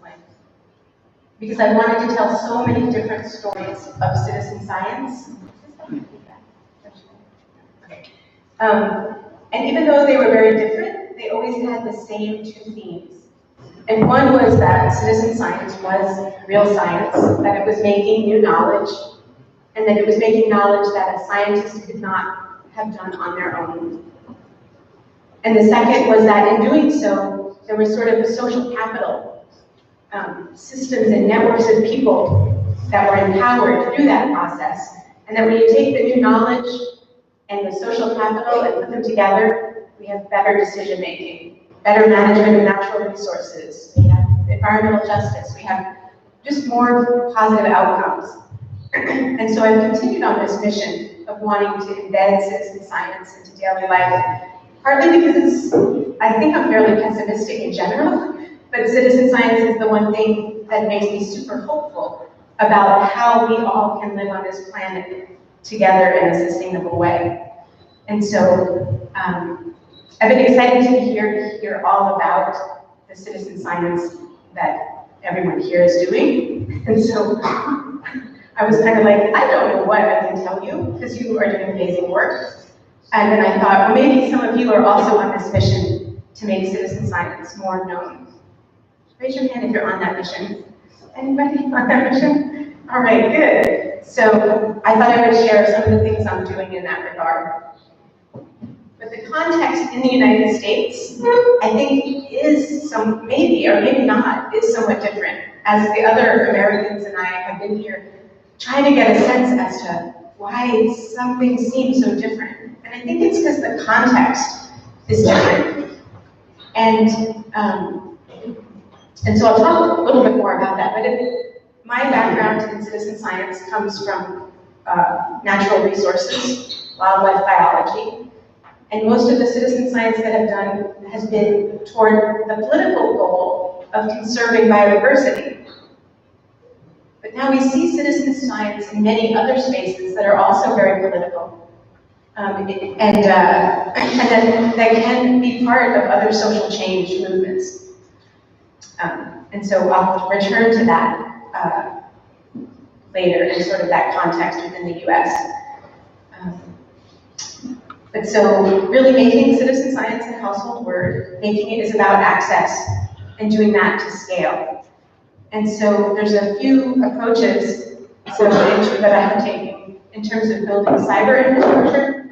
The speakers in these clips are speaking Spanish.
discipline. Because I wanted to tell so many different stories of citizen science. Okay. And even though they were very different, they always had the same two themes. And one was that citizen science was real science, that it was making new knowledge, and that it was making knowledge that a scientist could not have done on their own. And the second was that in doing so, there was sort of a social capital, systems and networks of people that were empowered through that process. And that when you take the new knowledge and the social capital and put them together, we have better decision making, better management of natural resources, we have environmental justice, we have just more positive outcomes. And so I've continued on this mission of wanting to embed citizen science into daily life, partly because I think I'm fairly pessimistic in general, but citizen science is the one thing that makes me super hopeful about how we all can live on this planet together in a sustainable way. And so I've been excited to hear all about the citizen science that everyone here is doing. And so I was kind of like, I don't know what I can tell you, because you are doing amazing work. And then I thought, well, maybe some of you are also on this mission to make citizen science more known. Raise your hand if you're on that mission. Anybody on that mission? All right, good. So I thought I would share some of the things I'm doing in that regard. But the context in the United States, I think is maybe or maybe not, is somewhat different. As the other Americans and I have been here trying to get a sense as to why something seems so different. And I think it's because the context is different. And so I'll talk a little bit more about that, but my background in citizen science comes from natural resources, wildlife biology, and most of the citizen science that I've done has been toward the political goal of conserving biodiversity. But now we see citizen science in many other spaces that are also very political, and that can be part of other social change movements. And so I'll return to that later in sort of that context within the US. But so really making citizen science a household word, making it is about access and doing that to scale. And so there's a few approaches that I'm taking in terms of building cyber infrastructure,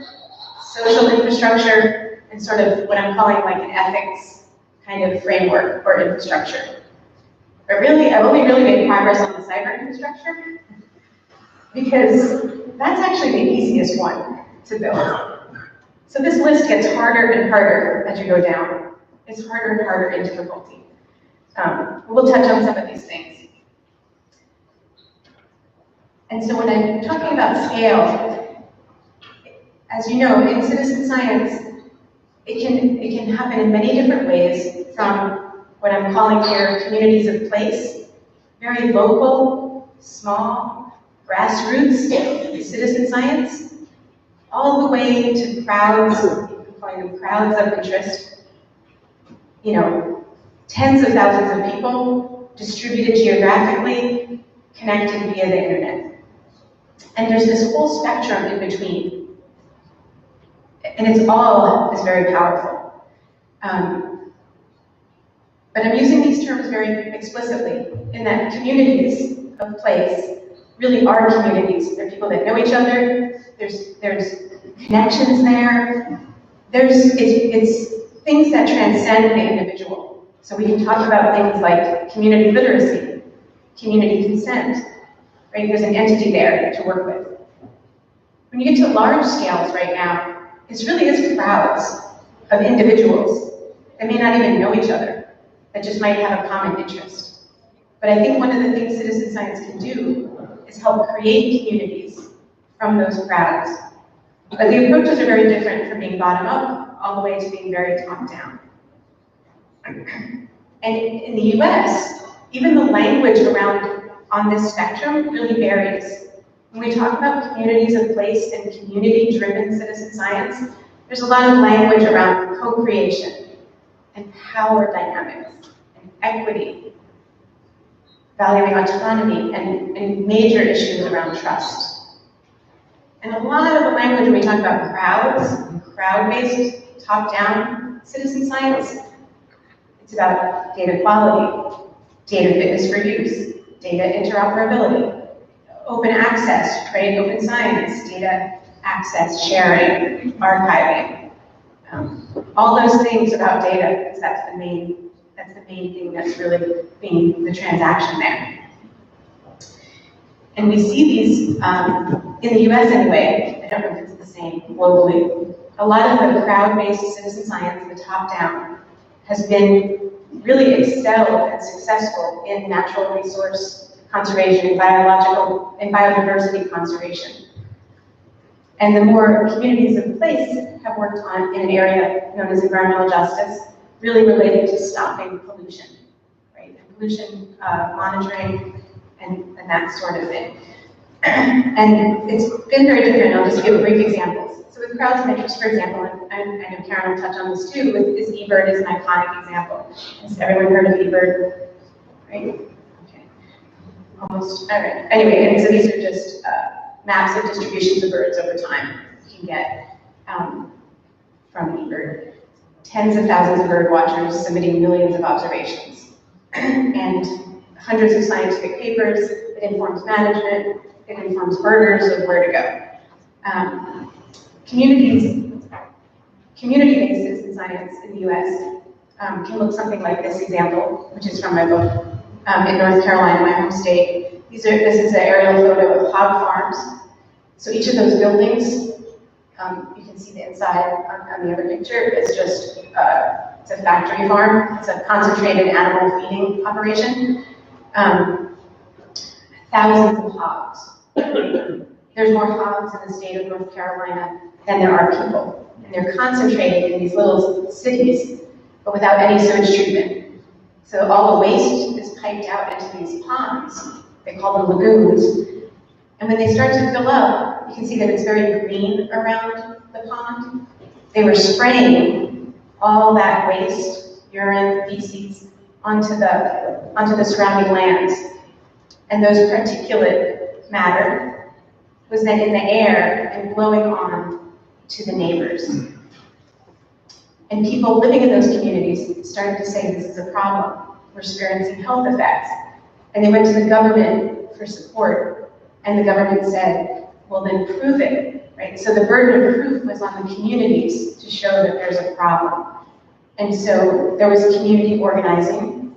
social infrastructure, and sort of what I'm calling like an ethics kind of framework for infrastructure. But really, I've only really made progress on the cyber infrastructure because that's actually the easiest one to build. So this list gets harder and harder as you go down. It's harder and harder in difficulty. We'll touch on some of these things. And so when I'm talking about scale, as you know, in citizen science, it can happen in many different ways, from what I'm calling here communities of place, very local, small, grassroots citizen science, all the way to crowds, I'm calling them crowds of interest, tens of thousands of people distributed geographically, connected via the internet. And there's this whole spectrum in between. And it's all is very powerful. But I'm using these terms very explicitly in that communities of place really are communities. They're people that know each other. There's connections there. It's things that transcend the individual. So we can talk about things like community literacy, community consent, right? There's an entity there to work with. When you get to large scales right now, it really is crowds of individuals that may not even know each other, that just might have a common interest. But I think one of the things citizen science can do is help create communities from those crowds. But the approaches are very different from being bottom up all the way to being very top down. And in the US, even the language on this spectrum really varies. When we talk about communities of place and community-driven citizen science, there's a lot of language around co-creation and power dynamics and equity valuing autonomy, and major issues around trust. And a lot of the language when we talk about crowds, crowd-based, top-down citizen science, it's about data quality, data fitness for use, data interoperability, open access, right? Open science, data access, sharing, archiving. All those things about data, because that's the main thing that's really being the transaction there. And we see these, in the US anyway, I don't know if it's the same globally, a lot of the crowd-based citizen science, the top-down, has been really excelled and successful in natural resource conservation, biological, and biodiversity conservation. And the more communities of place have worked on in an area known as environmental justice, really related to stopping pollution, right? And pollution monitoring and that sort of thing. And it's been very different. I'll just give brief examples. So with crowds of interest, for example, and I know Karen will touch on this too, is eBird is an iconic example. Has everyone heard of eBird? Right? Okay. Almost, all right. Anyway, and so these are just maps of distributions of birds over time you can get from eBird. Tens of thousands of bird watchers submitting millions of observations. And hundreds of scientific papers. It informs management. It informs birders of where to go. Community-based citizen science in the US can look something like this example, which is from my book in North Carolina, my home state. This is an aerial photo of hog farms. So each of those buildings, you can see the inside on the other picture. It's just it's a factory farm. It's a concentrated animal feeding operation. Thousands of hogs. There's more hogs in the state of North Carolina than there are people. And they're concentrated in these little cities, but without any sewage treatment. So all the waste is piped out into these ponds. They call them lagoons. And when they start to fill up, you can see that it's very green around the pond. They were spraying all that waste, urine, feces, onto the surrounding lands. And those particulate matter was then in the air and blowing on to the neighbors. And people living in those communities started to say, this is a problem. We're experiencing health effects. And they went to the government for support. And the government said, well, then prove it, right? So the burden of proof was on the communities to show that there's a problem. And so there was community organizing,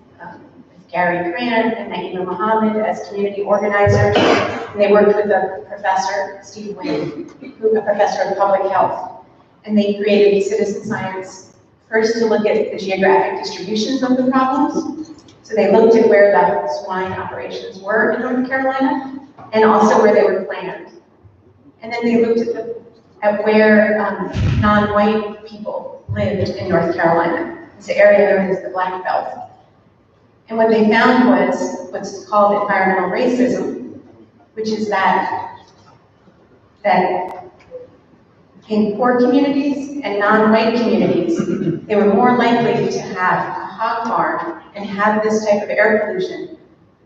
with Gary Grant and Naima Muhammad as community organizers. And they worked with a professor, Steve Wynn, a professor of public health. And they created citizen science, first to look at the geographic distributions of the problems. So they looked at where the swine operations were in North Carolina, and also where they were planned. And then they looked at where non-white people lived in North Carolina. It's the area known as the Black Belt. And what they found was what's called environmental racism, which is that in poor communities and non-white communities, they were more likely to have a hog farm and have this type of air pollution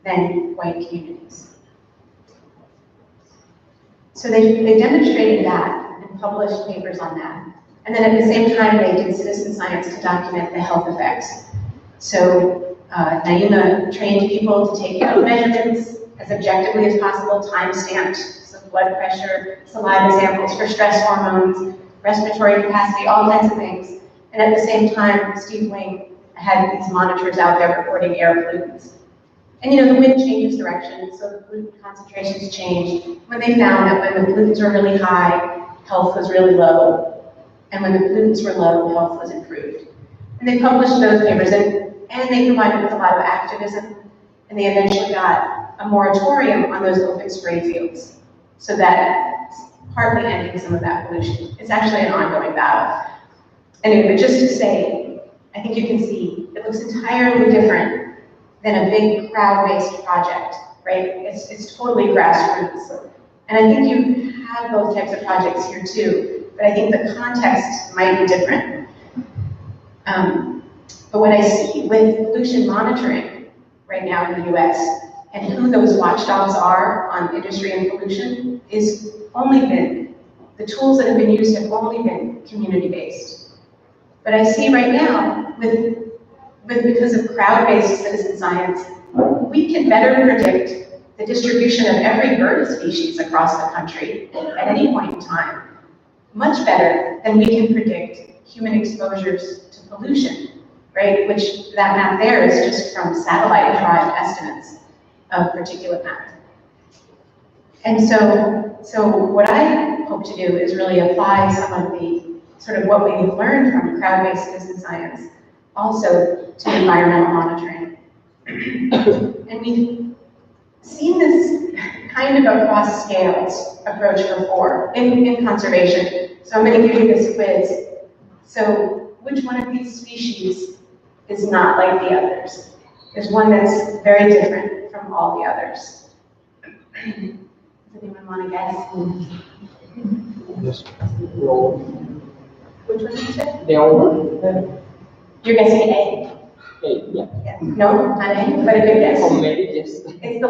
than white communities. So they demonstrated that and published papers on that. And then at the same time, they did citizen science to document the health effects. So Naima trained people to take health measurements as objectively as possible, time-stamped, so blood pressure, saliva samples for stress hormones, respiratory capacity, all kinds of things. And at the same time, Steve Wing had these monitors out there recording air pollutants. And the wind changes direction, so the pollutant concentrations change. When they found that when the pollutants were really high, health was really low. And when the pollutants were low, health was improved. And they published those papers, and they combined it with a lot of activism, and they eventually got a moratorium on those open spray fields. So that partly ending some of that pollution. It's actually an ongoing battle. Anyway, but just to say, I think you can see it looks entirely different than a big crowd-based project, right? It's totally grassroots. And I think you have both types of projects here too, but I think the context might be different. But what I see with pollution monitoring right now in the US and who those watchdogs are on industry and pollution is only been, the tools that have been used have only been community-based. But I see right now, because of crowd-based citizen science, we can better predict the distribution of every bird species across the country at any point in time, much better than we can predict human exposures to pollution, right? Which that map there is just from satellite-derived estimates of particulate matter. And so what I hope to do is really apply some of the sort of what we've learned from crowd-based citizen science also to environmental monitoring. And we've seen this kind of across scales approach before in conservation. So I'm going to give you this quiz. So which one of these species is not like the others? There's one that's very different from all the others. Does anyone want to guess? Yes. No. Which one is it? The old. You're guessing A. Yeah. Yes. No, not A, but a good guess. Or maybe yes. It's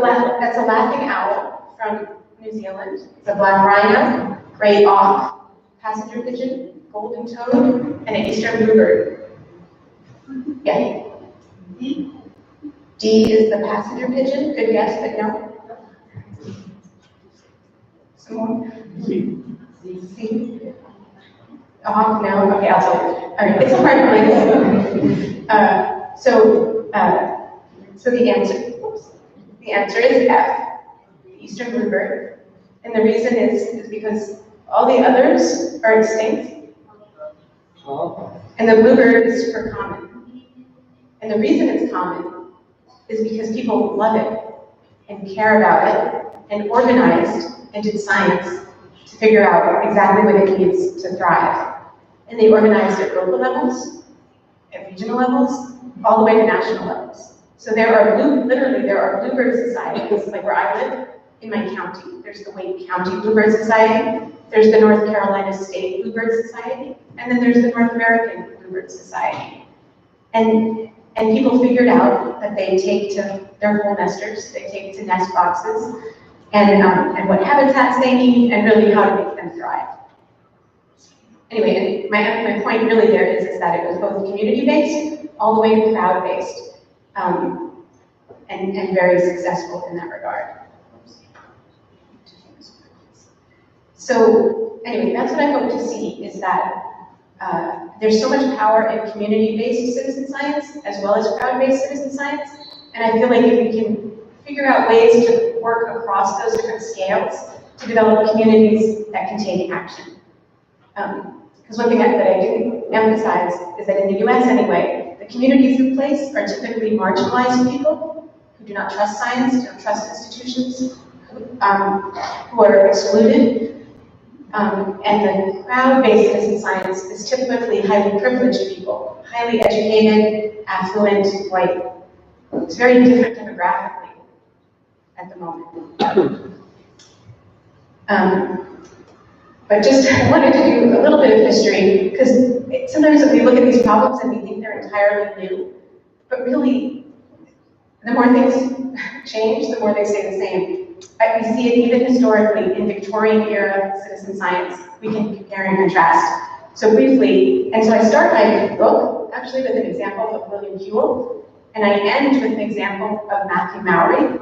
that's a laughing owl from New Zealand. It's a black rhino, gray auk, passenger pigeon, golden toad, and an eastern bluebird. Yeah. D is the passenger pigeon. Good guess, but no. Some more? C. Oh, no. Okay, I'll tell you. All right, it's a hard place. So the answer is F, the eastern bluebird. And the reason is because all the others are extinct. Oh. And the bluebird is super common. And the reason it's common is because people love it and care about it and organized and did science to figure out exactly what it needs to thrive. And they organized at local levels, at regional levels, all the way to national levels. So there are literally bluebird societies, like where I live, in my county. There's the Wake County Bluebird Society, there's the North Carolina State Bluebird Society, and then there's the North American Bluebird Society. And people figured out that they take to their hole nesters, they take to nest boxes, and what habitats they need, and really how to make them thrive. Anyway, my point really there is that it was both community-based all the way to crowd-based, and very successful in that regard. So anyway, that's what I hope to see, is that there's so much power in community-based citizen science as well as crowd-based citizen science, and I feel like if we can figure out ways to work across those different scales to develop communities that can take action. Because one thing that I do emphasize is that in the US anyway, the communities in place are typically marginalized people who do not trust science, who don't trust institutions, who are excluded. And the crowd-based citizen science is typically highly privileged people, highly educated, affluent, white. It's very different demographically at the moment. But just wanted to do a little bit of history, because sometimes we look at these problems and we think they're entirely new, but really, the more things change, the more they stay the same. We see it even historically in Victorian era citizen science. We can compare and contrast. So briefly, and so I start my book actually with an example of William Whewell, and I end with an example of Matthew Mowry.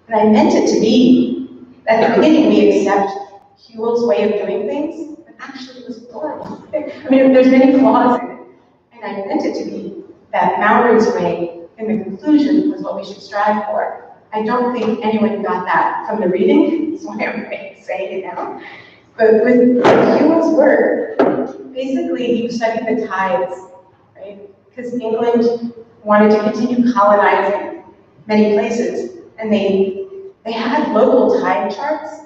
And I meant it to be, at the beginning we accept Whewell's way of doing things, but actually it was horrible. I mean, there's many flaws in it. And I meant it to be that Mowry's way in the conclusion was what we should strive for. I don't think anyone got that from the reading, that's why I'm saying it now. But with Whewell's work, basically he was studying the tides, right? Because England wanted to continue colonizing many places, and they had local tide charts,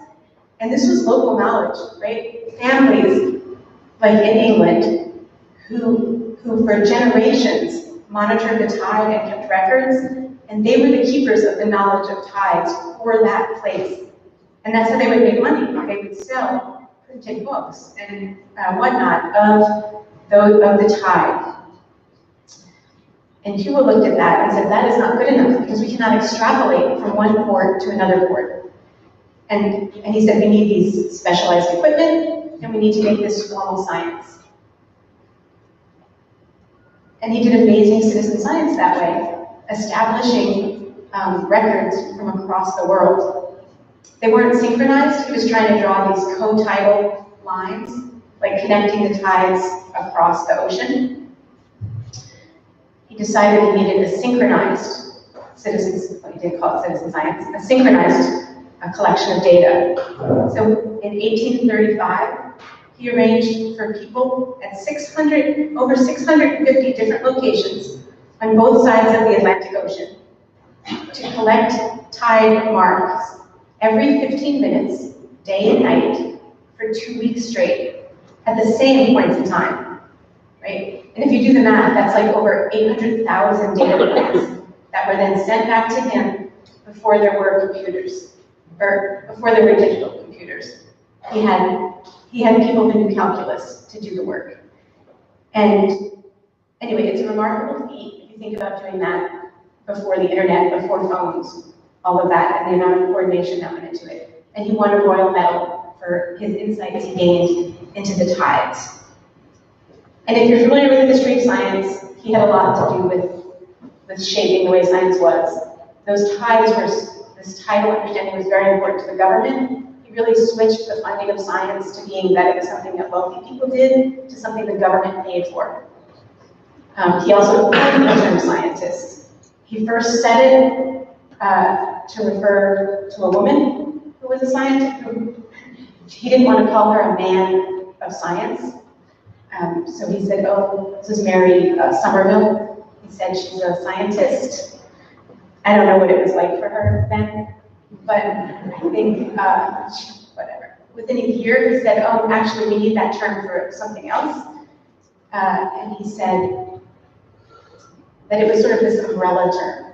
and this was local knowledge, right? Families, like in England, who for generations monitored the tide and kept records, and they were the keepers of the knowledge of tides for that place. And that's how they would make money. They would sell printed books and whatnot of the tide. And Hugo looked at that and said, that is not good enough because we cannot extrapolate from one port to another port. And he said, we need these specialized equipment and we need to make this formal science. And he did amazing citizen science that way, establishing records from across the world. They weren't synchronized. He was trying to draw these co-tidal lines, like connecting the tides across the ocean. He decided he needed a synchronized he did call it citizen science, a synchronized collection of data. So in 1835, he arranged for people at over 650 different locations on both sides of the Atlantic Ocean to collect tide marks every 15 minutes, day and night, for 2 weeks straight, at the same points in time, right? And if you do the math, that's like over 800,000 data points that were then sent back to him before there were computers, or before there were digital computers. He had people who knew calculus to do the work. And anyway, it's a remarkable feat if you think about doing that before the internet, before phones, all of that, and the amount of coordination that went into it. And he won a Royal Medal for his insights he gained into the tides. And if you're familiar with the history of science, he had a lot to do with shaping the way science was. This tidal understanding was very important to the government. He really switched the funding of science to being that it was something that wealthy people did to something the government paid for. He also coined the term scientist. He first said it to refer to a woman who was a scientist. He didn't want to call her a man of science. So he said, oh, this is Mary Somerville. He said she's a scientist. I don't know what it was like for her then, but I think, whatever. Within a year, he said, oh, actually, we need that term for something else. And he said that it was sort of this umbrella term,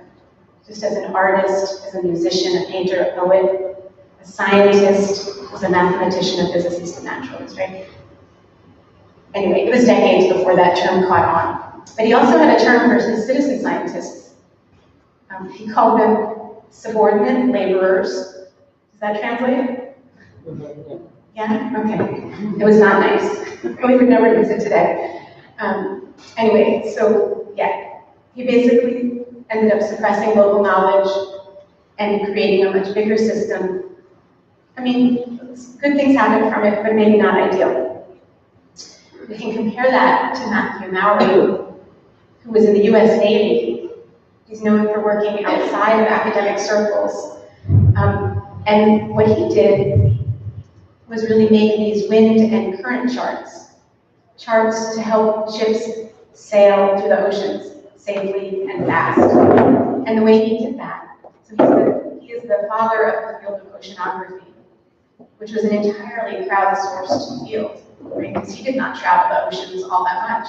just as an artist, as a musician, a painter, a poet, a scientist, as a mathematician, a physicist, a naturalist, right? Anyway, it was decades before that term caught on. But he also had a term for citizen scientists. He called them subordinate laborers. Does that translate? Yeah? Okay. It was not nice. We would never use it today. Anyway, so yeah, he basically ended up suppressing local knowledge and creating a much bigger system. I mean, good things happened from it, but maybe not ideal. We can compare that to Matthew Maury, who was in the US Navy. He's known for working outside of academic circles. And what he did was really make these wind and current charts to help ships sail through the oceans safely and fast. And the way he did that, so he is the father of the field of oceanography, which was an entirely crowdsourced field, right? Because he did not travel the oceans all that much.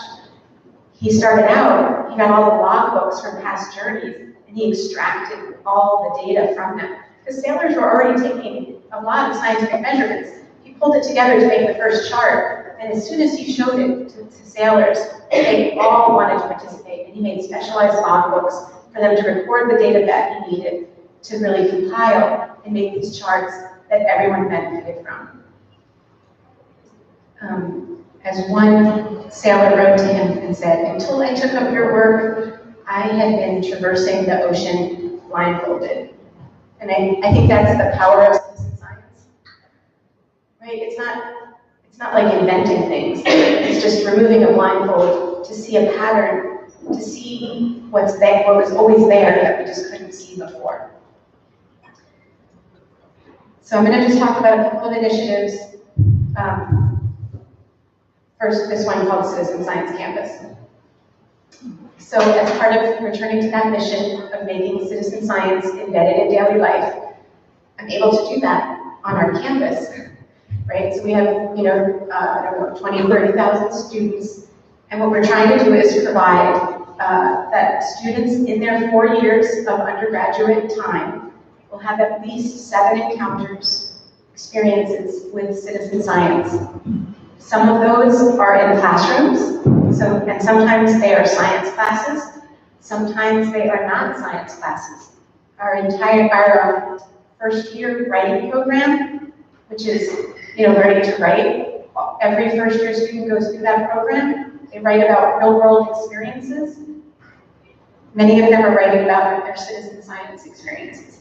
He started out, he got all the logbooks from past journeys, and he extracted all the data from them. Because sailors were already taking a lot of scientific measurements. He pulled it together to make the first chart, and as soon as he showed it to sailors, they all wanted to participate, and he made specialized logbooks for them to record the data that he needed to really compile and make these charts that everyone benefited from. As one sailor wrote to him and said, until I took up your work, I had been traversing the ocean blindfolded. And I think that's the power of citizen science, right? It's not like inventing things. It's just removing a blindfold to see a pattern, to see what's there, what was always there that we just couldn't see before. So I'm going to just talk about a couple of initiatives. First, this one called Citizen Science Campus. So as part of returning to that mission of making citizen science embedded in daily life, I'm able to do that on our campus, right? So we have, I don't know, 20, 30,000 students, and what we're trying to do is provide that students in their 4 years of undergraduate time will have at least 7 encounters, experiences with citizen science. Some of those are in classrooms, and sometimes they are science classes. Sometimes they are not science classes. Our first year writing program, which is, learning to write. Every first year student goes through that program. They write about real world experiences. Many of them are writing about their citizen science experiences.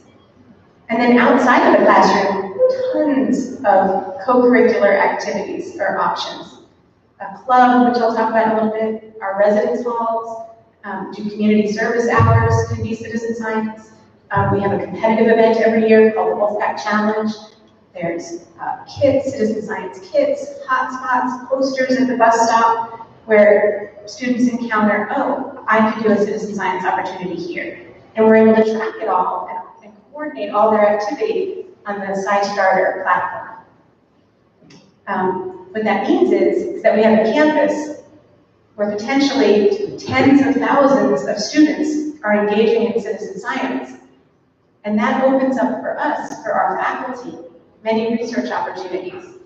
And then outside of the classroom, tons of co-curricular activities or options. A club, which I'll talk about in a little bit, our residence halls, do community service hours, can be citizen science. We have a competitive event every year called the Wolfpack Challenge. There's kits, citizen science kits, hotspots, posters at the bus stop, where students encounter, oh, I could do a citizen science opportunity here. And we're able to track it all and coordinate all their activity on the SciStarter platform. What that means is that we have a campus where potentially tens of thousands of students are engaging in citizen science. And that opens up for us, for our faculty, many research opportunities.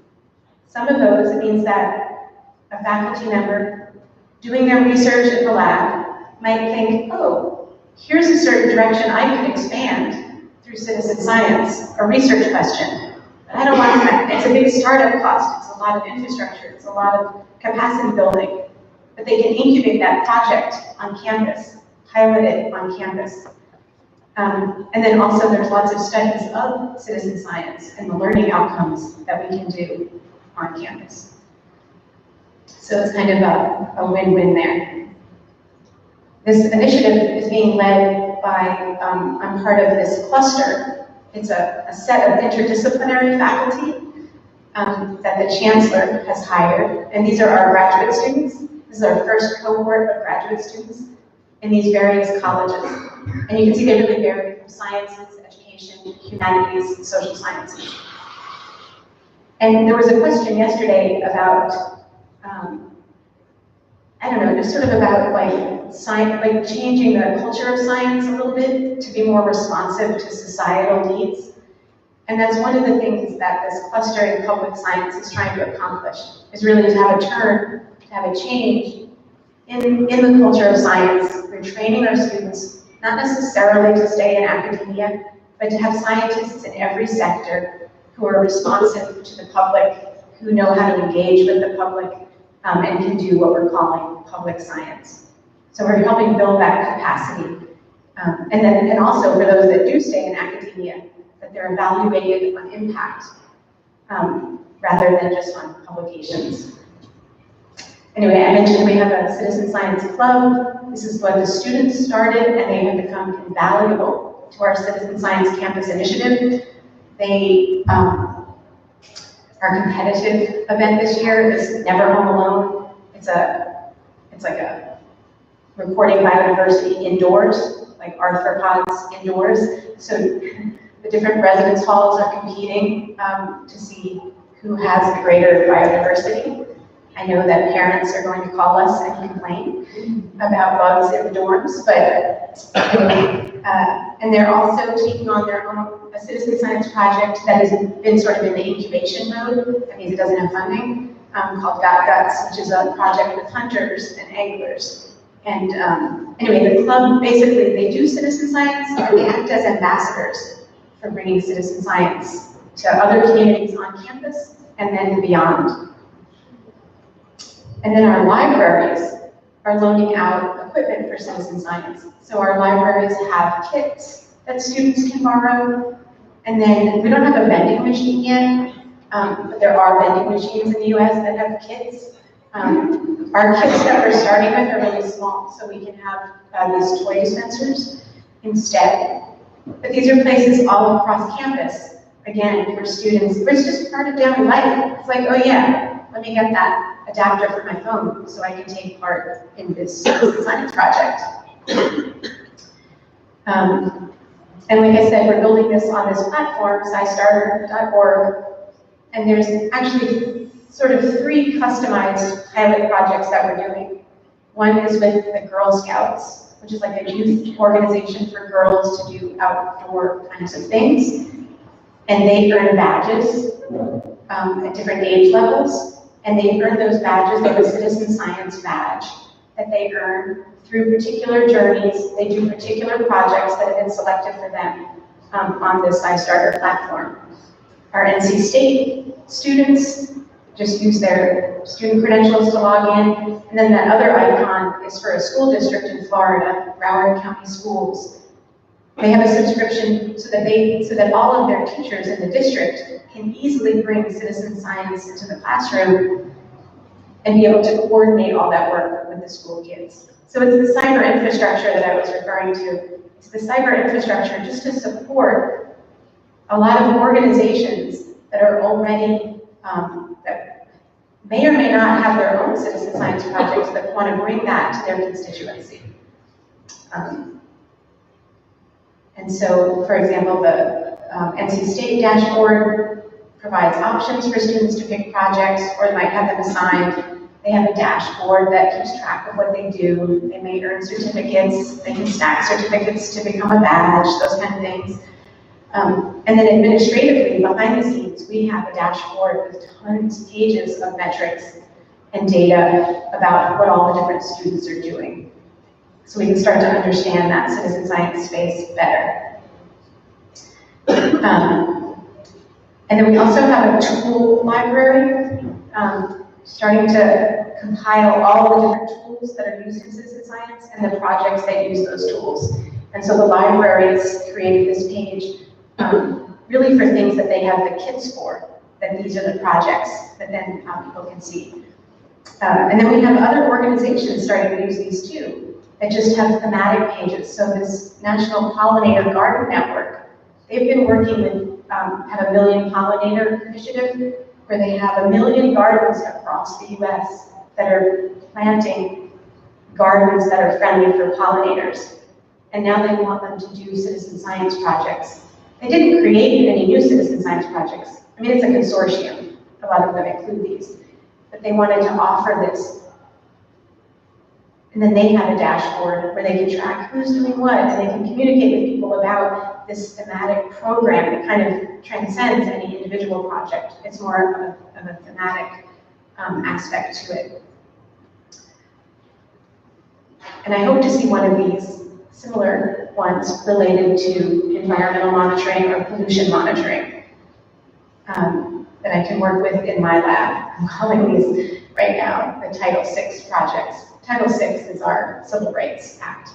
Some of those, it means that a faculty member doing their research at the lab might think, oh, here's a certain direction I could expand through citizen science, a research question. But I don't want that. It's a big startup cost. It's a lot of infrastructure. It's a lot of capacity building. But they can incubate that project on campus, pilot it on campus. And then also there's lots of studies of citizen science and the learning outcomes that we can do on campus. So it's kind of a win-win there. This initiative is being led by, I'm part of this cluster. It's a set of interdisciplinary faculty that the chancellor has hired. And these are our graduate students. This is our first cohort of graduate students in these various colleges. And you can see they really vary from sciences, education, humanities, and social sciences. And there was a question yesterday about, I don't know, just sort of about like changing the culture of science a little bit to be more responsive to societal needs. And that's one of the things that this cluster in public science is trying to accomplish, is really to have a turn, to have a change in the culture of science. We're training our students not necessarily to stay in academia, but to have scientists in every sector who are responsive to the public, who know how to engage with the public, and can do what we're calling public science. So we're helping build that capacity. And also for those that do stay in academia, that they're evaluated on impact rather than just on publications. Anyway, I mentioned we have a citizen science club. This is what the students started, and they have become invaluable to our citizen science campus initiative. Our competitive event this year is Never Home Alone. It's like a recording biodiversity indoors, like arthropods indoors. So the different residence halls are competing to see who has the greater biodiversity. I know that parents are going to call us and complain about bugs in the dorms, but and they're also taking on their own a citizen science project that has been sort of in the incubation mode. That means it doesn't have funding, called Got Guts, which is a project with hunters and anglers. And anyway, the club, basically, they do citizen science and they act as ambassadors for bringing citizen science to other communities on campus and then beyond. And then our libraries are loaning out equipment for citizen science. So our libraries have kits that students can borrow. And then we don't have a vending machine yet, but there are vending machines in the US that have kits. Our kits that we're starting with are really small, so we can have these toy dispensers instead. But these are places all across campus, again, for students, where it's just part of daily life. It's like, oh yeah, let me get that adapter for my phone so I can take part in this science project. And like I said, we're building this on this platform, scistarter.org, and there's actually sort of 3 customized pilot projects that we're doing. One is with the Girl Scouts, which is like a youth organization for girls to do outdoor kinds of things. And they earn badges at different age levels. And they earn those badges. They have a citizen science badge. that they earn through particular journeys. They do particular projects that have been selected for them on this iStarter platform. Our NC State students just use their student credentials to log in, and then that other icon is for a school district in Florida, Broward County Schools. They have a subscription so that all of their teachers in the district can easily bring citizen science into the classroom and be able to coordinate all that work with the school kids. So it's the cyber infrastructure that I was referring to. It's the cyber infrastructure just to support a lot of organizations that are already, that may or may not have their own citizen science projects that want to bring that to their constituency. And so, for example, the NC State dashboard provides options for students to pick projects, or they might have them assigned. They have a dashboard that keeps track of what they do. They may earn certificates. They can stack certificates to become a badge, those kind of things. And then administratively, behind the scenes, we have a dashboard with tons of pages of metrics and data about what all the different students are doing. So we can start to understand that citizen science space better. And then we also have a tool library, starting to compile all the different tools that are used in citizen science and the projects that use those tools. And so the libraries created this page really for things that they have the kits for, that these are the projects that then people can see. And then we have other organizations starting to use these too, that just have thematic pages. So this National Pollinator Garden Network, they've been working with, have a Million Pollinator Initiative, where they have 1 million gardens across the US that are planting gardens that are friendly for pollinators. And now they want them to do citizen science projects. They didn't create any new citizen science projects. I mean, it's a consortium. A lot of them include these. But they wanted to offer this. And then they have a dashboard where they can track who's doing what, and they can communicate with people about this thematic program that kind of transcends any individual project. It's more of a thematic aspect to it. And I hope to see one of these similar ones related to environmental monitoring or pollution monitoring that I can work with in my lab. I'm calling these right now the Title VI projects. Title VI is our Civil Rights Act,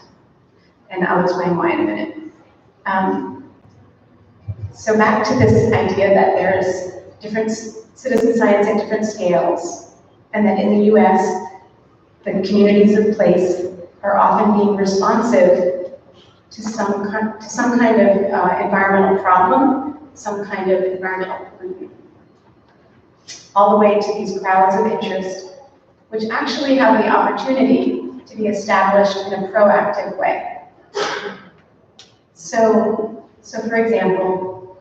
and I'll explain why in a minute. So back to this idea that there's different citizen science at different scales, and that in the US, the communities of place are often being responsive to some kind of environmental problem, some kind of environmental pollutant, all the way to these crowds of interest, which actually have the opportunity to be established in a proactive way. So for example,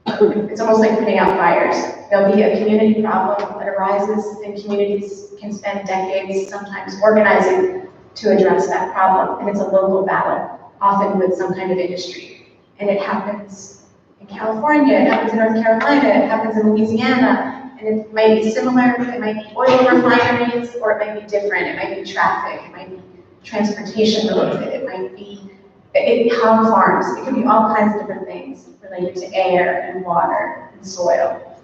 it's almost like putting out fires. There'll be a community problem that arises, and communities can spend decades sometimes organizing to address that problem, and it's a local battle, often with some kind of industry. And it happens in California, it happens in North Carolina, it happens in Louisiana, and it might be similar, it might be oil refineries, or it might be different, it might be traffic, it might be transportation related, it might be hog farms, it could be all kinds of different things related to air and water and soil.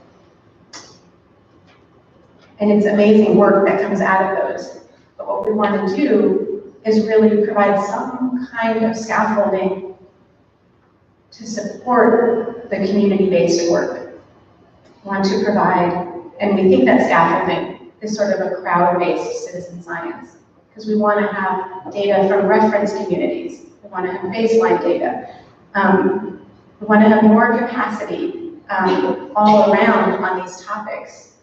And it's amazing work that comes out of those. But what we want to do is really provide some kind of scaffolding to support the community-based work. We want to provide, and we think that scaffolding is sort of a crowd-based citizen science, because we want to have data from reference communities. We want to have baseline data. We want to have more capacity all around on these topics,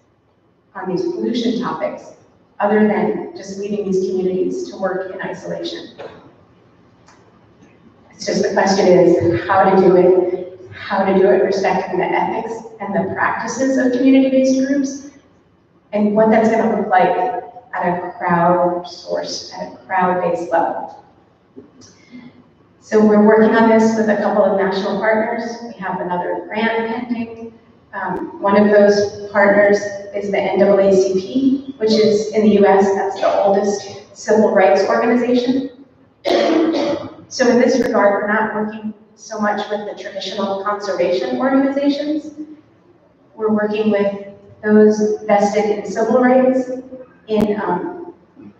on these pollution topics, other than just leaving these communities to work in isolation. It's just the question is how to do it respecting the ethics and the practices of community-based groups, and what that's going to look like at a crowd-sourced, at a crowd-based level. So we're working on this with a couple of national partners. We have another grant pending One of those partners is the NAACP, which is in the US, that's the oldest civil rights organization. So in this regard, we're not working so much with the traditional conservation organizations. We're working with those vested in civil rights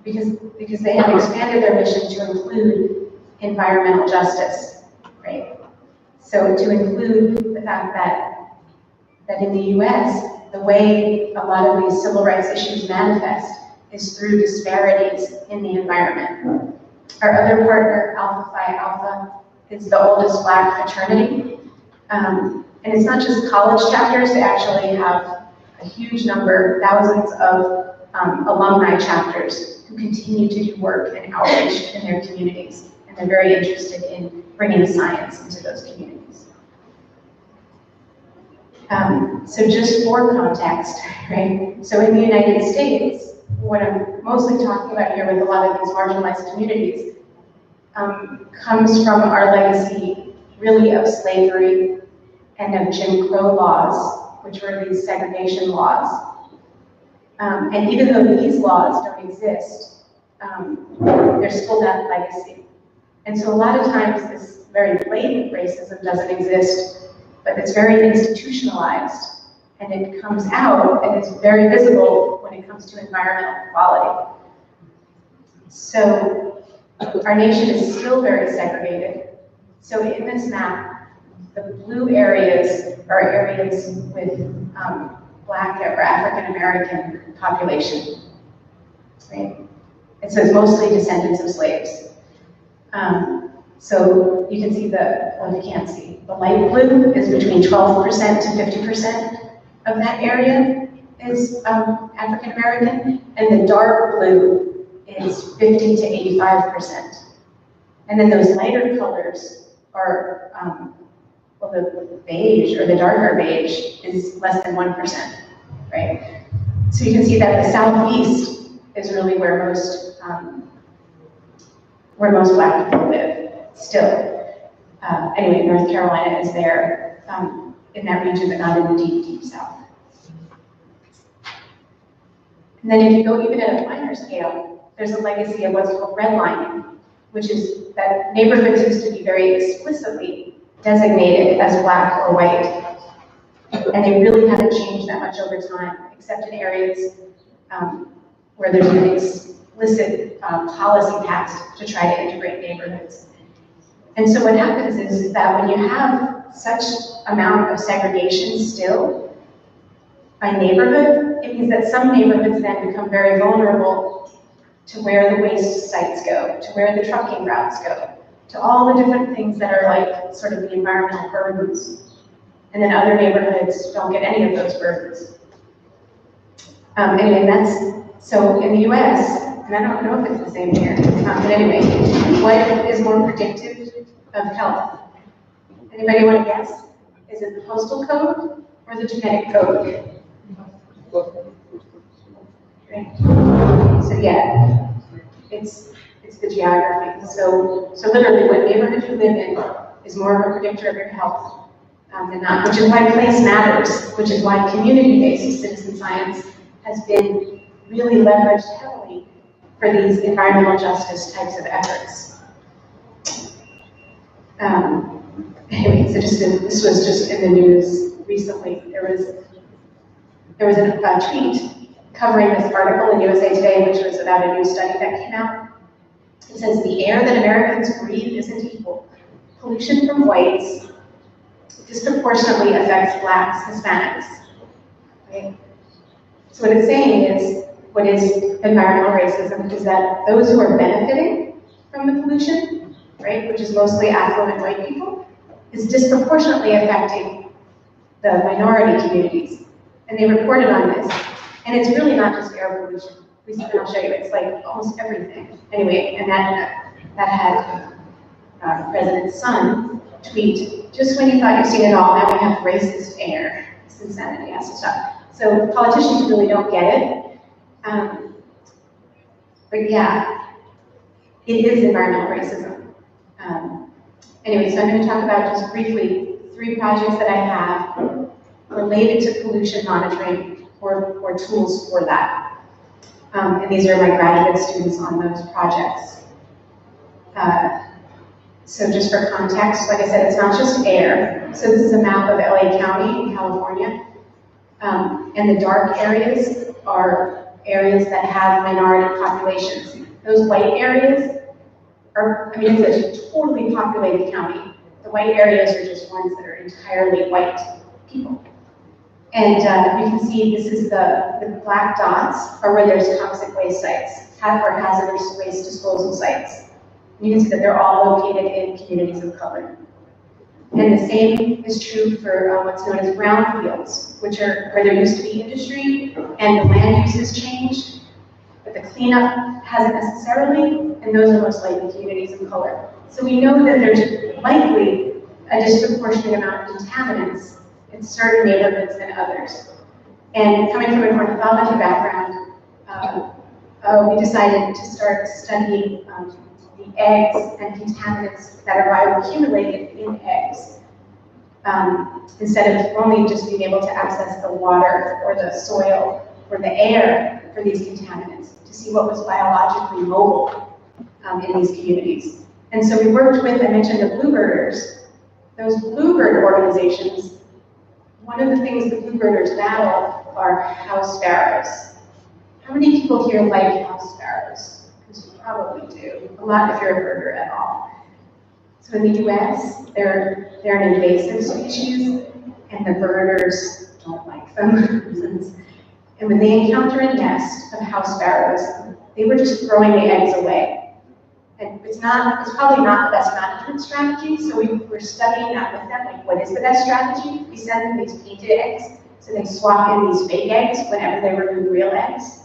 because they have expanded their mission to include environmental justice, right? So to include the fact that in the US, the way a lot of these civil rights issues manifest is through disparities in the environment. Our other partner, Alpha Phi Alpha, is the oldest Black fraternity. And it's not just college chapters, they actually have a huge number, thousands of alumni chapters who continue to do work and outreach in their communities. And they're very interested in bringing science into those communities. So just for context, right? So in the United States, what I'm mostly talking about here with a lot of these marginalized communities comes from our legacy really of slavery and of Jim Crow laws, which were these segregation laws. And even though these laws don't exist, there's still that legacy. And so a lot of times this very blatant racism doesn't exist, but it's very institutionalized, and it comes out, and it's very visible when it comes to environmental equality. So our nation is still very segregated. So in this map, the blue areas are areas with Black or African American population, right? And so it's mostly descendants of slaves. So you can see well, you can't see. The light blue is between 12% to 50% of that area is African American, and the dark blue is 50 to 85%. And then those lighter colors are, well, the beige or the darker beige is less than 1%, right? So you can see that the Southeast is really where most Black people live. Still, anyway, North Carolina is there in that region, but not in the deep, deep South. And then if you go even at a finer scale, there's a legacy of what's called redlining, which is that neighborhoods used to be very explicitly designated as Black or white, and they really haven't changed that much over time, except in areas where there's an explicit policy passed to try to integrate neighborhoods. And so what happens is that when you have such amount of segregation still by neighborhood, it means that some neighborhoods then become very vulnerable to where the waste sites go, to where the trucking routes go, to all the different things that are like sort of the environmental burdens. And then other neighborhoods don't get any of those burdens. Anyway, so in the US, and I don't know if it's the same here, but anyway, what is more predictive of health? Anybody want to guess? Is it the postal code or the genetic code? Right. So yeah, it's the geography. So literally what neighborhood you live in is more of a predictor of your health than not, which is why place matters, which is why community-based citizen science has been really leveraged heavily for these environmental justice types of efforts. Anyway, so this was just in the news recently. There was a tweet covering this article in USA Today, which was about a new study that came out. It says the air that Americans breathe isn't equal. Pollution from whites disproportionately affects Blacks, Hispanics. Right? So what it's saying is, what is environmental racism is that those who are benefiting from the pollution, right, which is mostly affluent white people, is disproportionately affecting the minority communities. And they reported on this. And it's really not just air pollution. I'll show you, it's like almost everything. Anyway, and that had President's son tweet, just when you thought you'd seen it all, now we have racist air. It's insanity, has to stop. So politicians really don't get it. But yeah, it is environmental racism. Anyway, so I'm going to talk about just briefly 3 projects that I have related to pollution monitoring or tools for that. And these are my graduate students on those projects. So just for context, like I said, it's not just air. So this is a map of LA County in California. And the dark areas are areas that have minority populations. Those white areas are, I mean, it's a totally populated county. The white areas are just ones that are entirely white people. And you can see this is the black dots are where there's toxic waste sites, or hazardous waste disposal sites. You can see that they're all located in communities of color. And the same is true for what's known as brownfields, which are where there used to be industry and the land use has changed, but the cleanup hasn't necessarily, and those are most likely communities of color. So we know that there's likely a disproportionate amount of contaminants in certain neighborhoods than others. And coming from an ornithology background, we decided to start studying the eggs and contaminants that are bioaccumulated in eggs, instead of only just being able to access the water or the soil or the air for these contaminants, to see what was biologically mobile in these communities. And so we worked with, I mentioned the bluebirders, those bluebird organizations. One of the things the bluebirders battle are house sparrows. How many people here like house sparrows? Because you probably do. A lot if you're a birder at all. So in the US, they're an invasive species, and the birders don't like them. And when they encounter a nest of house sparrows, they were just throwing the eggs away. And it's probably not the best management strategy, so we're studying that with them, like what is the best strategy? We send them these painted eggs, so they swap in these fake eggs whenever they remove real eggs.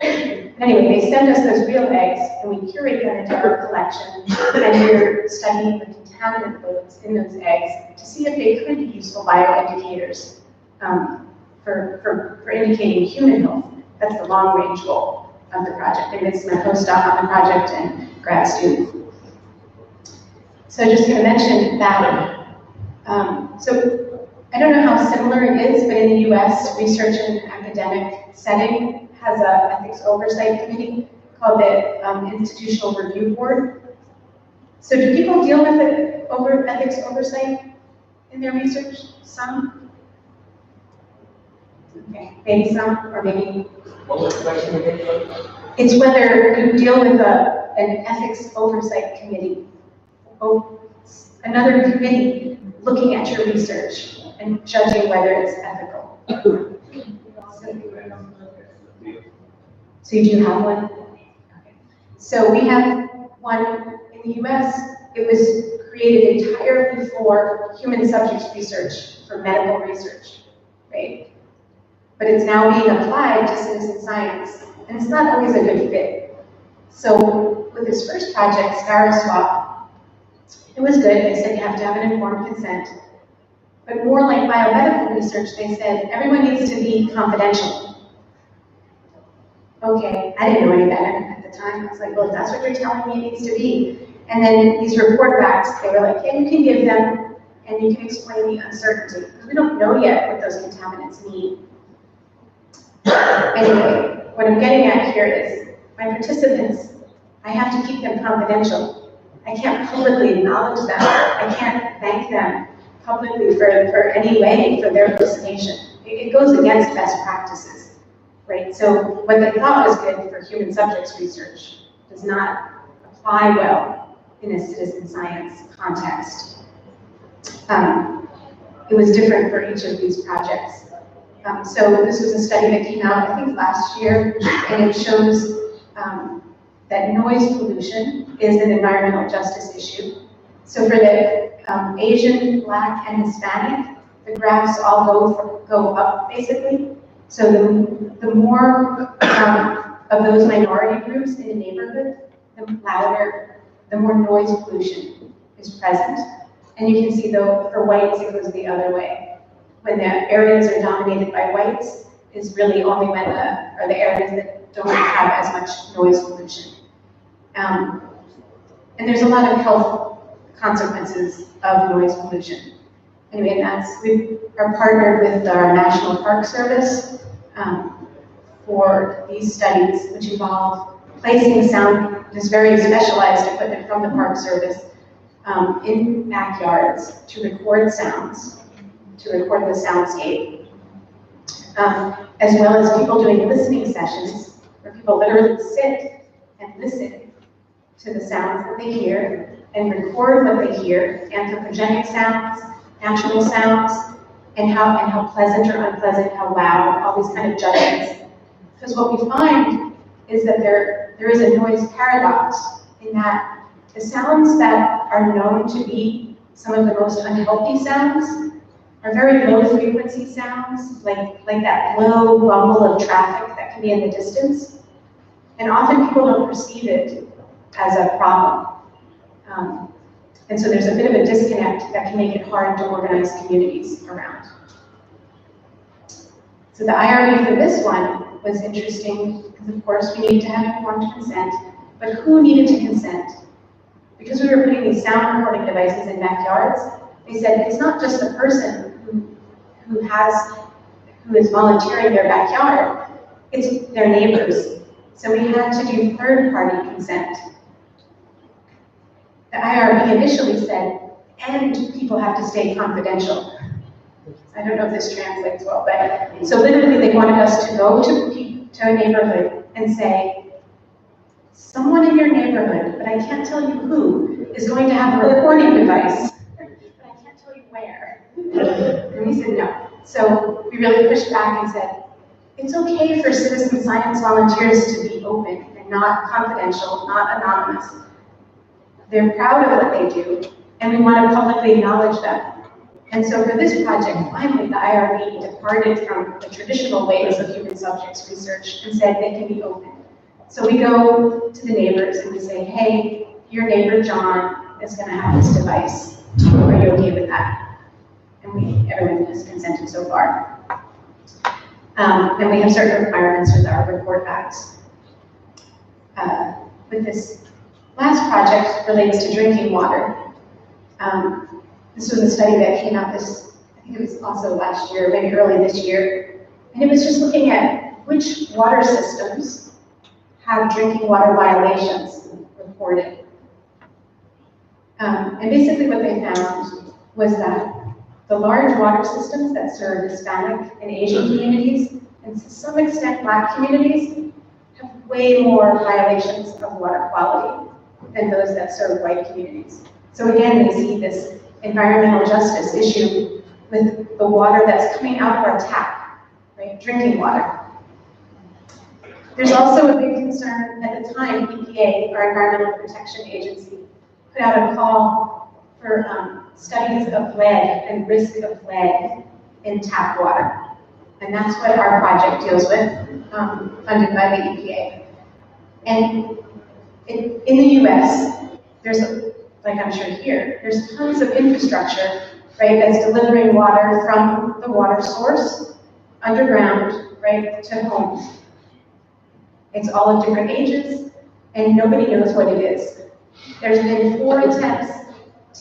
Anyway, they send us those real eggs, and we curate them into our collection, and we're studying the contaminant loads in those eggs to see if they could be useful bioindicators for indicating human health. That's the long-range goal of the project. And it's my postdoc on the project and grad student. So just going to mention that. So I don't know how similar it is, but in the US, research in an academic setting has an ethics oversight committee called the Institutional Review Board. So do people deal with ethics oversight in their research? Some? Okay, maybe some, or maybe. What was the question again? It's whether you deal with an ethics oversight committee, another committee looking at your research and judging whether it's ethical. So you do have one? Okay. So we have one in the US. It was created entirely for human subjects research, for medical research, right? But it's now being applied to citizen science, and it's not always a good fit. So with this first project, Sparrow Swap, it was good. They said you have to have an informed consent. But more like biomedical research, they said everyone needs to be confidential. Okay, I didn't know any better at the time. I was like, well, if that's what you're telling me it needs to be. And then these report backs, they were like, hey, you can give them, and you can explain the uncertainty. Because we don't know yet what those contaminants mean. Anyway, what I'm getting at here is my participants, I have to keep them confidential. I can't publicly acknowledge them. I can't thank them publicly for any way for their participation. It goes against best practices, right? So what they thought was good for human subjects research does not apply well in a citizen science context. It was different for each of these projects. So this was a study that came out, I think, last year, and it shows that noise pollution is an environmental justice issue. So for the Asian, Black, and Hispanic, the graphs all go up, basically. So the more of those minority groups in a neighborhood, the louder, the more noise pollution is present. And you can see, though, for whites, it goes the other way. When the areas are dominated by whites, is really only when the areas that don't have as much noise pollution. And there's a lot of health consequences of noise pollution. anyway, we are partnered with our National Park Service for these studies, which involve placing this very specialized equipment from the Park Service in backyards to record sounds, to record the soundscape, as well as people doing listening sessions where people literally sit and listen to the sounds that they hear and record what they hear, anthropogenic sounds, natural sounds, and how pleasant or unpleasant, how loud, all these kind of judgments. Because what we find is that there is a noise paradox in that the sounds that are known to be some of the most unhealthy sounds are very low frequency sounds, like that low rumble of traffic that can be in the distance. And often people don't perceive it as a problem. And so there's a bit of a disconnect that can make it hard to organize communities around. So the IRB for this one was interesting because, of course, we need to have informed consent, but who needed to consent? Because we were putting these sound recording devices in backyards, they said it's not just the person who is volunteering their backyard, it's their neighbors. So we had to do third-party consent. The IRB initially said, and people have to stay confidential. I don't know if this translates well, but so literally they wanted us to go to a neighborhood and say, someone in your neighborhood, but I can't tell you who, is going to have a recording device, but I can't tell you where. And we said no. So we really pushed back and said, it's okay for citizen science volunteers to be open and not confidential, not anonymous. They're proud of what they do, and we want to publicly acknowledge them. And so for this project, finally, the IRB departed from the traditional ways of human subjects research and said they can be open. So we go to the neighbors and we say, hey, your neighbor John is going to have this device. Are you okay with that? And everyone has consented so far. And we have certain requirements with our report backs. With this last project relates to drinking water. This was a study that came out I think it was also last year, maybe early this year. And it was just looking at which water systems have drinking water violations reported. And basically what they found was that the large water systems that serve Hispanic and Asian communities, and to some extent Black communities, have way more violations of water quality than those that serve white communities. So again, they see this environmental justice issue with the water that's coming out of our tap, right? Drinking water. There's also a big concern at the time, EPA, our Environmental Protection Agency, put out a call for studies of lead and risk of lead in tap water. And that's what our project deals with, funded by the EPA. And in the US, there's, like I'm sure here, there's tons of infrastructure, right, that's delivering water from the water source, underground, right, to homes. It's all of different ages, and nobody knows what it is. There's been 4 attempts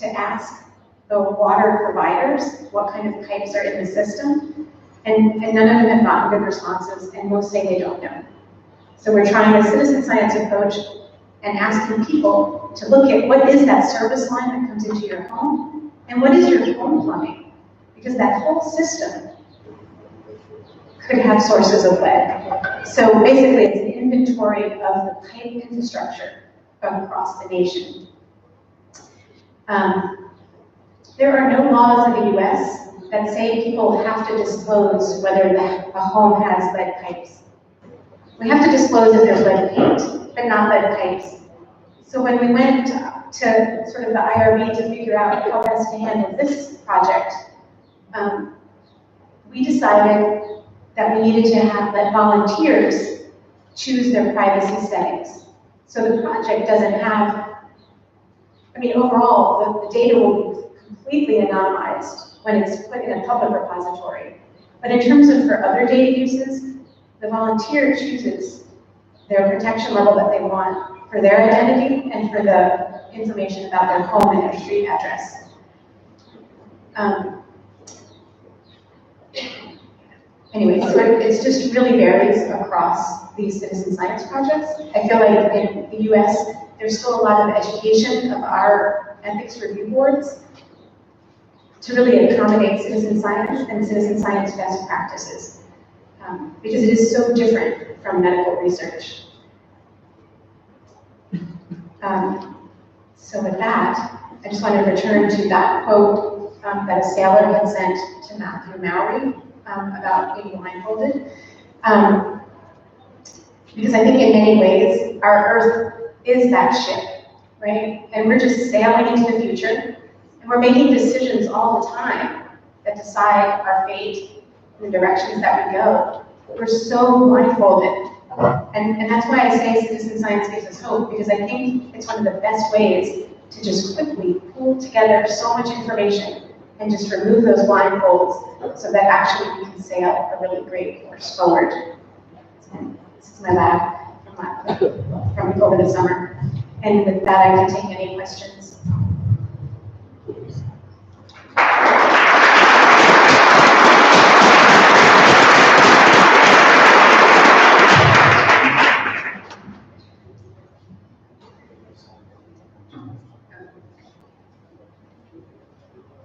to ask the water providers what kind of pipes are in the system, and none of them have gotten good responses, and most say they don't know. So we're trying a citizen science approach and asking people to look at what is that service line that comes into your home, and what is your home plumbing? Because that whole system could have sources of lead. So basically it's an inventory of the pipe infrastructure across the nation. There are no laws in the US that say people have to disclose whether a home has lead pipes. We have to disclose if there's lead paint, but not lead pipes. So when we went to sort of the IRB to figure out how best to handle this project, we decided that we needed to let volunteers choose their privacy settings. So the project doesn't have, overall, the data will be completely anonymized when it's put in a public repository. But in terms of for other data uses, the volunteer chooses their protection level that they want for their identity and for the information about their home and their street address. anyway, so it's just really varies across these citizen science projects. I feel like in the US, there's still a lot of education of our ethics review boards to really accommodate citizen science and citizen science best practices, because it is so different from medical research. So with that, I just want to return to that quote that a sailor had sent to Matthew Mowry about being blindfolded. Because I think in many ways, our Earth is that ship, right? And we're just sailing into the future, and we're making decisions all the time that decide our fate and the directions that we go. But we're so blindfolded. And that's why I say citizen science gives us hope, because I think it's one of the best ways to just quickly pull together so much information and just remove those blindfolds so that actually we can sail a really great course forward. So this is my lab from over the summer. And with that, I can take any questions.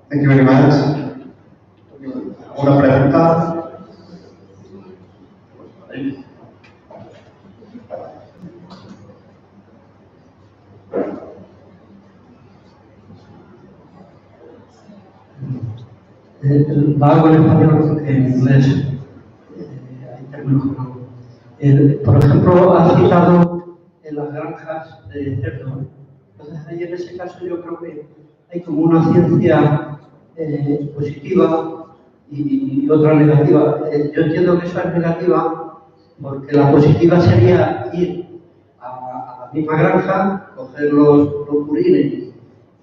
Thank you very much. ¿Una pregunta? La hago en español porque en inglés hay términos que no. Por ejemplo, ha citado en las granjas de cerdo. Entonces, ahí en ese caso yo creo que hay como una ciencia positiva y otra negativa. Yo entiendo que esa es negativa porque la positiva sería ir a la misma granja, coger los purines,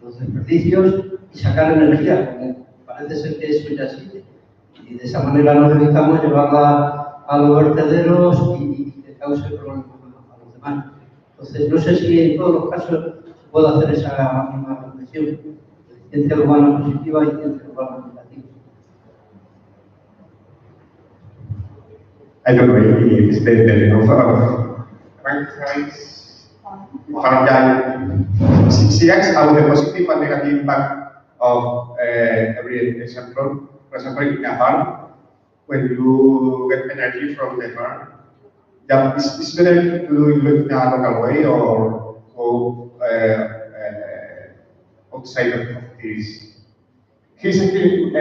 los desperdicios y sacar energía. Parece ser que eso ya existe. Y de esa manera nos evitamos llevarla a los vertederos y que cause problemas a los demás. Entonces, no sé si en todos los casos se puede hacer esa misma reflexión. Ciencia urbana positiva y ciencia urbana negativa. I don't know if it's the she asks how the positive and negative impact of every example. For example, in a farm, when you get energy from the farm, it's better to do it in a local way or go outside of this. He's looking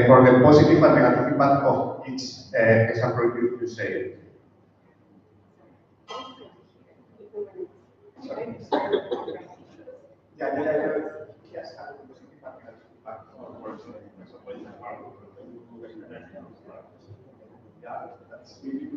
for the positive and negative impact of each example you say. Yes, that's really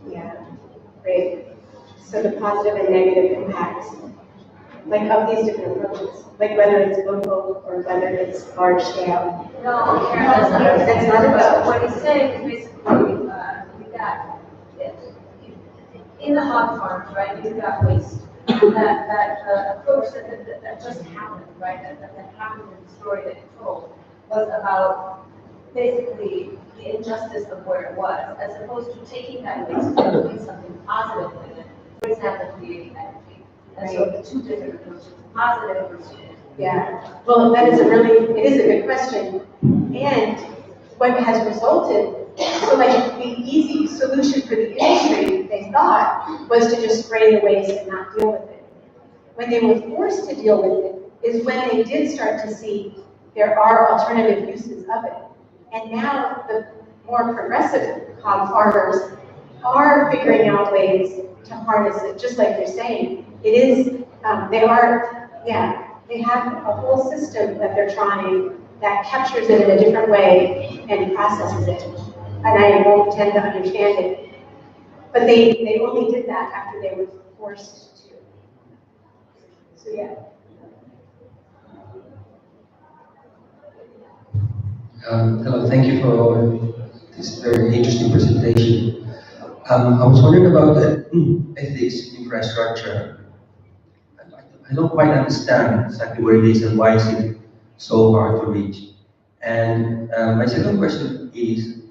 Yeah, great. So the positive and negative impacts, like of these different approaches, like whether it's local or whether it's large scale. No, that's not about what he's saying. Is basically we got in the hog farms, right? You've got waste. That approach that just happened, right? That happened in the story that you told was about basically the injustice of where it was, as opposed to taking that waste and doing something positive with it. For example, creating energy. And so the two different approaches, positive versus negative. Yeah, well, it is a good question. And what has resulted, so like the easy solution for the industry, they thought, was to just spray the waste and not deal with it. When they were forced to deal with it is when they did start to see there are alternative uses of it. And now the more progressive hog farmers are figuring out ways to harness it, just like you're saying. It is, they have a whole system that they're trying that captures it in a different way and processes it. And I won't tend to understand it But they only did that after they were forced to. So yeah. Hello, thank you for this very interesting presentation. I was wondering about the ethics infrastructure. I don't quite understand exactly what it is and why is it so hard to reach. And my second question is,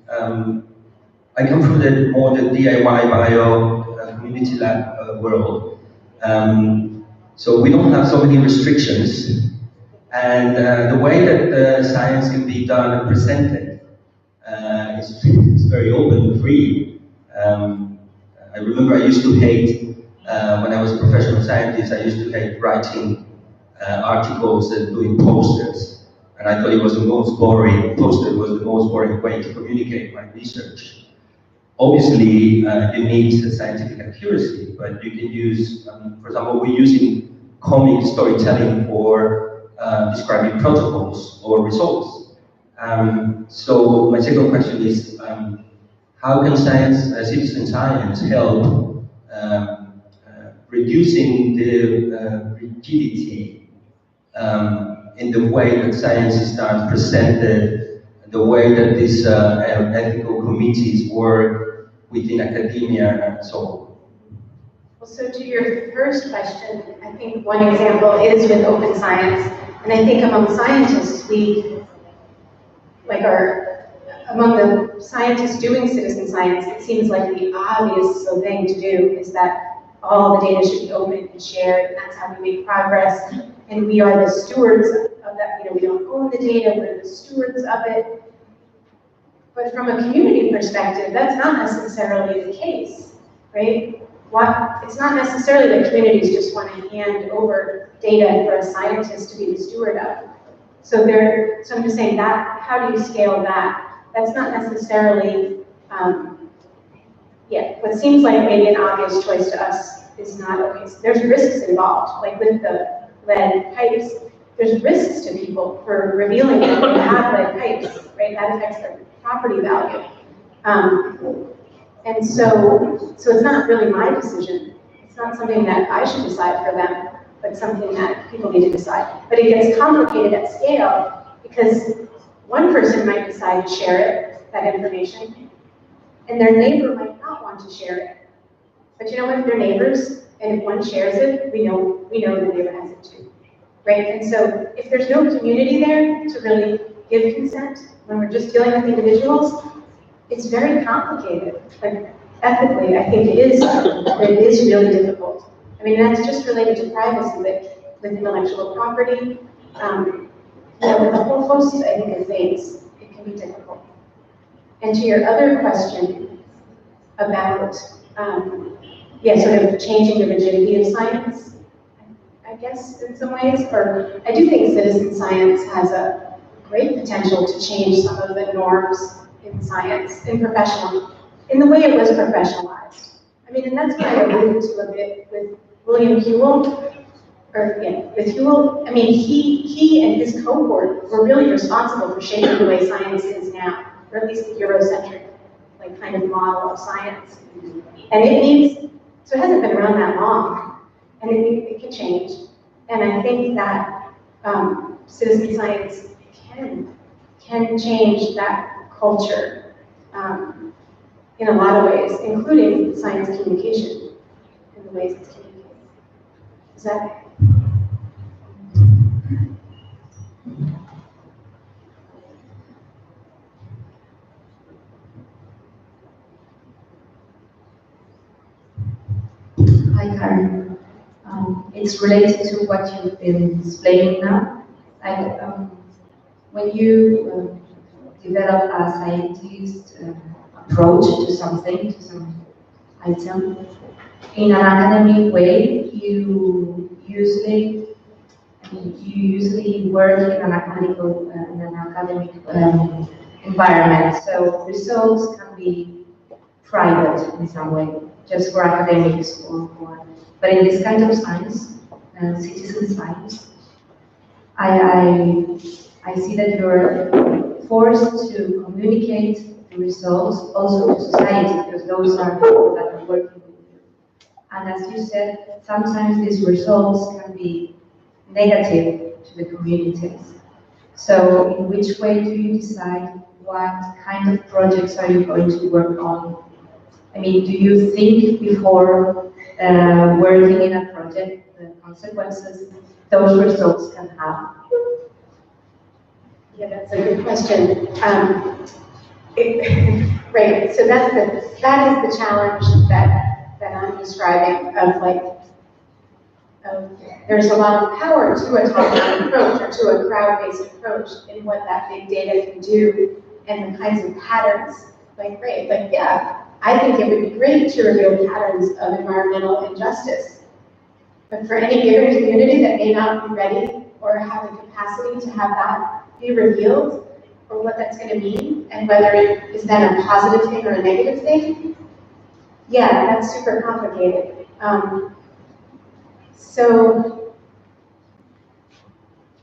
I come from the DIY bio community lab world. So we don't have so many restrictions. And the way that science can be done and presented is very open and free. I remember I used to hate, when I was a professional scientist, I used to hate writing articles and doing posters. And I thought it was the most boring, poster was the most boring way to communicate my research. Obviously, you need scientific accuracy, but you can use, for example, we're using comic storytelling for describing protocols or results. So my second question is, how can science, citizen science, help reducing the rigidity in the way that science is done, presented, the way that these ethical committees work within academia and so on? Well, so to your first question, I think one example is with open science. And I think among scientists, among the scientists doing citizen science, it seems like the obvious thing to do is that all the data should be open and shared, and that's how we make progress. And we are the stewards of that. We don't own the data, we're the stewards of it. But from a community perspective, that's not necessarily the case, right? It's not necessarily that communities just want to hand over data for a scientist to be the steward of. So I'm just saying that, how do you scale that? That's not necessarily, what seems like maybe an obvious choice to us is not okay. So there's risks involved, like with the lead pipes. There's risks to people for revealing that they have lead pipes, right? That affects their property value. And so it's not really my decision. It's not something that I should decide for them, but something that people need to decide. But it gets complicated at scale because one person might decide to share that information, and their neighbor might not want to share it. But you know what? They're neighbors, and if one shares it, we know the neighbor has it too, right? And so if there's no community there to really give consent, when we're just dealing with individuals, it's very complicated. Like ethically, I think it is really difficult. I mean, that's just related to privacy, but with intellectual property, with a whole host, I think, of things, it can be difficult. And to your other question about, sort of changing the rigidity of science, I guess in some ways, or I do think citizen science has a great potential to change some of the norms in science, in the way it was professionalized. I mean, and that's what I alluded to a bit with William Whewell, with Whewell. I mean, he and his cohort were really responsible for shaping the way science is now, or at least the Eurocentric, kind of model of science. And it hasn't been around that long, and it can change. And I think that citizen science can change that culture in a lot of ways, including science communication, in the ways it's communicated. Is that? Hi, Karen. It's related to what you've been explaining now. When you develop a scientist approach to something, to some item, in an academic way, you usually work in an academic environment. So results can be private in some way, just for academics or for. But in this kind of science, citizen science, I see that you're forced to communicate results also to society, because those are people that are working with you. And as you said, sometimes these results can be negative to the communities. So in which way do you decide what kind of projects are you going to work on? I mean, do you think before working in a project the consequences those results can have? Yeah, that's a good question. Right, so that is the challenge that I'm describing of like, there's a lot of power to a top-down approach or to a crowd-based approach in what that big data can do and the kinds of patterns, like, right, like, yeah, I think it would be great to reveal patterns of environmental injustice. But for any given community that may not be ready or have the capacity to have that be revealed, or what that's going to mean, and whether it is then a positive thing or a negative thing, yeah, that's super complicated. So,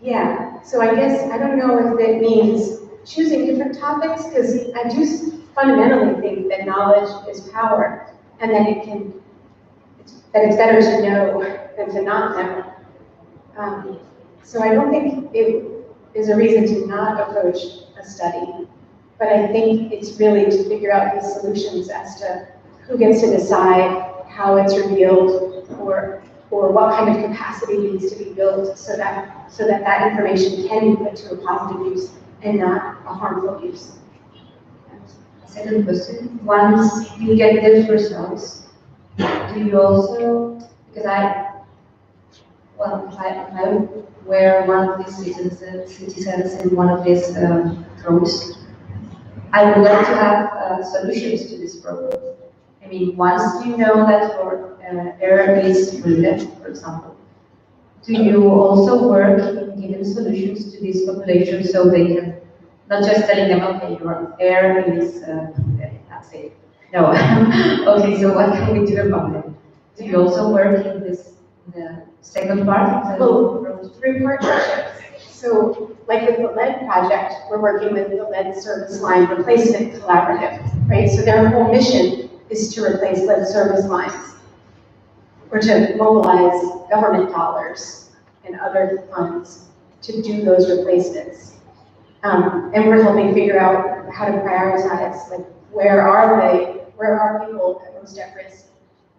yeah, so I guess, I don't know if it means choosing different topics, because I do fundamentally think that knowledge is power, and that that it's better to know than to not know. So I don't think it is a reason to not approach a study, but I think it's really to figure out these solutions as to who gets to decide how it's revealed, or what kind of capacity needs to be built so that information can be put to a positive use and not a harmful use. Second question, once you get those results, do you also, because I were one of these citizens in one of these groups, I would like to have solutions to this problem. I mean, once you know that your error is treated, for example, do you also work in giving solutions to this population so they can, not just telling them, okay, your error is, that's it. No, okay, so what can we do about it? Do you also work in this, the second part? Well, through partnerships. So, like with the lead project, we're working with the lead service line replacement collaborative, right? So their whole mission is to replace lead service lines, or to mobilize government dollars and other funds to do those replacements. And we're helping figure out how to prioritize, like, where are people most at risk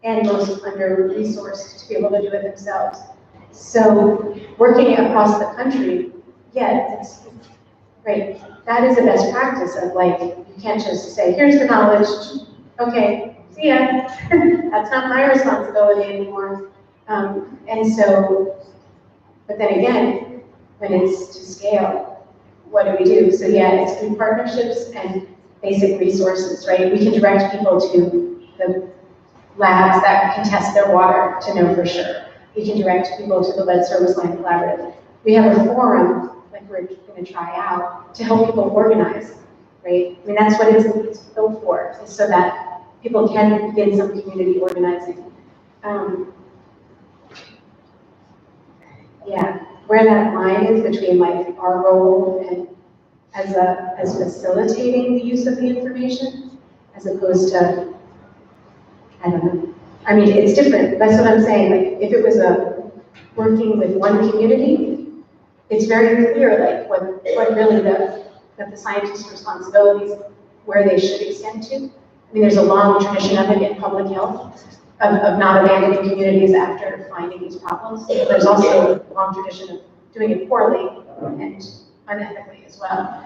and most under-resourced to be able to do it themselves. So working across the country, yeah, it's right. That is a best practice of, like, you can't just say, here's the knowledge, okay, see ya. That's not my responsibility anymore. And so, but then again, when it's to scale, what do we do? So yeah, it's through partnerships and basic resources, right? We can direct people to the labs that can test their water to know for sure. We can direct people to the Lead Service Line Collaborative. We have a forum, like we're going to try out, to help people organize, right? I mean, that's what it's built for, is so that people can begin some community organizing. Yeah, where that line is between, like, our role and as facilitating the use of the information, as opposed to, I don't know. I mean, it's different. That's what I'm saying. Like, if it was working with one community, it's very clear, like, what really the scientists' responsibilities, where they should extend to. I mean, there's a long tradition of it in public health, of not abandoning communities after finding these problems. There's also a long tradition of doing it poorly and unethically as well.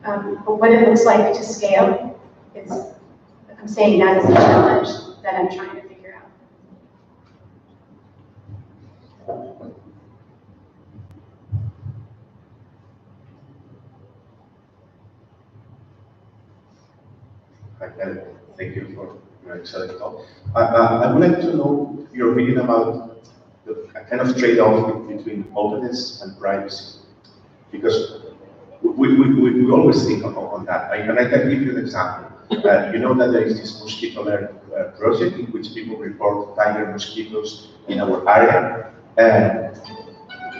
But what it looks like to scale, I'm saying that is a challenge that I'm trying to figure out. Thank you for your excellent talk. I would like to know your opinion about the kind of trade-off between openness and privacy, because we always think on that. And I can give you an example. You know that there is this mosquito alert project in which people report tiger mosquitoes in our area. And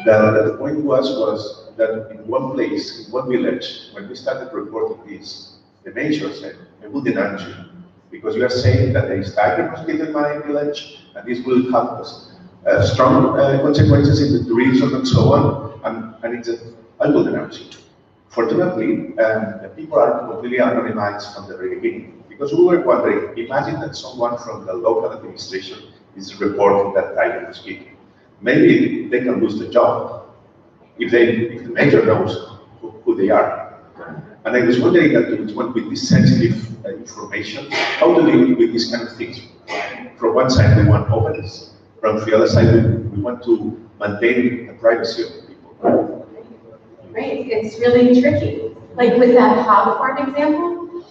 the point was that in one place, in one village, when we started reporting this, the measures and put in action. Because you are saying that there is tiger mosquito in my village, and this will have us strong consequences in the tourism and so on, and it's I will announce it. Fortunately, the people are completely anonymized from the very beginning, because we were wondering, imagine that someone from the local administration is reporting that tiger mosquito. Maybe they can lose the job if the mayor knows who they are. And I was wondering that with this sensitive information, how to deal with these kind of things. From one side, we want openness. From the other side, we want to maintain the privacy of the people. Right, it's really tricky. Like with that hog farm example,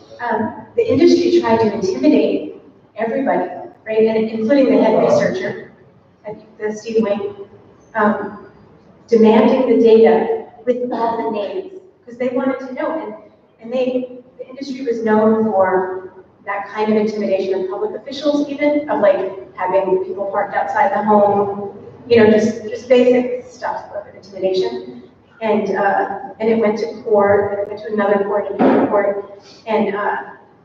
the industry tried to intimidate everybody, right, and including the head researcher, the Steve Wayne, demanding the data with all the names, because they wanted to know, and the industry was known for that kind of intimidation of public officials, even, of like having people parked outside the home, you know, just basic stuff of intimidation. And it went to court, and it went to another court, and another court, and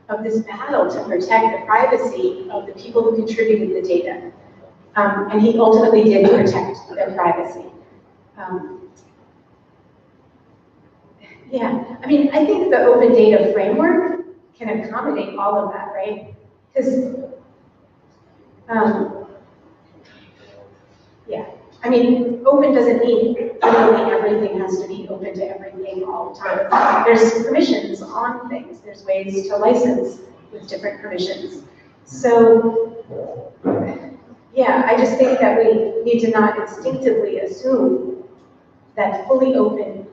of this battle to protect the privacy of the people who contributed the data. And he ultimately did protect their privacy. Yeah, I mean, I think the open data framework can accommodate all of that, right? Because, yeah, I mean, open doesn't mean literally everything has to be open to everything all the time. There's permissions on things. There's ways to license with different permissions. So, yeah, I just think that we need to not instinctively assume that fully open,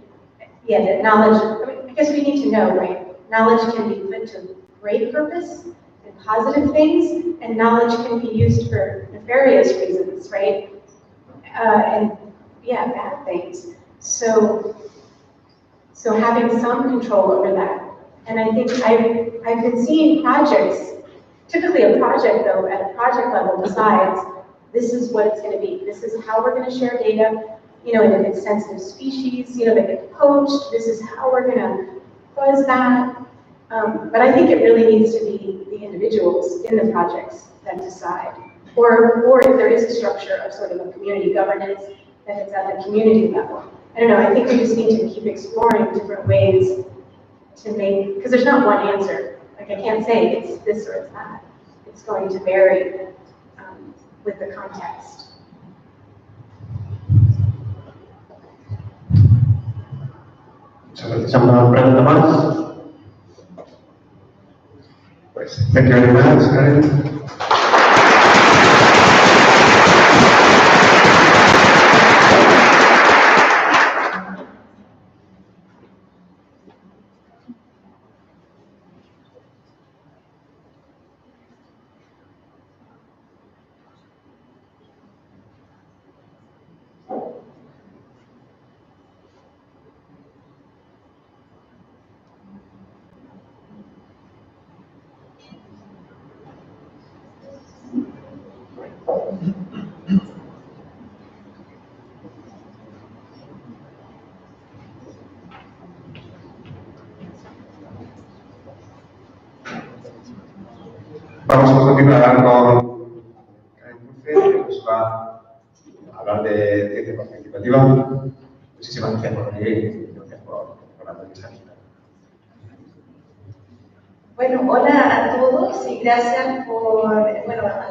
yeah, that knowledge, I mean, I guess we need to know, right? Knowledge can be put to great purpose and positive things, and knowledge can be used for nefarious reasons, right? And yeah, bad things. So having some control over that. And I think I've been seeing projects, typically a project though, at a project level decides, this is what it's gonna be. This is how we're gonna share data, you know, and if it's sensitive species, you know, they get poached, this is how we're gonna fuzz that. But I think it really needs to be the individuals in the projects that decide. Or if there is a structure of sort of a community governance, that it's at the community level. I don't know, I think we just need to keep exploring different ways to make, because there's not one answer. Like I can't say it's this or it's that. It's going to vary with the context. ¿Alguna pregunta más? Pues, thank you very much, Karen. Vamos a continuar con Karen Pulfe, que nos va a hablar de ciencia participativa. Muchísimas gracias por venir y gracias por la presentación. Bueno, hola a todos y gracias a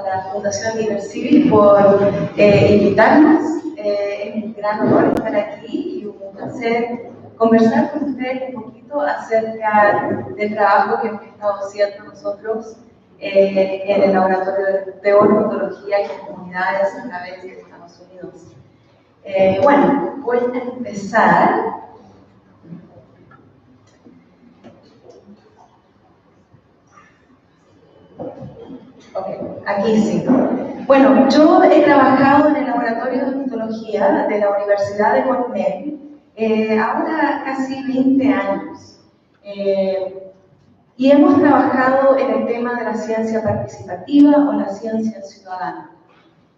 la Fundación Libercivil por invitarnos. Es un gran honor estar aquí y un placer conversar con ustedes un poquito acerca del trabajo que hemos estado haciendo nosotros en el laboratorio de ornitología y comunidades a través de Estados Unidos. Bueno, voy a empezar. Ok, aquí sí. Bueno, yo he trabajado en el laboratorio de ornitología de la Universidad de Cornell ahora casi 20 años. Y hemos trabajado en el tema de la ciencia participativa o la ciencia ciudadana.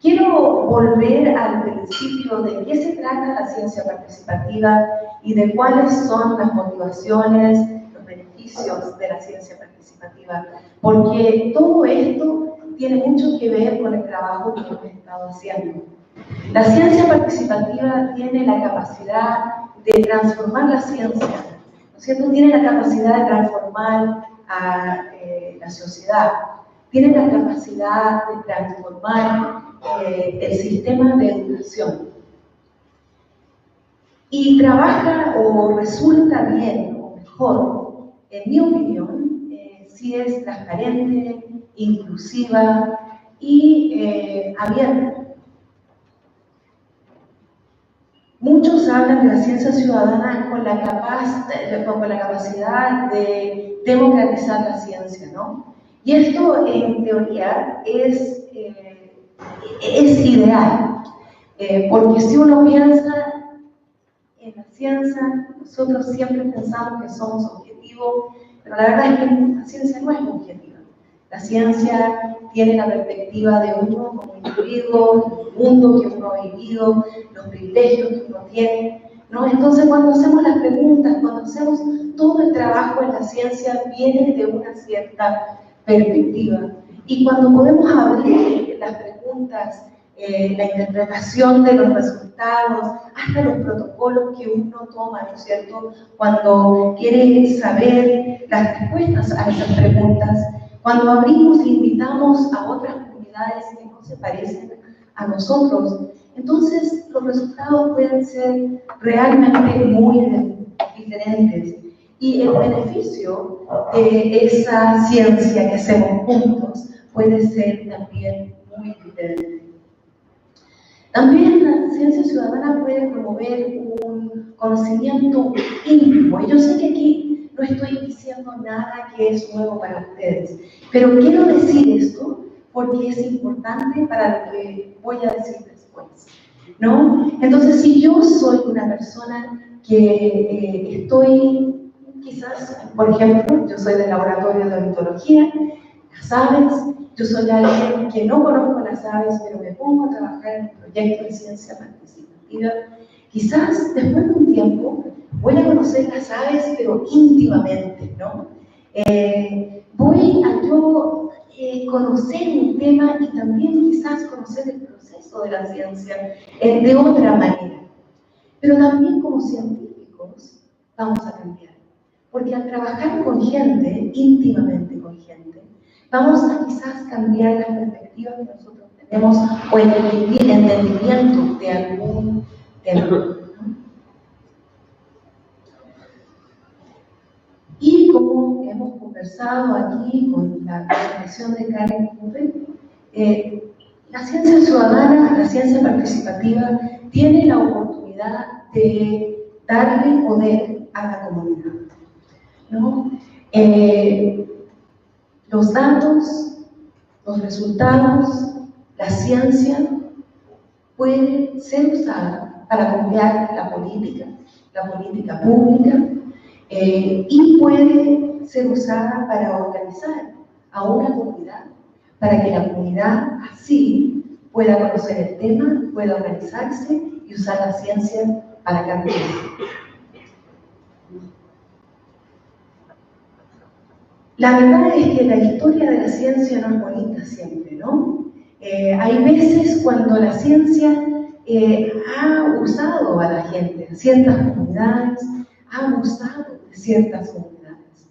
Quiero volver al principio de qué se trata la ciencia participativa y de cuáles son las motivaciones, los beneficios beneficios de la ciencia participativa, porque todo esto tiene mucho que ver con el trabajo que hemos estado haciendo. La ciencia participativa tiene la capacidad de transformar la ciencia, ¿no es cierto? Tiene la capacidad de transformar a la sociedad, tiene la capacidad de transformar el sistema de educación. Y trabaja o resulta bien o mejor, en mi opinión, si es transparente, inclusiva y abierta. Muchos hablan de la ciencia ciudadana con la capacidad de democratizar la ciencia, ¿no? Y esto, en teoría, es ideal, porque si uno piensa en la ciencia, nosotros siempre pensamos que somos objetivos, pero la verdad es que la ciencia no es objetiva. La ciencia tiene la perspectiva de uno como individuo, el mundo que uno ha vivido, los privilegios que uno tiene, ¿no? Entonces, cuando hacemos las preguntas, cuando hacemos todo el trabajo en la ciencia, viene de una cierta perspectiva. Y cuando podemos abrir las preguntas, la interpretación de los resultados, hasta los protocolos que uno toma, ¿no es cierto?, cuando quiere saber las respuestas a esas preguntas, cuando abrimos e invitamos a otras comunidades que no se parecen a nosotros, entonces los resultados pueden ser realmente muy diferentes. Y el beneficio de esa ciencia que hacemos juntos puede ser también muy diferente. También la ciencia ciudadana puede promover un conocimiento íntimo. Y yo sé que aquí no estoy diciendo nada que es nuevo para ustedes, pero quiero decir esto porque es importante para lo que voy a decir después, ¿no? Entonces, si yo soy una persona que estoy, quizás, por ejemplo, yo soy del laboratorio de ornitología, las aves, yo soy alguien que no conozco las aves, pero me pongo a trabajar en un proyecto de ciencia participativa. Quizás después de un tiempo voy a conocer las aves, pero íntimamente, ¿no? Voy a yo conocer un tema y también quizás conocer el proceso de la ciencia de otra manera. Pero también como científicos vamos a cambiar, porque al trabajar con gente, íntimamente con gente, vamos a quizás cambiar las perspectivas que nosotros tenemos o el entendimiento de algún tema. Y como hemos conversado aquí con la presentación de Karen Curry, la ciencia ciudadana, la ciencia participativa, tiene la oportunidad de darle poder a la comunidad, ¿no? Los datos, los resultados, la ciencia puede ser usada para cambiar la política pública, y puede ser usada para organizar a una comunidad, para que la comunidad así pueda conocer el tema, pueda organizarse y usar la ciencia para cambiar. La verdad es que la historia de la ciencia no es bonita siempre, ¿no? Hay veces cuando la ciencia ha usado a la gente, a ciertas comunidades, ha abusado de ciertas comunidades.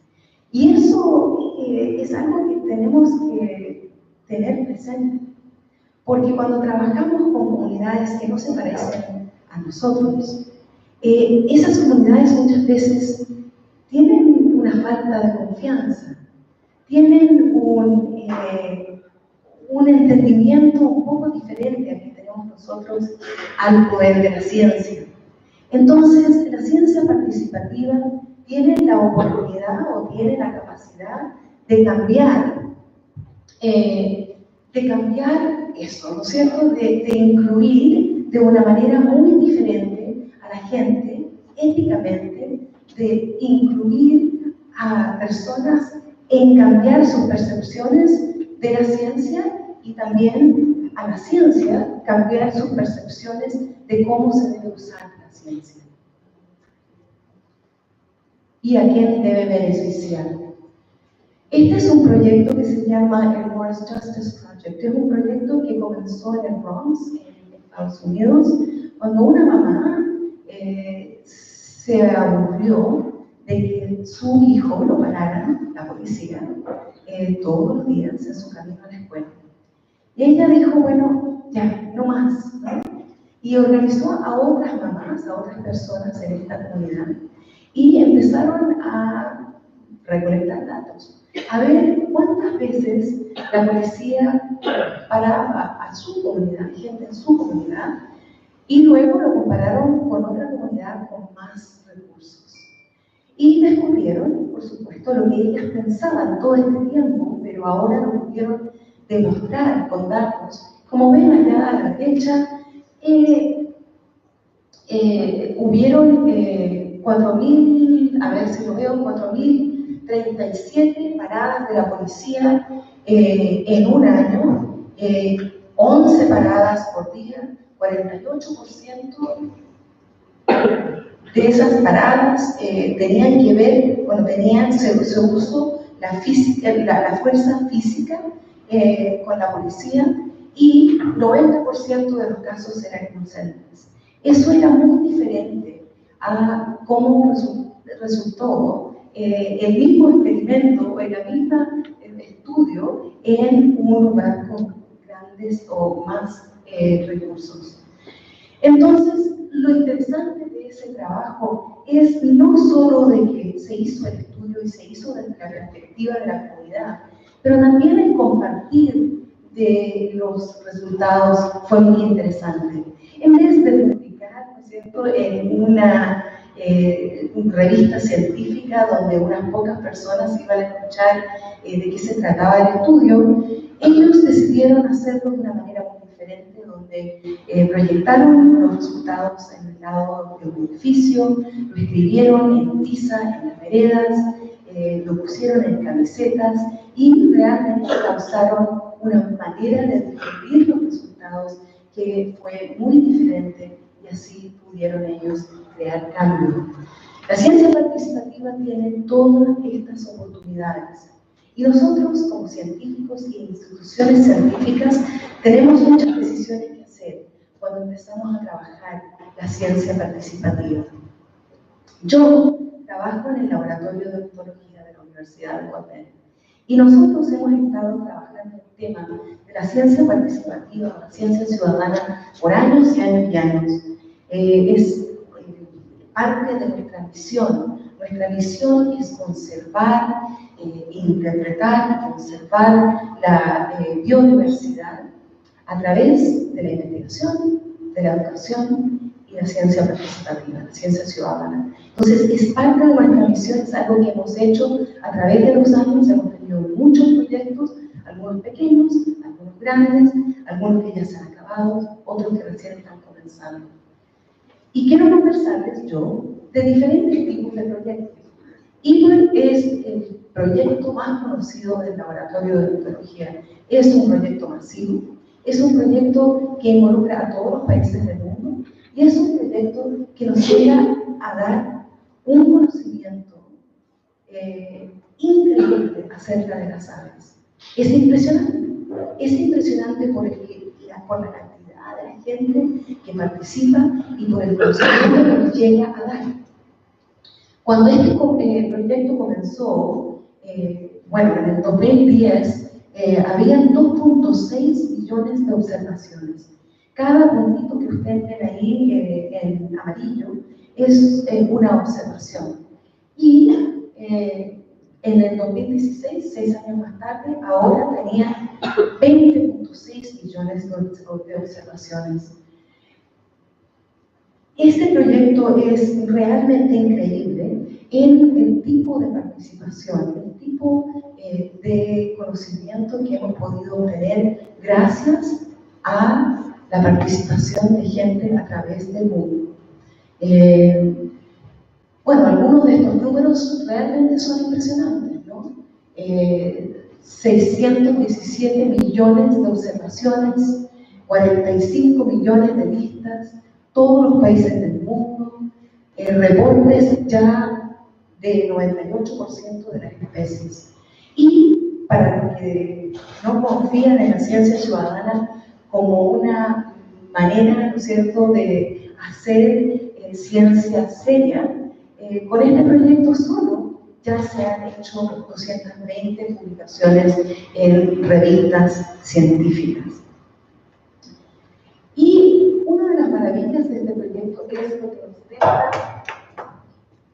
Y eso es algo que tenemos que tener presente, porque cuando trabajamos con comunidades que no se parecen a nosotros, esas comunidades muchas veces tienen una falta de confianza, tienen un entendimiento un poco diferente al que tenemos nosotros al poder de la ciencia. Entonces, la ciencia participativa tiene la oportunidad o tiene la capacidad de cambiar eso, ¿no es cierto? De incluir de una manera muy diferente a la gente, éticamente, de incluir a personas en cambiar sus percepciones de la ciencia y también a la ciencia cambiar sus percepciones de cómo se debe usar la ciencia. y a quién debe beneficiar. Este es un proyecto que se llama el World Justice Project. Es un proyecto que comenzó en el Bronx, en Estados Unidos, cuando una mamá se aburrió de que su hijo lo pararan, la policía, todos los días en su camino a la escuela. Y ella dijo, bueno, ya, no más, ¿no? Y organizó a otras mamás, a otras personas en esta comunidad, y empezaron a recolectar datos, a ver cuántas veces la policía paraba a su comunidad, gente en su comunidad, y luego lo compararon con otra comunidad con más recursos. Y descubrieron, por supuesto, lo que ellas pensaban todo este tiempo, pero ahora lo pudieron demostrar con datos. Como ven allá a la derecha, hubieron 4.000, a ver si lo veo, 4.037 paradas de la policía en un año, 11 paradas por día, 48% de esas paradas tenían que ver, se usó la fuerza física con la policía, y 90% de los casos eran inocentes. Eso era muy diferente a cómo resultó el mismo experimento o el mismo estudio en un lugar con grandes o más recursos. Entonces, lo interesante de ese trabajo es no solo de que se hizo el estudio y se hizo desde la perspectiva de la comunidad, pero también el compartir de los resultados fue muy interesante. En vez de publicar, ¿no es cierto?, en una revista científica donde unas pocas personas iban a escuchar de qué se trataba el estudio, ellos decidieron hacerlo de una manera muy diferente, donde proyectaron los resultados en el lado de un edificio, lo escribieron en tiza, en las veredas, lo pusieron en camisetas y realmente causaron una manera de descubrir los resultados que fue muy diferente, y así pudieron ellos crear cambio. La ciencia participativa tiene todas estas oportunidades, y nosotros como científicos e instituciones científicas tenemos muchas decisiones que hacer cuando empezamos a trabajar la ciencia participativa. Yo trabajo en el laboratorio de ontología de la Universidad de Guatemala, y nosotros hemos estado trabajando el tema de la ciencia participativa, la ciencia ciudadana, por años y años y años. Es parte de nuestra misión. Nuestra misión es conservar, interpretar, conservar la biodiversidad a través de la investigación, de la educación y la ciencia participativa, la ciencia ciudadana. Entonces, es parte de nuestra misión, es algo que hemos hecho a través de los años. Hemos tenido muchos proyectos, algunos pequeños, algunos grandes, algunos que ya se han acabado, otros que recién están comenzando. Y quiero conversarles yo de diferentes tipos de proyectos. IBER es el proyecto más conocido del laboratorio de ontología. Es un proyecto masivo, es un proyecto que involucra a todos los países del mundo, y es un proyecto que nos llega a dar un conocimiento increíble acerca de las aves. Es impresionante por la cantidad de la gente que participa y por el conocimiento que nos llega a dar. Cuando este proyecto comenzó, en el 2010, había 2.6 millones de observaciones. Cada puntito que ustedes ven ahí en amarillo es una observación. Y en el 2016, 6 años más tarde, ahora tenía 20.6 millones de observaciones. Este proyecto es realmente increíble en el tipo de participación, el tipo de conocimiento que hemos podido obtener gracias a la participación de gente a través del mundo. Algunos de estos números realmente son impresionantes, ¿no? 617 millones de observaciones, 45 millones de vistas, todos los países del mundo, reportes ya de 98% de las especies. Y para los que no confían en la ciencia ciudadana como una manera, ¿no es cierto?, de hacer ciencia seria, con este proyecto solo ya se han hecho 220 publicaciones en revistas científicas. Y una de las maravillas de este proyecto es lo que nos deja,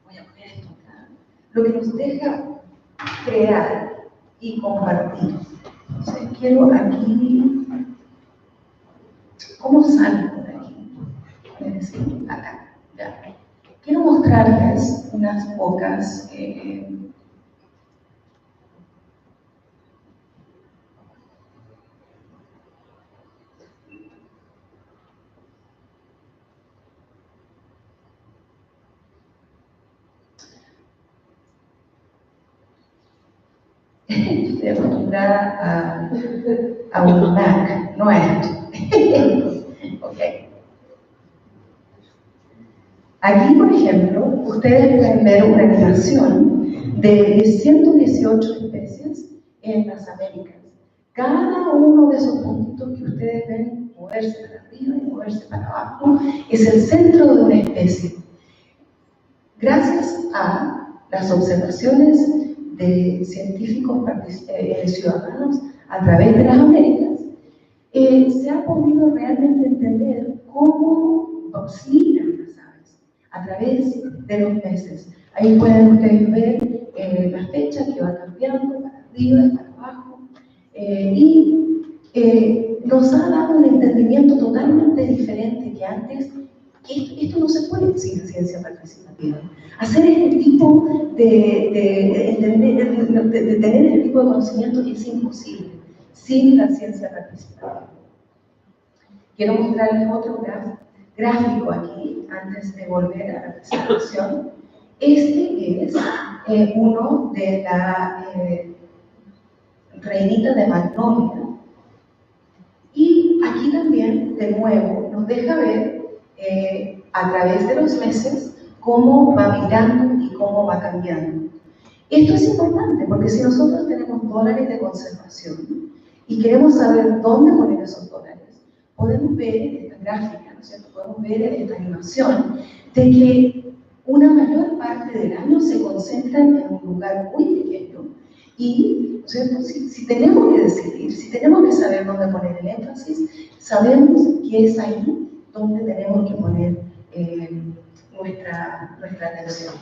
voy a poner esto acá, lo que nos deja crear y compartir. Entonces quiero aquí, ¿cómo salgo de aquí? Es decir, acá, ya. Quiero mostrarles unas pocas estoy acostumbrada a un Mac, no a esto. Ok. Aquí, por ejemplo, ustedes pueden ver una animación de 118 especies en las Américas. Cada uno de esos puntitos que ustedes ven moverse para arriba y moverse para abajo es el centro de una especie. Gracias a las observaciones de científicos ciudadanos a través de las Américas, se ha podido realmente entender cómo oscilan las aves a través de los meses. Ahí pueden ustedes ver la fecha que va cambiando para arriba y para abajo, y nos ha dado un entendimiento totalmente diferente que antes. Esto no se puede sin ciencia participativa. Hacer este tipo de tener este tipo de conocimiento es imposible sin la ciencia participativa. Quiero mostrarles otro gráfico aquí, antes de volver a la presentación. Este es uno de la reinita de Magnolia. Y aquí también, de nuevo, nos deja ver a través de los meses cómo va migrando y cómo va cambiando. Esto es importante porque si nosotros tenemos dólares de conservación y queremos saber dónde poner esos dólares, podemos ver en esta gráfica, ¿no es cierto?, podemos ver en esta animación de que una mayor parte del año se concentran en un lugar muy pequeño y, ¿no es cierto?, si tenemos que decidir, si tenemos que saber dónde poner el énfasis, sabemos que es ahí donde tenemos que poner nuestra atención.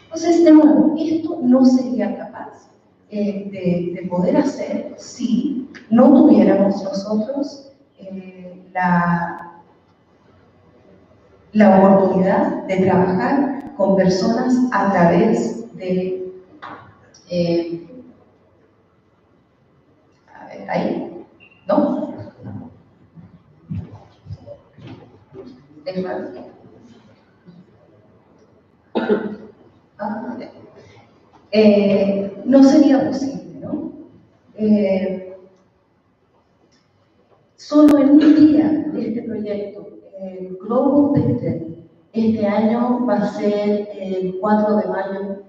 Entonces, de nuevo, esto no sería capaz de poder hacer si no tuviéramos nosotros la oportunidad de trabajar con personas a través de a ver, ahí, ¿no? No sería posible, ¿no? Solo en un día de este proyecto, el Global Picture, este año va a ser el 4 de mayo,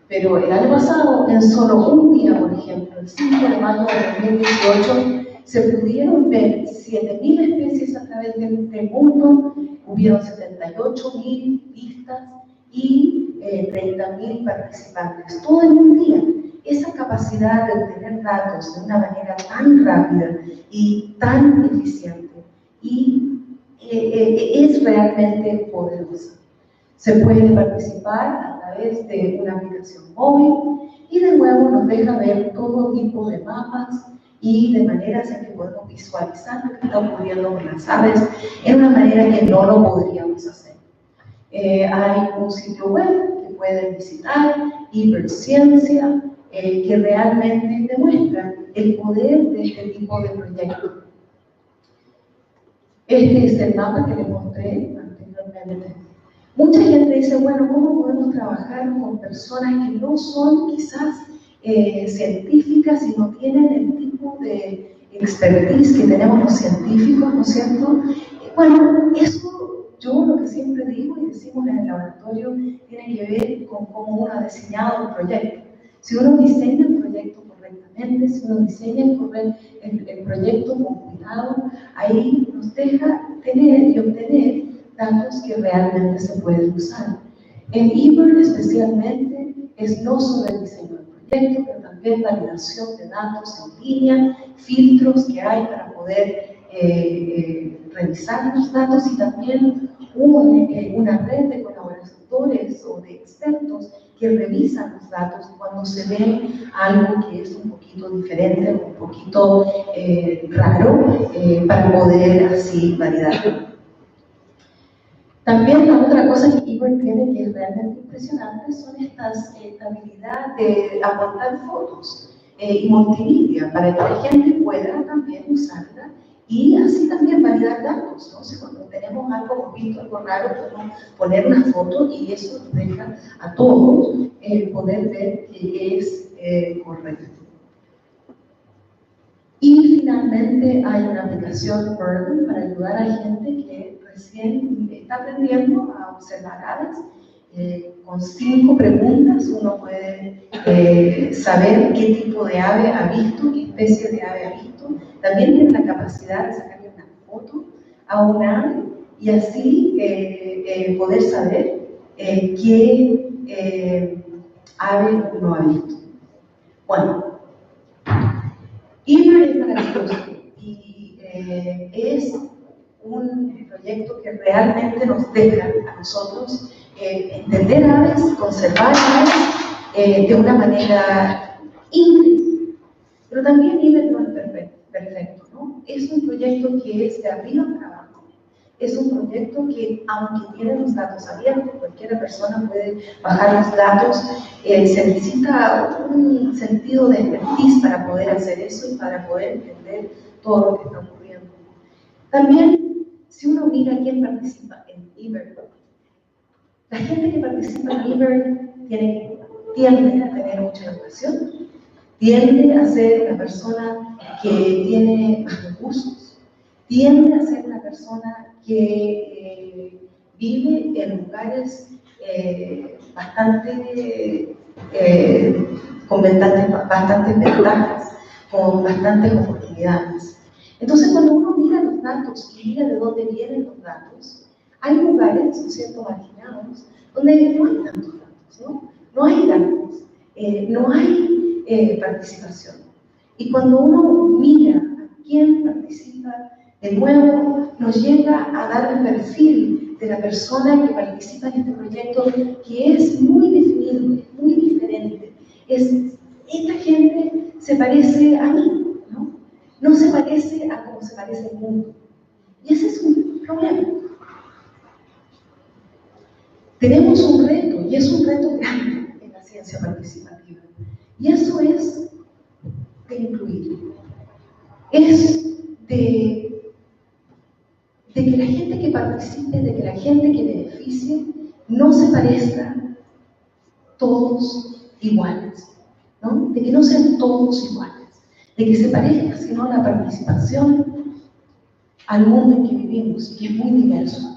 pero el año pasado, en solo un día, por ejemplo, el 5 de mayo de 2018, se pudieron ver 7.000 especies a través del mundo, hubieron 78.000 vistas y 30.000 participantes, todo en un día. Esa capacidad de obtener datos de una manera tan rápida y tan eficiente es realmente poderosa. Se puede participar a través de una aplicación móvil y de nuevo nos deja ver todo tipo de mapas y de maneras en que podemos visualizar lo que está ocurriendo con las aves en una manera que no lo podríamos hacer. Hay un sitio web que pueden visitar, Hiperciencia, que realmente demuestra el poder de este tipo de proyectos. Este es el mapa que les mostré anteriormente. Mucha gente dice, bueno, ¿cómo podemos trabajar con personas que no son quizás científicas y no tienen el tipo de expertise que tenemos los científicos, ¿no es cierto? Bueno, eso yo lo que siempre digo y decimos en el laboratorio tiene que ver con cómo uno ha diseñado el proyecto. Si uno diseña el proyecto correctamente, si uno diseña el proyecto con cuidado, ahí nos deja tener y obtener datos que realmente se pueden usar. En eBird especialmente es no solo el diseño del proyecto, pero también validación de datos en línea, filtros que hay para poder revisar los datos y también una red de colaboradores o de expertos que revisan los datos cuando se ve algo que es un poquito diferente, un poquito raro, para poder así validarlo. También la otra cosa que eBird tiene que es realmente impresionante son esta habilidad de aportar fotos y multimedia para que la gente pueda también usarla y así también validar datos, ¿no? Si cuando tenemos algo, hemos visto algo raro, podemos poner una foto y eso nos deja a todos poder ver que es correcto. Y finalmente hay una aplicación Burden para ayudar a gente que recién está aprendiendo a observar aves. Con 5 preguntas uno puede saber qué tipo de ave ha visto, qué especie de ave ha visto. También tiene la capacidad de sacarle una foto a un ave y así poder saber qué ave uno ha visto. Bueno, eBird es maravilloso y es un proyecto que realmente nos deja a nosotros entender aves, conservar aves de una manera increíble. Pero también eBird no es perfecto, ¿no? Es un proyecto que es de arriba para abajo. Es un proyecto que, aunque tiene los datos abiertos, cualquier persona puede bajar los datos, se necesita un sentido de expertise para poder hacer eso y para poder entender todo lo que está ocurriendo. También, si uno mira quién participa en eBird, la gente que participa en eBird tiende a tener mucha educación, tiende a ser una persona que tiene más recursos, tiende a ser una persona que vive en lugares con bastantes ventajas, con bastantes oportunidades. Entonces, cuando uno mira los datos y mira de dónde vienen los datos, hay lugares, ¿no es cierto?, marginados, donde no hay tantos datos, ¿no? No hay datos, no hay participación. Y cuando uno mira a quién participa, de nuevo nos llega a dar el perfil de la persona que participa en este proyecto, que es muy definido, es muy diferente. Esta gente se parece a mí, ¿no? No se parece a cómo se parece el mundo. Y ese es un problema. Tenemos un reto, y es un reto grande en la ciencia participativa. Y eso es de incluir. Es de que la gente que participe, de que la gente que beneficie, no se parezcan todos iguales, ¿no? De que no sean todos iguales, de que se parezca, sino la participación al mundo en que vivimos, que es muy diverso.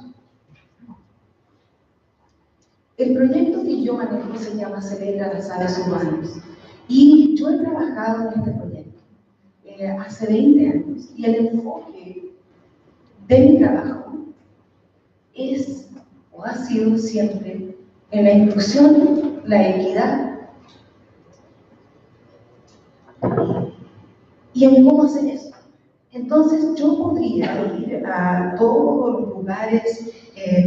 El proyecto que yo manejo se llama Celebra las Aves Urbanas, y yo he trabajado en este proyecto hace 20 años, y el enfoque de mi trabajo es, o ha sido siempre, en la inclusión, la equidad y en cómo hacer eso. Entonces yo podría ir a todos los lugares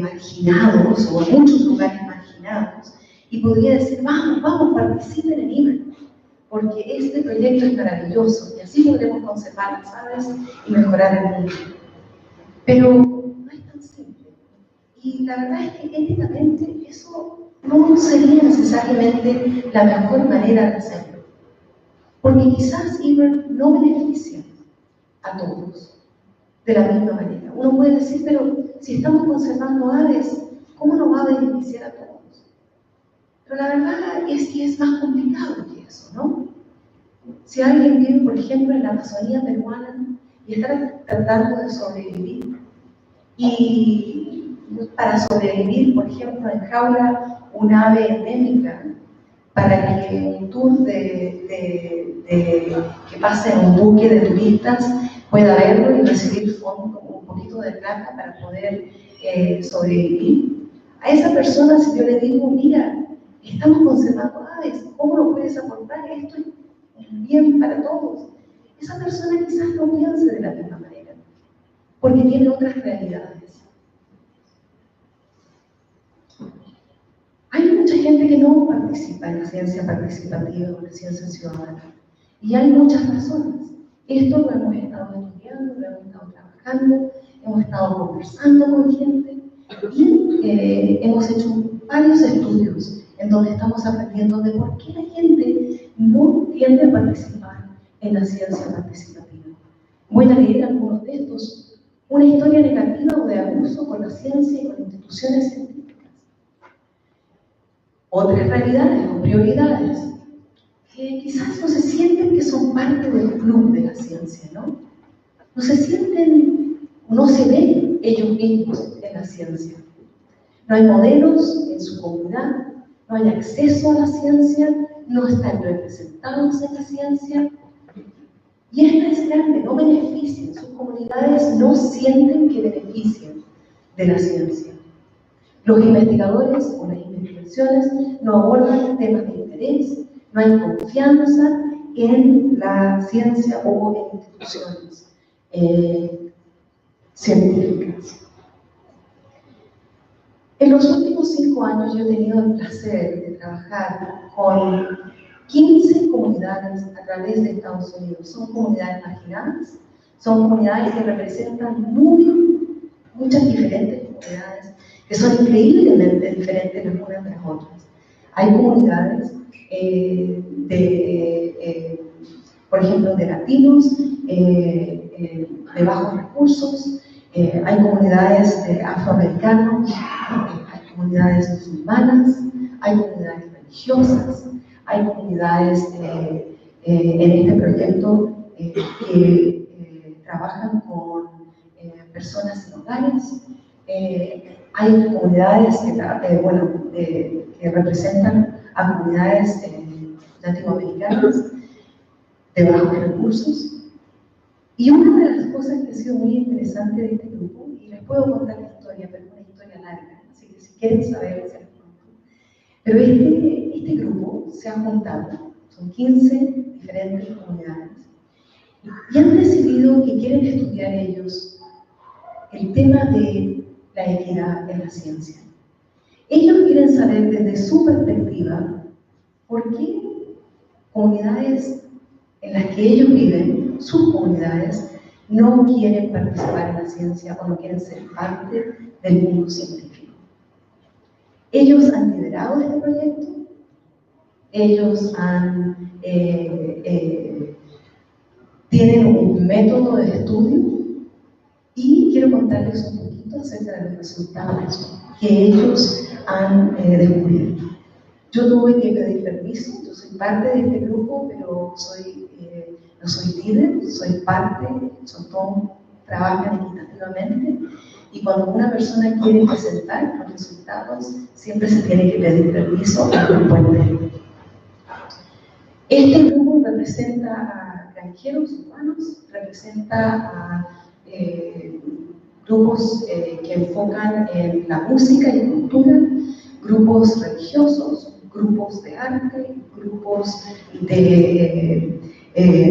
marginados, o a muchos lugares marginados, y podría decir, vamos, participen en eBird, porque este proyecto es maravilloso, y así podremos conservar las aves y mejorar el mundo. Pero no es tan simple. Y la verdad es que éticamente eso no sería necesariamente la mejor manera de hacerlo. Porque quizás eBird no beneficia a todos de la misma manera. Uno puede decir, pero si estamos conservando aves, ¿cómo nos va a beneficiar a todos? Pero la verdad es que es más complicado que eso, ¿no? Si alguien vive, por ejemplo, en la Amazonía peruana y está tratando de sobrevivir, y para sobrevivir, por ejemplo, enjaula un ave endémica para que un tour que pase en un buque de turistas pueda verlo y recibir fondos, un poquito de plata para poder sobrevivir. A esa persona, si yo le digo, mira, estamos conservando aves, ¿cómo lo puedes aportar? Esto es un bien para todos. Esa persona quizás no piense de la misma manera, porque tiene otras realidades. Hay mucha gente que no participa en la ciencia participativa o en la ciencia ciudadana, y hay muchas razones. Esto lo hemos estado estudiando, lo hemos estado trabajando, hemos estado conversando con gente, y hemos hecho varios estudios en donde estamos aprendiendo de por qué la gente no tiende a participar en la ciencia participativa. Voy a leer algunos de estos. Una historia negativa o de abuso con la ciencia y con instituciones científicas. Otras realidades o prioridades que quizás no se sienten que son parte del club de la ciencia, ¿no? No se sienten, no se ven ellos mismos en la ciencia. No hay modelos en su comunidad, no hay acceso a la ciencia, no están representados en la ciencia. Y esta es grande, no benefician, sus comunidades no sienten que beneficien de la ciencia. Los investigadores o las investigaciones no abordan temas de interés, no hay confianza en la ciencia o en instituciones científicas. En los últimos 5 años yo he tenido el placer de trabajar con 15 comunidades a través de Estados Unidos. Son comunidades marginadas, son comunidades que representan muchas diferentes comunidades, que son increíblemente diferentes las unas de las otras. Hay comunidades por ejemplo, de latinos, de bajos recursos, hay comunidades de afroamericanos, hay comunidades musulmanas, hay comunidades religiosas, hay comunidades en este proyecto que trabajan con personas sin hogares, hay comunidades que representan a comunidades latinoamericanas de bajos recursos. Y una de las cosas que ha sido muy interesante de este grupo, y les puedo contar la historia, pero es una historia larga, así que si quieren saber, se las cuento. Pero este grupo se ha juntado, son 15 diferentes comunidades, y han decidido que quieren estudiar ellos el tema de la equidad en la ciencia. Ellos quieren saber desde su perspectiva por qué comunidades en las que ellos viven, sus comunidades, no quieren participar en la ciencia o no quieren ser parte del mundo científico. Ellos han liderado este proyecto, ellos tienen un método de estudio y quiero contarles un poquito acerca de los resultados que ellos han descubierto. Yo tuve que pedir permiso, yo soy parte de este grupo, pero no soy líder, soy parte, todos trabajan equitativamente, y cuando una persona quiere presentar los resultados, siempre se tiene que pedir permiso al grupo entero. Este grupo representa a granjeros urbanos, representa a grupos que enfocan en la música y cultura, grupos religiosos, grupos de arte, grupos de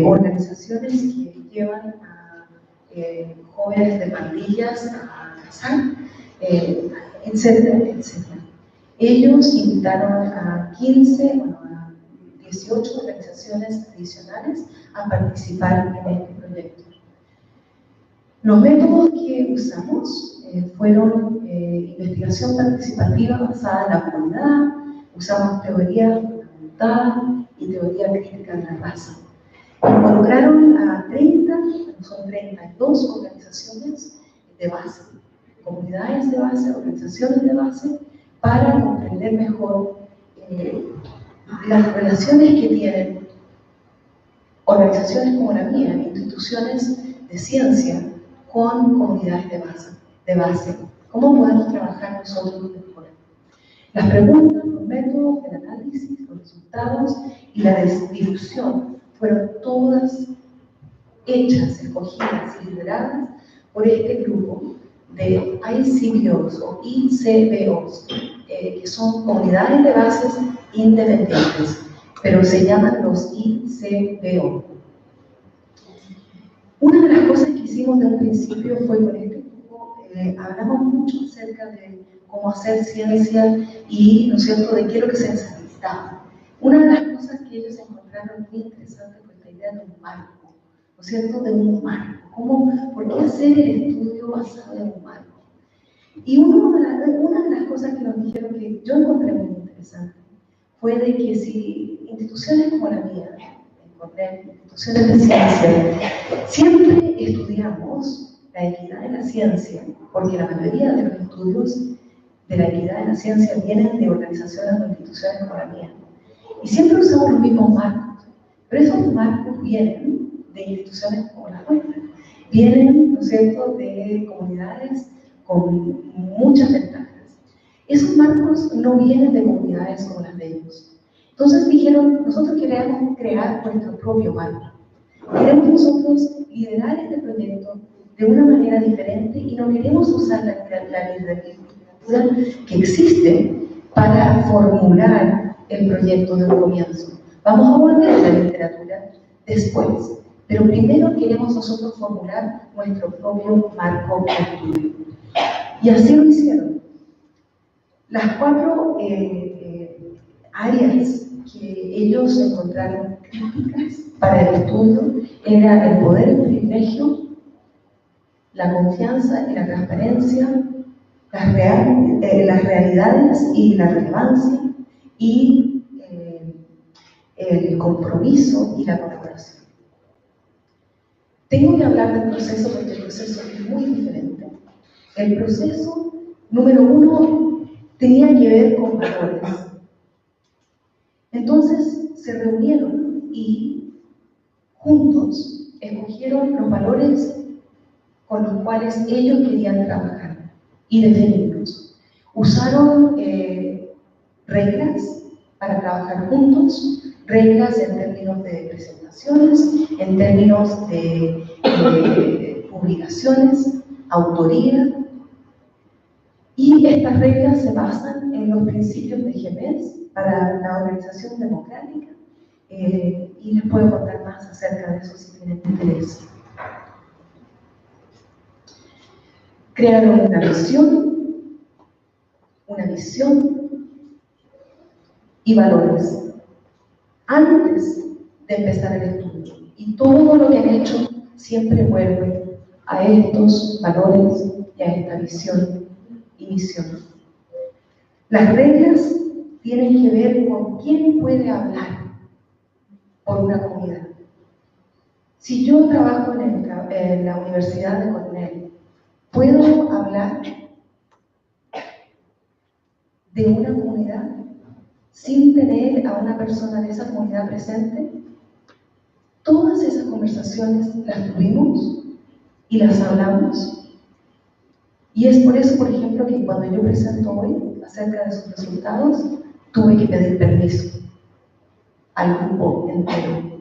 organizaciones que llevan a jóvenes de pandillas a cazar, etcétera, etcétera. Ellos invitaron a 18 organizaciones adicionales a participar en este proyecto. Los métodos que usamos fueron investigación participativa basada en la comunidad, usamos teoría fundamentada y teoría crítica de la raza. Involucraron a 32 organizaciones de base, comunidades de base, organizaciones de base, para comprender mejor las relaciones que tienen organizaciones como la mía, instituciones de ciencia, con comunidades de base. ¿Cómo podemos trabajar nosotros mejor? Las preguntas, los métodos, el análisis, los resultados y la difusión fueron todas hechas, escogidas y lideradas por este grupo de ICBOs o ICBOs, que son comunidades de bases independientes, pero se llaman los ICBO. Una de las cosas que hicimos de un principio fue con este grupo, hablamos mucho acerca de cómo hacer ciencia y, ¿no es cierto?, de qué es lo que se necesitaba. Una de las cosas que ellos encontraron muy interesante fue la idea de un marco, ¿no es cierto?, de un marco. ¿Por qué hacer el estudio basado en un marco? Y una de las cosas que nos dijeron que yo encontré muy interesante fue de que si instituciones como la mía, instituciones de ciencia, siempre estudiamos la equidad en la ciencia, porque la mayoría de los estudios de la equidad en la ciencia vienen de organizaciones o instituciones como la mía. Y siempre usamos los mismos marcos, pero esos marcos vienen de instituciones como la nuestra. Vienen, ¿no es cierto?, de comunidades con muchas ventajas. Esos marcos no vienen de comunidades como las de ellos. Entonces dijeron, nosotros queremos crear nuestro propio marco. Queremos nosotros liderar este proyecto de una manera diferente y no queremos usar la literatura que existe para formular el proyecto de un comienzo. Vamos a volver a la literatura después, pero primero queremos nosotros formular nuestro propio marco de estudio. Y así lo hicieron. Las 4 áreas que ellos encontraron críticas para el estudio era el poder, el privilegio, la confianza y la transparencia, las realidades y la relevancia, y el compromiso y la colaboración. Tengo que hablar del proceso porque el proceso es muy diferente. El proceso, número 1, tenía que ver con valores. Entonces se reunieron y juntos escogieron los valores con los cuales ellos querían trabajar y definirlos. Usaron reglas para trabajar juntos, reglas en términos de presentaciones, en términos de publicaciones, autoría. Y estas reglas se basan en los principios de GMS para la organización democrática, y les puedo contar más acerca de eso si tienen interés. Crearon una visión y valores antes de empezar el estudio. Y todo lo que han hecho siempre vuelve a estos valores y a esta visión y misión. Las reglas tienen que ver con quién puede hablar por una comunidad. Si yo trabajo en la Universidad de Cornell, ¿puedo hablar de una comunidad sin tener a una persona de esa comunidad presente? Todas esas conversaciones las tuvimos y las hablamos. Y es por eso, por ejemplo, que cuando yo presento hoy acerca de sus resultados, tuve que pedir permiso al grupo entero.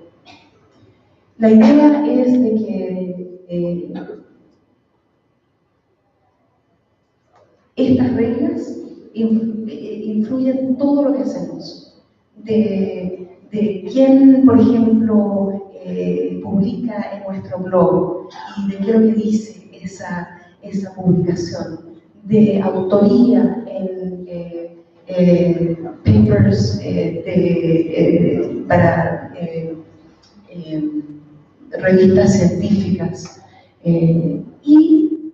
La idea es de que estas reglas influyen en todo lo que hacemos. De quién, por ejemplo, publica en nuestro blog y de qué es lo que dice esa publicación, de autoría en papers para revistas científicas y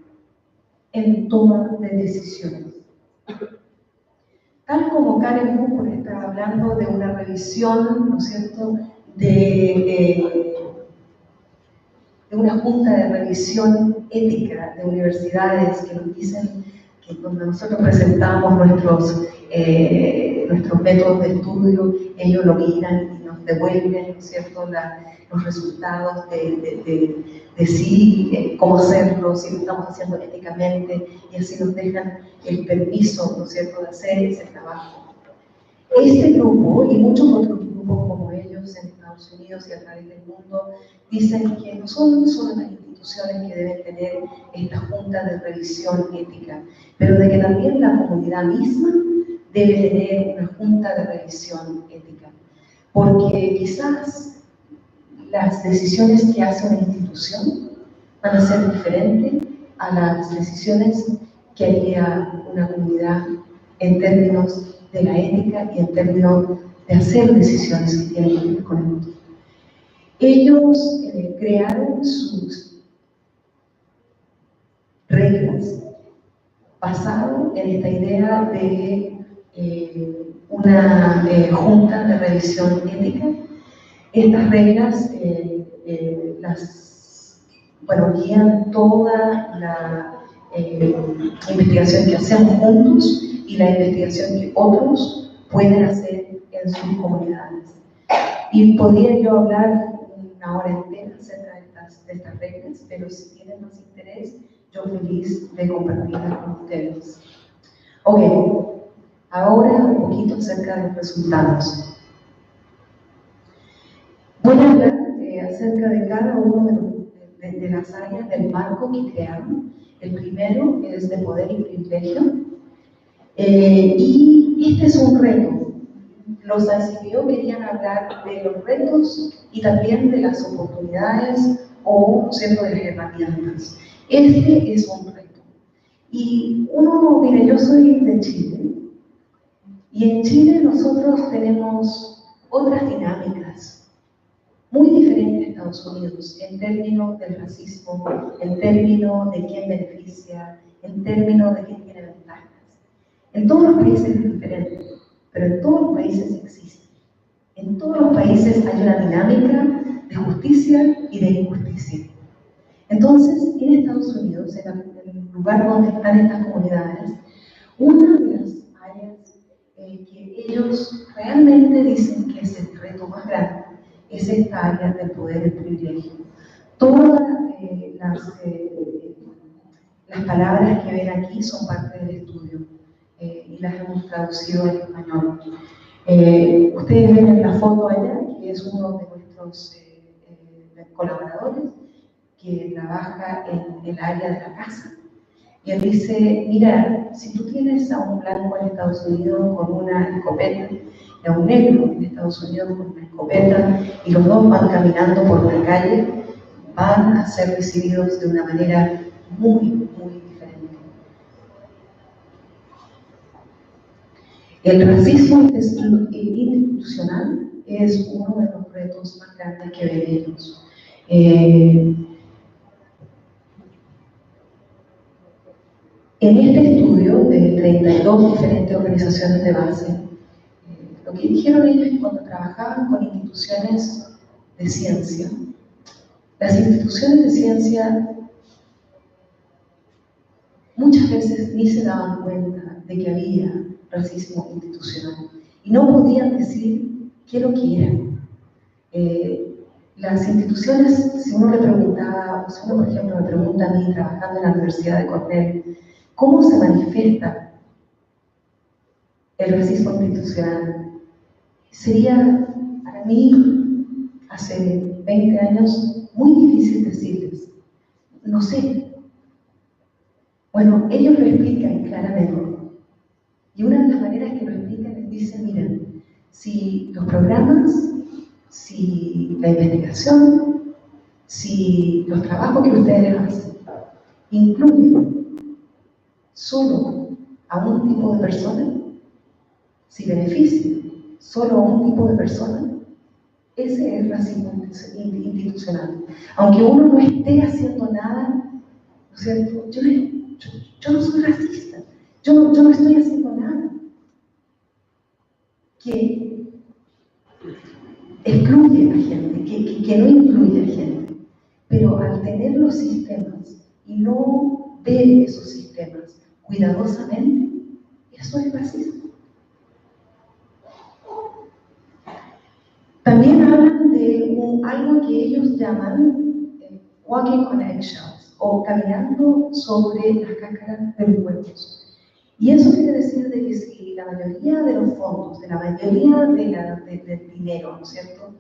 en toma de decisiones. Tal como Karen Cooper estaba hablando de una revisión, ¿no es cierto?, de una junta de revisión ética de universidades que nos dicen que cuando nosotros presentamos nuestros métodos de estudio, ellos lo miran y nos devuelven, ¿no es cierto?, los resultados de sí, cómo hacerlo, si lo estamos haciendo éticamente, y así nos dejan el permiso, ¿no es cierto?, de hacer ese trabajo. Este grupo y muchos otros grupos como ellos en Estados Unidos y a través del mundo dicen que no son solo las instituciones que deben tener esta junta de revisión ética, pero de que también la comunidad misma debe tener una junta de revisión ética. Porque quizás las decisiones que hace una institución van a ser diferentes a las decisiones que haría una comunidad en términos de la ética y en términos de hacer decisiones que tienen que ver con el otro. Ellos crearon sus reglas basado en esta idea de una junta de revisión ética. Estas reglas guían toda la investigación que hacemos juntos y la investigación que otros pueden hacer en sus comunidades. Y podría yo hablar una hora entera acerca de estas reglas, pero si tienen más interés, yo feliz de compartirlas con ustedes. Ok, ahora un poquito acerca de los resultados. Voy a hablar acerca de cada uno de las áreas del marco que crearon. El primero es de poder y privilegio. Y este es un reto. Los ICBO querían hablar de los retos y también de las oportunidades o, ¿cierto?, de las herramientas. Este es un reto. Y mire, yo soy de Chile. Y en Chile nosotros tenemos otras dinámicas muy diferentes a Estados Unidos en términos del racismo, en términos de quién beneficia, en términos de quién tiene ventajas. En todos los países es diferente, pero en todos los países existe. En todos los países hay una dinámica de justicia y de injusticia. Entonces, en Estados Unidos, en el lugar donde están estas comunidades, una de las áreas que ellos realmente dicen que es el reto más grande es esta área del poder y el privilegio. Todas las palabras que ven aquí son parte del estudio y las hemos traducido en español. Ustedes ven en la foto allá, que es uno de nuestros colaboradores que trabaja en el área de la casa. Y él dice, mira, si tú tienes a un blanco en Estados Unidos con una escopeta y a un negro en Estados Unidos con una escopeta y los dos van caminando por una calle, van a ser recibidos de una manera muy, muy diferente. El racismo institucional es uno de los retos más grandes que ven ellos. En este estudio de 32 diferentes organizaciones de base, lo que dijeron ellos es que cuando trabajaban con instituciones de ciencia, las instituciones de ciencia muchas veces ni se daban cuenta de que había racismo institucional y no podían decir qué lo que era. Las instituciones, si uno le preguntaba, si uno por ejemplo me pregunta a mí trabajando en la Universidad de Cornell, ¿cómo se manifiesta el racismo institucional? Sería para mí, hace 20 años, muy difícil decirles. No sé. Bueno, ellos lo explican claramente. Y una de las maneras que lo explican es, dicen, miren, si los programas, si la investigación, si los trabajos que ustedes hacen incluyen solo a un tipo de persona, si beneficia solo a un tipo de persona, ese es racismo institucional. Aunque uno no esté haciendo nada, ¿no es cierto? Yo no soy racista, yo no estoy haciendo nada que excluye a gente, que no incluye a gente. Pero al tener los sistemas y no ver esos sistemas cuidadosamente, eso es racismo. También hablan de algo que ellos llaman walking on eggshells, o caminando sobre las cáscaras de los huevos. Y eso quiere decir de que si la mayoría de los fondos, de la mayoría del dinero, ¿no es cierto?,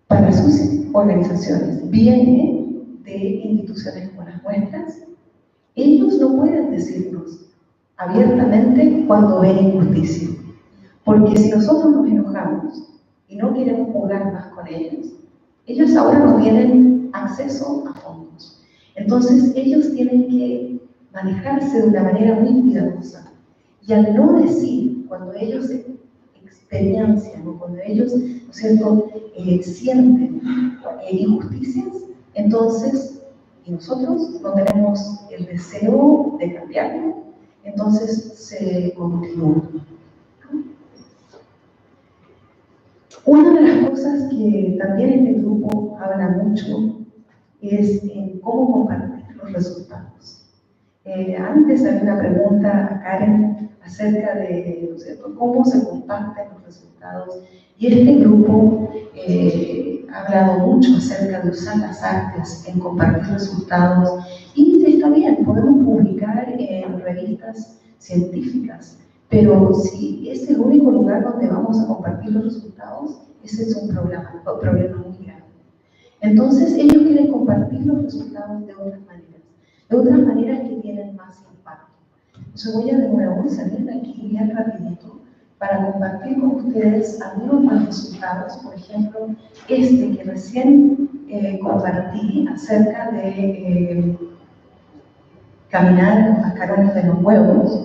para sus organizaciones viene de instituciones como las nuestras, ellos no pueden decirnos abiertamente cuando ven injusticia. Porque si nosotros nos enojamos y no queremos jugar más con ellos ahora no tienen acceso a fondos. Entonces ellos tienen que manejarse de una manera muy cuidadosa. Y al no decir, cuando ellos experiencian o cuando ellos, ¿no es cierto?, sienten injusticias, entonces, y nosotros no tenemos el deseo de cambiarlo, entonces se continúa. Una de las cosas que también este grupo habla mucho es en cómo compartir los resultados. Antes había una pregunta a Karen acerca de, ¿no es cierto?, cómo se comparten los resultados, y este grupo ha hablado mucho acerca de usar las artes en compartir resultados, y está bien, podemos publicar en revistas científicas, pero si es el único lugar donde vamos a compartir los resultados, ese es un problema muy grave. Entonces, ellos quieren compartir los resultados de otras maneras que tienen más impacto. Entonces, voy a de nuevo salir de aquí bien rapidito para compartir con ustedes algunos más resultados. Por ejemplo, que recién compartí acerca de caminar en los cascarones de los huevos.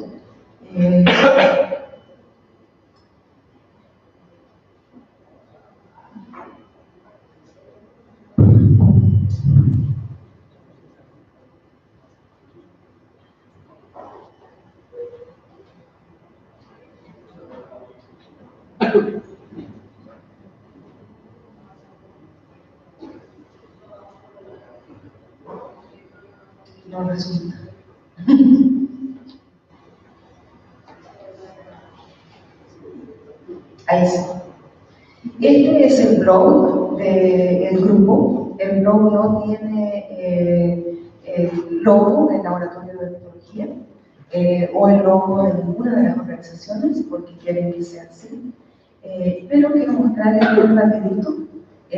No resulta. Ahí está. Este es el blog del grupo. El blog no tiene el logo del laboratorio de biología o el logo de ninguna de las organizaciones, porque quieren que sea así. Pero quiero mostrarles muy rapidito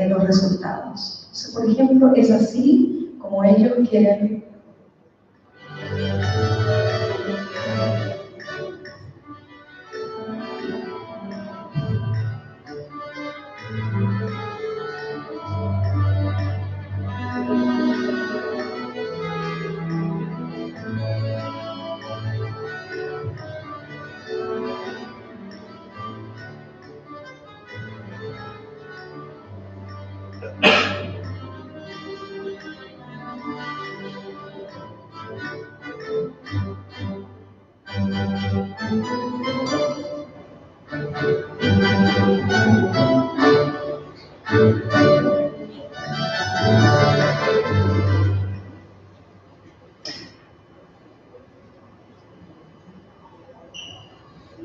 los resultados. Entonces, por ejemplo, es así como ellos quieren.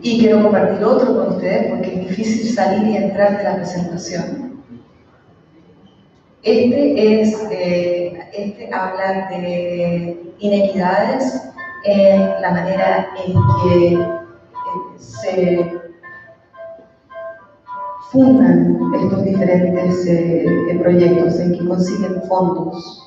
Y quiero compartir otro con ustedes porque es difícil salir y entrar de la presentación. Este habla de inequidades en la manera en que se fundan estos diferentes proyectos, en que consiguen fondos.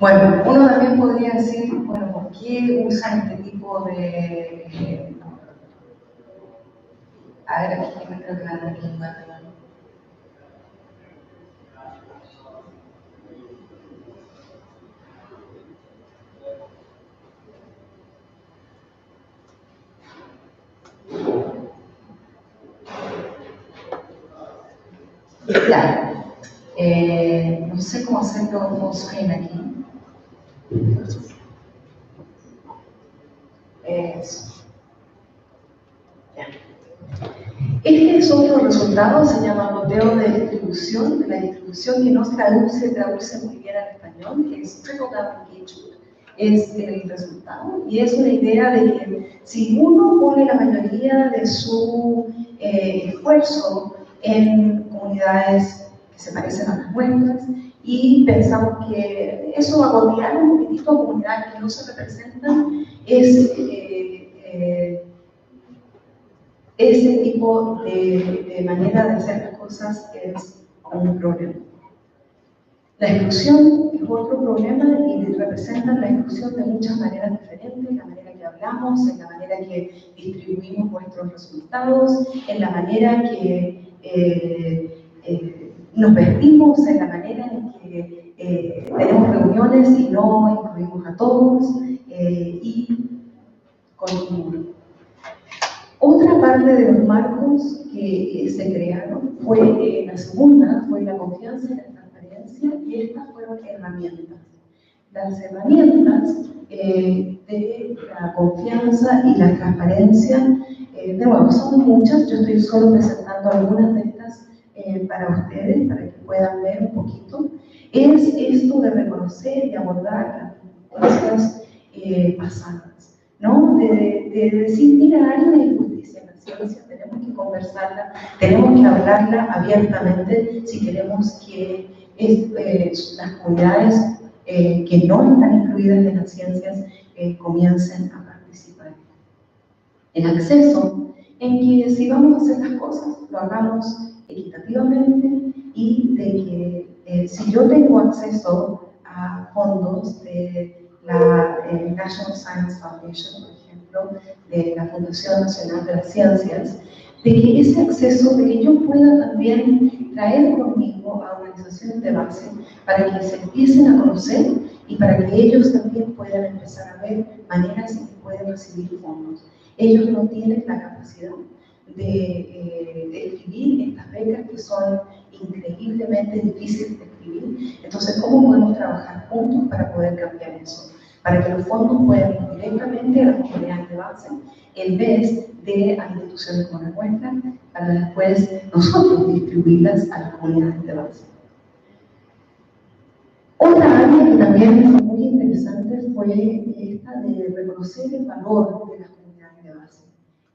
Bueno, uno también podría decir, bueno, ¿por qué usan este tipo de... a ver, aquí me creo que van a lugar. Claro, no sé cómo hacerlo full screen aquí. Eso. Ya. Este es otro resultado, se llama modelo de distribución, la distribución que no traduce muy bien al español, que es trickle down engagement, es el resultado, y es una idea de que si uno pone la mayoría de su esfuerzo en comunidades que se parecen a las nuestras, y pensamos que eso va a golpear un poquitito a comunidades que no se representan, ese tipo de manera de hacer las cosas es un problema. La exclusión es otro problema y representa la exclusión de muchas maneras diferentes, en la manera que hablamos, en la manera que distribuimos nuestros resultados, en la manera que nos vestimos, en la manera en que tenemos reuniones y no incluimos a todos, y continúa. Otra parte de los marcos que se crearon fue, la segunda, fue la confianza y la transparencia, y estas fueron herramientas. Las herramientas de la confianza y la transparencia, de nuevo, son muchas, yo estoy solo presentando algunas de estas para ustedes, para que puedan ver un poquito. Es esto de reconocer y abordar las cosas pasadas, ¿no? De decir, mira, hay una injusticia en la ciencia, tenemos que conversarla, tenemos que hablarla abiertamente si queremos que las comunidades que no están incluidas en las ciencias comiencen a participar. El acceso, en que si vamos a hacer las cosas, lo hagamos equitativamente, y de que si yo tengo acceso a fondos de la National Science Foundation, por ejemplo, de la Fundación Nacional de las Ciencias, de que ese acceso, de que yo pueda también traer conmigo a organizaciones de base para que se empiecen a conocer y para que ellos también puedan empezar a ver maneras en que pueden recibir fondos. Ellos no tienen la capacidad de escribir estas becas que son increíblemente difíciles de escribir. Entonces, ¿cómo podemos trabajar juntos para poder cambiar eso? Para que los fondos puedan ir directamente a las comunidades de base en vez de a instituciones como la nuestra, para después nosotros distribuirlas a las comunidades de base. Otra área que también fue muy interesante fue esta de reconocer el valor de las comunidades de base.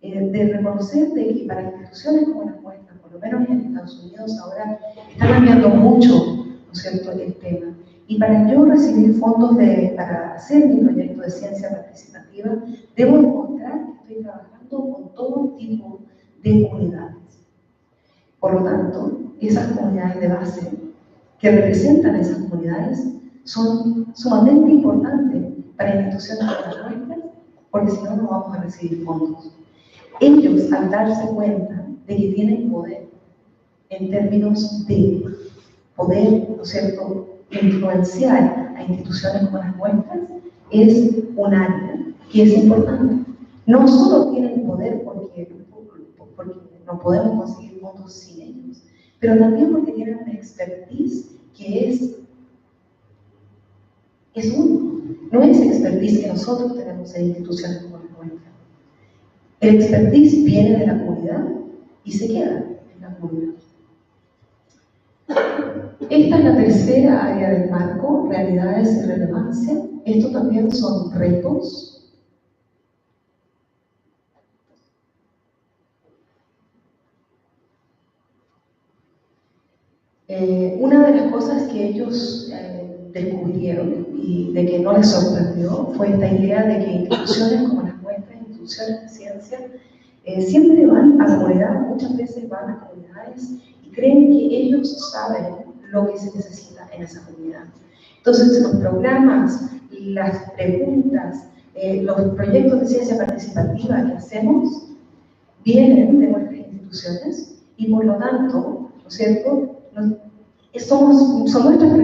De reconocer de que para instituciones como las nuestras, por lo menos en Estados Unidos ahora está cambiando mucho, ¿no es cierto?, el tema. Y para yo recibir fondos para hacer mi proyecto de ciencia participativa, debo demostrar que estoy trabajando con todo tipo de comunidades. Por lo tanto, esas comunidades de base que representan esas comunidades son sumamente importantes para instituciones como las nuestras, porque si no, no vamos a recibir fondos. Ellos, al darse cuenta de que tienen poder en términos de poder, ¿no es cierto?, influenciar a instituciones como las nuestras, es un área que es importante. No solo tienen poder porque no podemos conseguir fondos sin ellos, pero también porque tienen una expertise que es único. No es expertise que nosotros tenemos en instituciones como las nuestras. El expertise viene de la comunidad y se queda en la comunidad. Esta es la tercera área del marco, realidades y relevancia. Esto también son retos. Una de las cosas que ellos descubrieron y de que no les sorprendió fue esta idea de que instituciones como las nuestras, instituciones de ciencia, siempre van a comunidades, muchas veces van a comunidades y creen que ellos saben lo que se necesita en esa comunidad. Entonces, los programas, las preguntas, los proyectos de ciencia participativa que hacemos vienen de nuestras instituciones y por lo tanto, ¿no es cierto?, son nuestras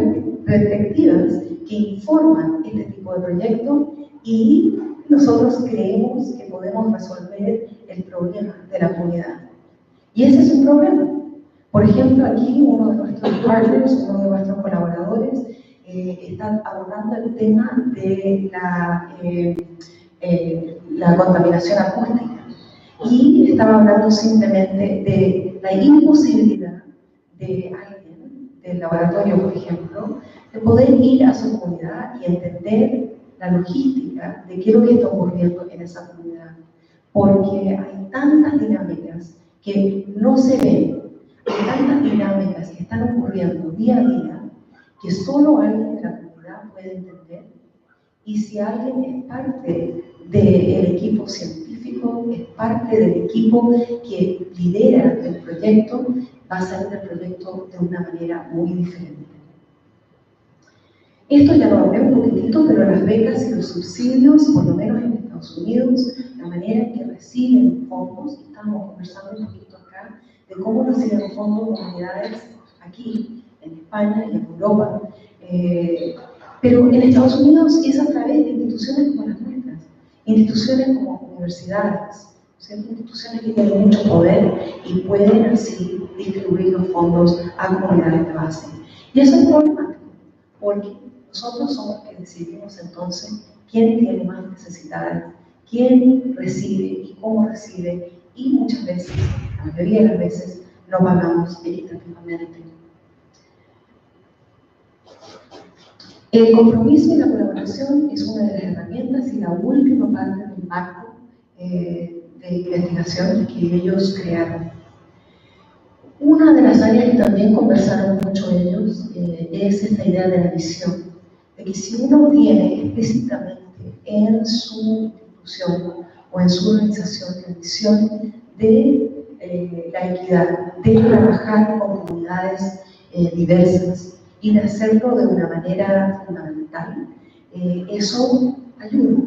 perspectivas que informan este tipo de proyectos y nosotros creemos que podemos resolver el problema de la comunidad. Y ese es un problema. Por ejemplo, aquí uno de nuestros partners, uno de nuestros colaboradores, está abordando el tema de la contaminación acústica. Y estaba hablando simplemente de la imposibilidad de alguien, del laboratorio, por ejemplo, de poder ir a su comunidad y entender la logística de qué es lo que está ocurriendo en esa comunidad. Porque hay tantas dinámicas que no se ven, hay tantas dinámicas que están ocurriendo día a día, que solo alguien de la comunidad puede entender. Y si alguien es parte del equipo científico, es parte del equipo que lidera el proyecto, va a salir el proyecto de una manera muy diferente. Esto ya lo hablé un poquitito, pero las becas y los subsidios, por lo menos en Estados Unidos, la manera en que reciben fondos, y estamos conversando un poquito acá, de cómo reciben fondos comunidades aquí, en España y en Europa. Pero en Estados Unidos es a través de instituciones como las nuestras, instituciones como universidades, ¿cierto? Instituciones que tienen mucho poder y pueden así distribuir los fondos a comunidades de base. Y eso es problemático, porque nosotros somos los que decidimos entonces quién tiene más necesidades, quién recibe y cómo recibe, y muchas veces, la mayoría de las veces, no pagamos equitativamente. El compromiso y la colaboración es una de las herramientas y la última parte del marco de investigación que ellos crearon. Una de las áreas que también conversaron mucho ellos es esta idea de la visión, de que si uno tiene explícitamente en su institución o en su organización la visión de la equidad, de trabajar con comunidades diversas, y de hacerlo de una manera fundamental, eso ayuda.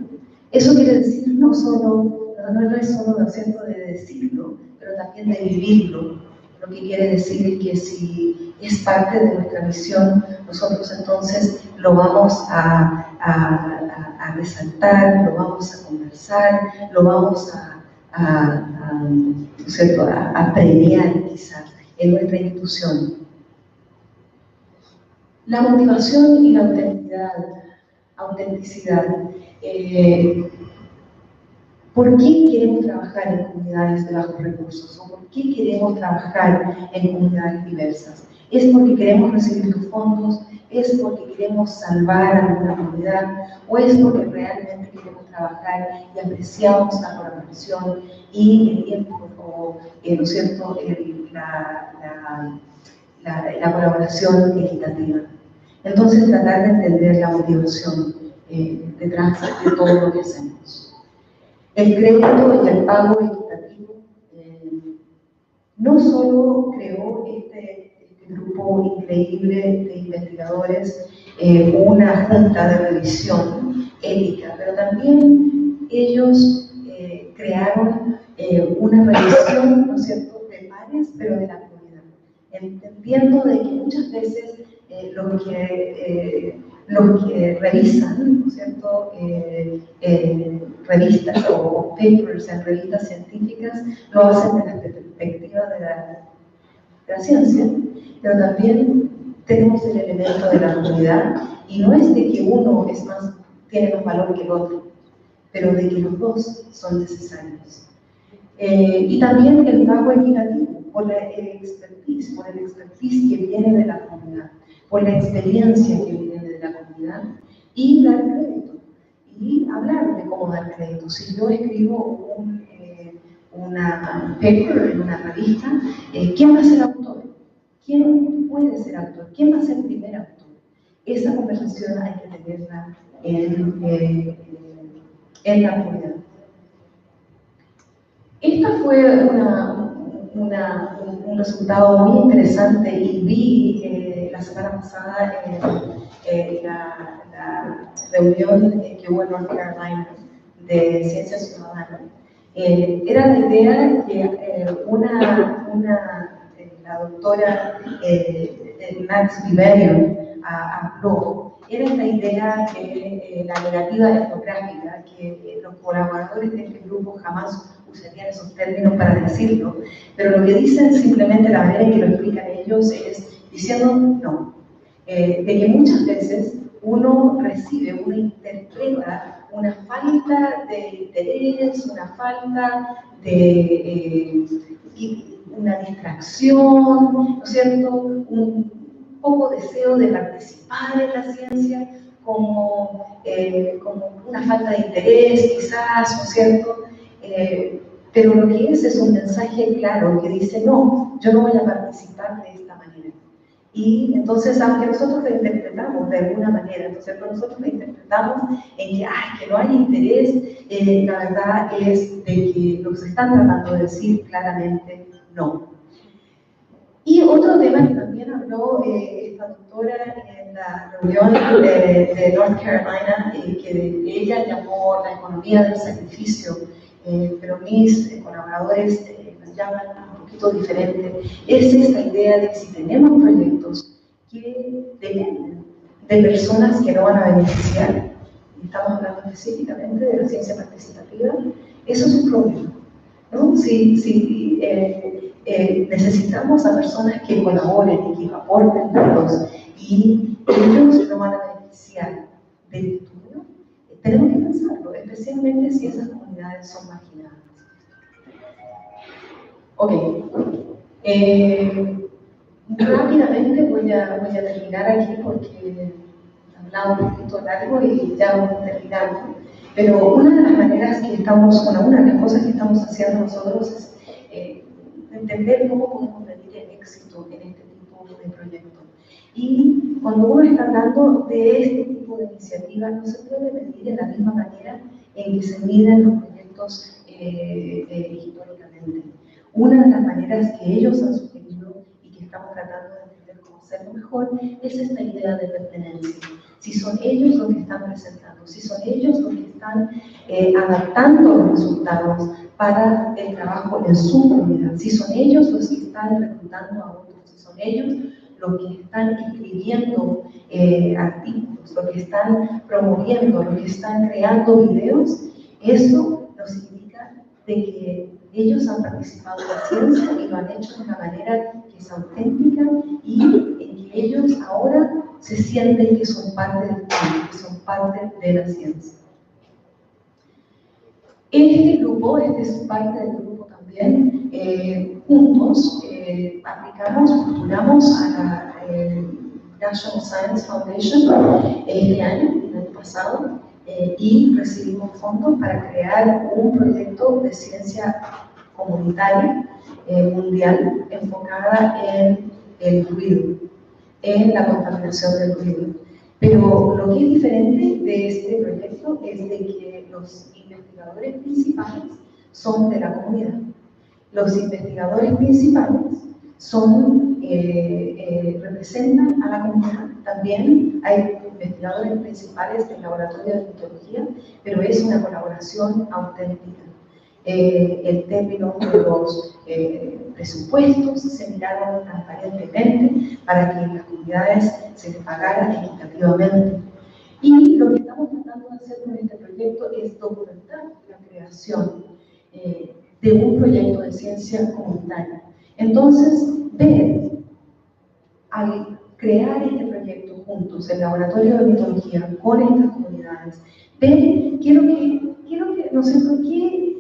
Eso quiere decir no es solo, ¿no es cierto?, de decirlo, pero también de vivirlo. Lo que quiere decir es que si es parte de nuestra misión, nosotros entonces lo vamos a resaltar, lo vamos a conversar, lo vamos a premiar quizás en nuestra institución. La motivación y la autenticidad. ¿Por qué queremos trabajar en comunidades de bajos recursos? ¿O por qué queremos trabajar en comunidades diversas? ¿Es porque queremos recibir los fondos? ¿Es porque queremos salvar a alguna comunidad? ¿O es porque realmente queremos trabajar y apreciamos la colaboración y ¿no es cierto?, la colaboración equitativa? Entonces, tratar de entender la motivación detrás de todo lo que hacemos. El crédito y el pago equitativo no solo creó este grupo increíble de investigadores una junta de revisión ética, pero también ellos crearon una revisión, ¿no es cierto?, de pares, pero de la comunidad, entendiendo de que muchas veces los que revisan, ¿no es cierto?, revistas o papers en revistas científicas, lo hacen desde la perspectiva de la ciencia, pero también tenemos el elemento de la comunidad, y no es de que uno tiene más valor que el otro, pero de que los dos son necesarios. Y también el pago equitativo, por el expertise que viene de la comunidad, por la experiencia que viene de la comunidad, y dar crédito, y hablar de cómo dar crédito. Si yo escribo una paper en una revista, ¿quién va a ser autor? ¿Quién puede ser autor? ¿Quién va a ser el primer autor? Esa conversación hay que tenerla en la comunidad. Esta fue un resultado muy interesante, y vi la semana pasada en la reunión que hubo en North Carolina de Ciencia Ciudadana. Era la idea que la doctora Max Viverion habló, era esta idea de la negativa etnográfica, que los colaboradores de este grupo jamás usarían esos términos para decirlo, pero lo que dicen simplemente, la manera en que lo explican ellos es diciendo no, de que muchas veces uno recibe, uno interpreta una falta de interés, una falta de una distracción, ¿no es cierto? Un poco deseo de participar en la ciencia como una falta de interés, quizás, ¿no es cierto? Pero lo que es un mensaje claro que dice, no, yo no voy a participar de esta manera. Y entonces, aunque nosotros lo interpretamos de alguna manera, entonces nosotros lo interpretamos en que no hay interés, la verdad es de que lo que se están tratando de decir claramente no. Y otro tema que también habló esta doctora en la reunión de North Carolina, que ella llamó la economía del sacrificio, pero mis colaboradores la llaman un poquito diferente, es esta idea de que si tenemos proyectos que dependen de personas que no van a beneficiar, estamos hablando específicamente de la ciencia participativa, eso es un problema, ¿no? Si necesitamos a personas que colaboren y que aporten datos y ellos no van a beneficiar del estudio, tenemos que pensarlo, especialmente si esas comunidades son marginadas. Ok, rápidamente voy a terminar aquí porque he hablado un poquito largo y ya vamos a terminar. Pero una de las maneras que estamos, una de las cosas que estamos haciendo nosotros es entender cómo podemos medir el éxito en este tipo de proyectos. Y cuando uno está hablando de este tipo de iniciativas, no se puede medir de la misma manera en que se miden los proyectos históricamente. Una de las maneras que ellos han sugerido y que estamos tratando de entender cómo hacerlo mejor es esta idea de pertenencia. Si son ellos los que están presentando, si son ellos los que están adaptando los resultados para el trabajo en su comunidad, si son ellos los que están reclutando a otros, si son ellos los que están escribiendo artículos, los que están promoviendo, los que están creando videos, eso nos indica de que ellos han participado en la ciencia y lo han hecho de una manera que es auténtica y en que ellos ahora se sienten que son parte del mundo, que son parte de la ciencia. Este grupo, este es parte del grupo también, juntos aplicamos, postulamos a la National Science Foundation este año, el año pasado, y recibimos fondos para crear un proyecto de ciencia comunitaria mundial enfocada en el ruido, en la contaminación del ruido. Pero lo que es diferente de este proyecto es de que los investigadores principales son de la comunidad. Los investigadores principales son, representan a la comunidad. También hay investigadores principales del laboratorio de mitología, pero es una colaboración auténtica. El término de los presupuestos se miraron transparentemente para que las comunidades se les pagaran equitativamente. Y lo que estamos tratando de hacer con este proyecto es documentar la creación de un proyecto de ciencia comunitaria. Entonces, ver, al crear este proyecto juntos, el laboratorio de mitología con estas comunidades, ver no sé por qué,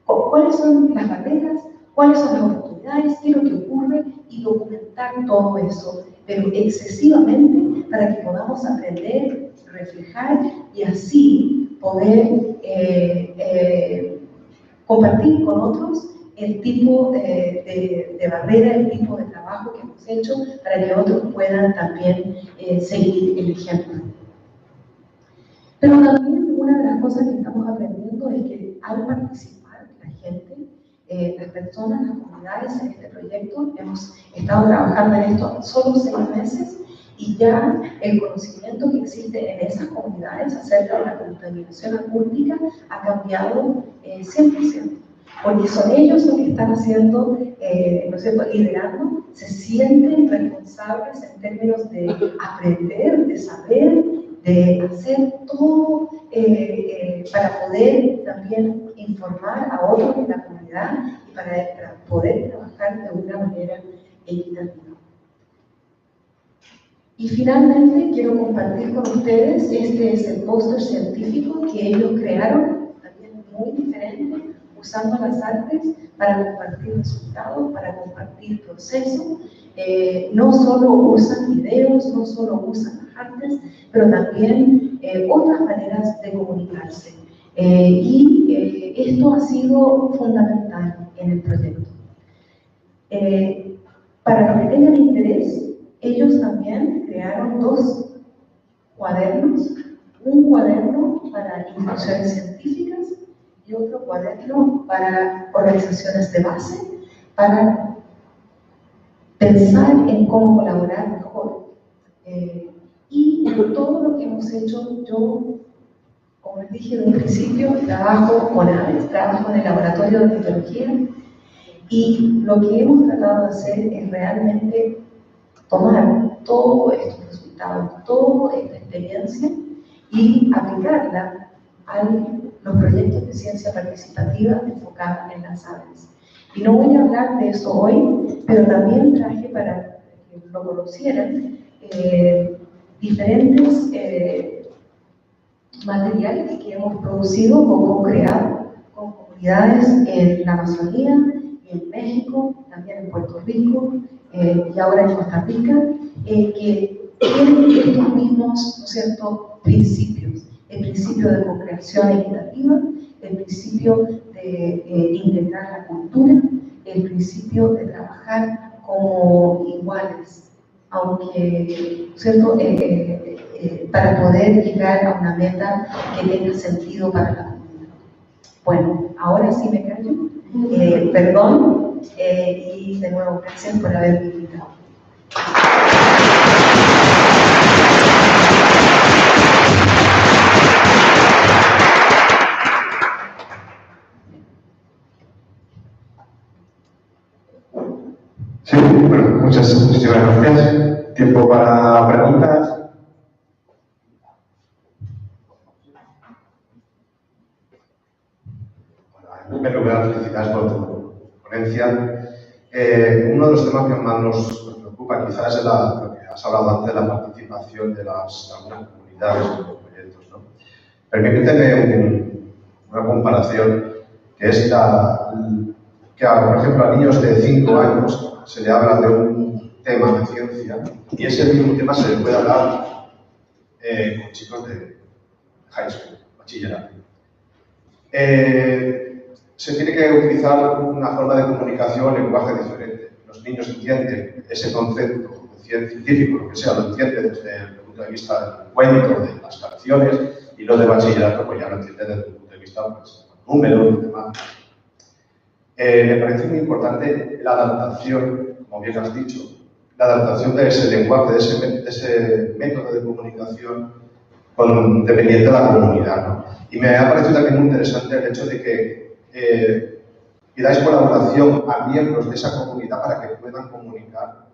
cuáles son las barreras, cuáles son las oportunidades, qué es lo que ocurre y documentar todo eso, pero excesivamente para que podamos aprender, reflejar y así poder compartir con otros el tipo de barrera, el tipo de trabajo que hemos hecho para que otros puedan también seguir el ejemplo. Pero también una de las cosas que estamos aprendiendo es que al participar la gente, las personas, las comunidades en este proyecto, hemos estado trabajando en esto solo 6 meses Y ya el conocimiento que existe en esas comunidades acerca de la contaminación acústica ha cambiado 100%, porque son ellos los que están haciendo, ¿no es cierto?, liderando, se sienten responsables en términos de aprender, de saber, de hacer todo para poder también informar a otros en la comunidad y para poder trabajar de una manera equitativa. Y finalmente quiero compartir con ustedes, este es el póster científico que ellos crearon, también muy diferente, usando las artes para compartir resultados, para compartir procesos. No solo usan videos, no solo usan las artes, pero también otras maneras de comunicarse. Esto ha sido fundamental en el proyecto. Para los que tengan interés, ellos también crearon 2 cuadernos, un cuaderno para instituciones científicas y otro cuaderno para organizaciones de base, para pensar en cómo colaborar mejor. Y en todo lo que hemos hecho, yo, como les dije de un principio, trabajo con aves, trabajo en el laboratorio de ornitología, y lo que hemos tratado de hacer es realmente tomar todos estos resultados, toda esta experiencia y aplicarla a los proyectos de ciencia participativa enfocados en las aves. Y no voy a hablar de eso hoy, pero también traje, para que lo conocieran, diferentes materiales que hemos producido o co-creado con comunidades en la Amazonía, en México, también en Puerto Rico y ahora en Costa Rica, que tienen estos mismos, ¿no es cierto?, principios. El principio de co-creación equitativa, el principio de integrar la cultura, el principio de trabajar como iguales, aunque, ¿cierto?, para poder llegar a una meta que tenga sentido para la comunidad. Bueno, ahora sí me callo. Perdón, y de nuevo, gracias por haberme invitado. Sí, bueno, muchísimas gracias. Tiempo para preguntas. En primer lugar, felicidades por tu ponencia. Uno de los temas que más nos preocupa quizás es lo que has hablado antes de la participación de algunas comunidades en los proyectos, ¿no? Permíteme una comparación, que es que, por ejemplo, a niños de 5 años se le habla de un tema de ciencia y ese mismo tema se le puede hablar con chicos de high school, bachillerato. Se tiene que utilizar una forma de comunicación, lenguaje diferente. Los niños entienden ese concepto científico, lo que sea, lo entienden desde el punto de vista del cuento, de las canciones, y los de bachillerato pues ya lo entienden desde el punto de vista pues, del número y demás. Me parece muy importante la adaptación, como bien has dicho, la adaptación de ese lenguaje, de ese método de comunicación dependiente de la comunidad, ¿no? Y me ha parecido también muy interesante el hecho de que pidáis colaboración a miembros de esa comunidad para que puedan comunicar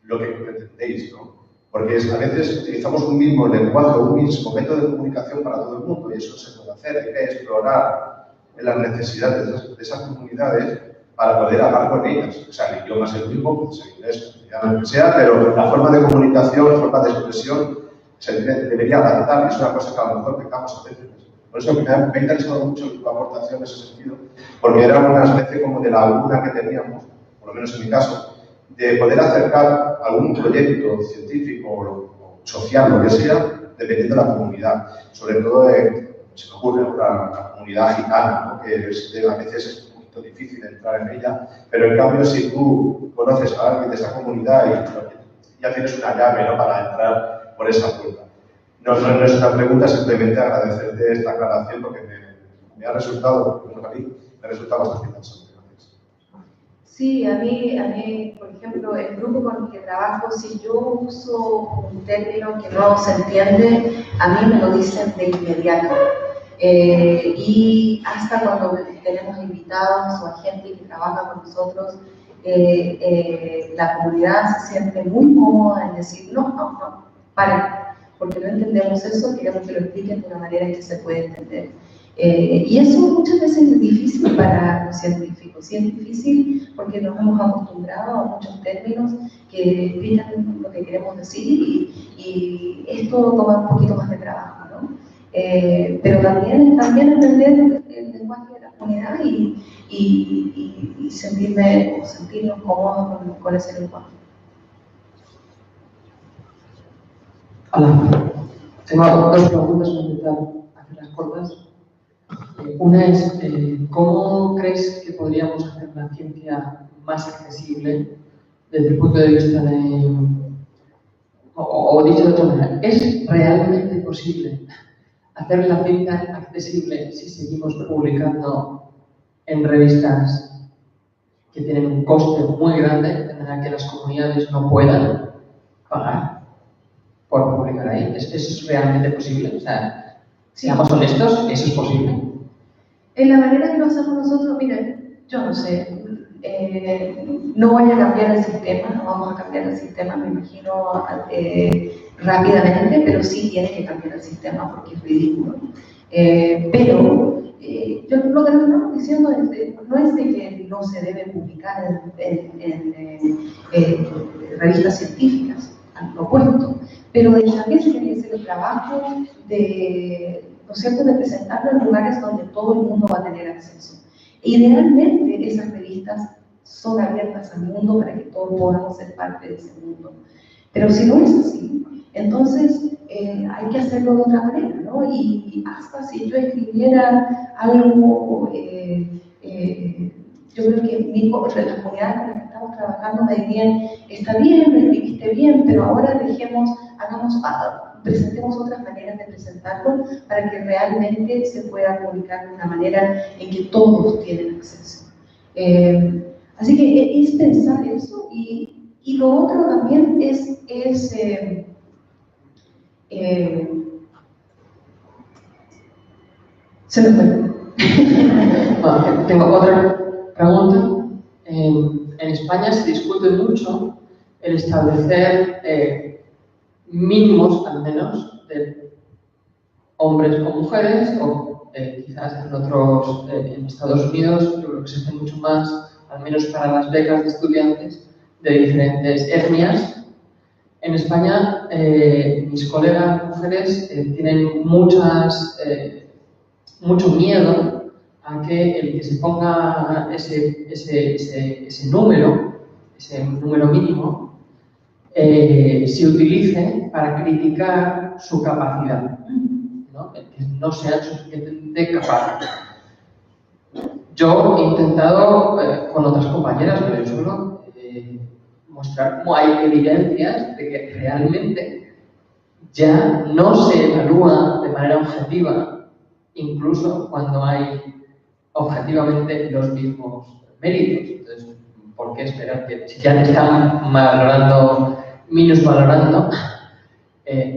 lo que pretendéis, ¿no? Porque a veces utilizamos un mismo lenguaje, un mismo método de comunicación para todo el mundo y eso se puede hacer. Hay que explorar las necesidades de esas comunidades para poder hablar con ellas. O sea, el idioma es el mismo, puede ser inglés, castellano, lo que sea, pero la forma de comunicación, forma de expresión se debería adaptar. Es una cosa que a lo mejor pecamos a veces. Por eso me ha interesado mucho tu aportación en ese sentido, porque era una especie como de laguna que teníamos, por lo menos en mi caso, de poder acercar algún proyecto científico o social, lo que sea, dependiendo de la comunidad. Sobre todo, se me ocurre la comunidad gitana, ¿no? Que a veces es un poquito difícil entrar en ella, pero en cambio si tú conoces a alguien de esa comunidad y ya tienes una llave, ¿no?, para entrar por esa puerta. No es una pregunta, simplemente agradecerte esta aclaración porque me ha resultado, bueno, a mí me ha resultado bastante interesante. Sí, a mí, por ejemplo, el grupo con el que trabajo, si yo uso un término que no se entiende, a mí me lo dicen de inmediato. Y hasta cuando tenemos invitados o a gente que trabaja con nosotros, la comunidad se siente muy cómoda en decir, no, paren, porque no entendemos eso, queremos que lo expliquen de una manera en que se puede entender. Y eso muchas veces es difícil para los científicos, sí es difícil porque nos hemos acostumbrado a muchos términos que explican lo que queremos decir y esto toma un poquito más de trabajo, ¿no? Pero también entender el lenguaje de la comunidad y sentirnos cómodos con ese lenguaje. Hola, tengo dos preguntas, voy a intentar hacerlas cortas. Una es, ¿cómo crees que podríamos hacer la ciencia más accesible desde el punto de vista de, o dicho de otra manera, ¿es realmente posible hacer la ciencia accesible si seguimos publicando en revistas que tienen un coste muy grande, de manera que las comunidades no puedan pagar por publicar ahí? ¿Eso es realmente posible? O sea, seamos honestos, ¿eso es posible? En la manera que lo hacemos nosotros, miren, yo no sé, no voy a cambiar el sistema, no vamos a cambiar el sistema, me imagino, rápidamente, pero sí tiene que cambiar el sistema porque es ridículo. Pero yo lo que nos estamos diciendo no es de que no se debe publicar en revistas científicas, al opuesto, pero de también se tiene que hacer el trabajo de, ¿no es cierto?, de presentarlo en lugares donde todo el mundo va a tener acceso. Idealmente esas revistas son abiertas al mundo para que todos podamos ser parte de ese mundo. Pero si no es así, entonces hay que hacerlo de otra manera, ¿no? Y hasta si yo escribiera algo, yo creo que las comunidades con las que estamos trabajando me dirían, está bien, lo escribiste bien, pero ahora presentemos otras maneras de presentarlo para que realmente se pueda publicar de una manera en que todos tienen acceso. Así que es pensar eso y lo otro también se me fue. Bueno, tengo otra pregunta. En España se discute mucho el establecer mínimos, al menos, de hombres o mujeres, o quizás en Estados Unidos, yo creo que se hace mucho más, al menos para las becas de estudiantes de diferentes etnias. En España, mis colegas mujeres tienen mucho miedo a que el que se ponga ese número mínimo, se utilice para criticar su capacidad, ¿no? Que no sean suficientemente capaces. Yo he intentado con otras compañeras, pero yo solo mostrar cómo hay evidencias de que realmente ya no se evalúa de manera objetiva, incluso cuando hay objetivamente los mismos méritos. Entonces, ¿por qué esperar que si ya te están minusvalorando,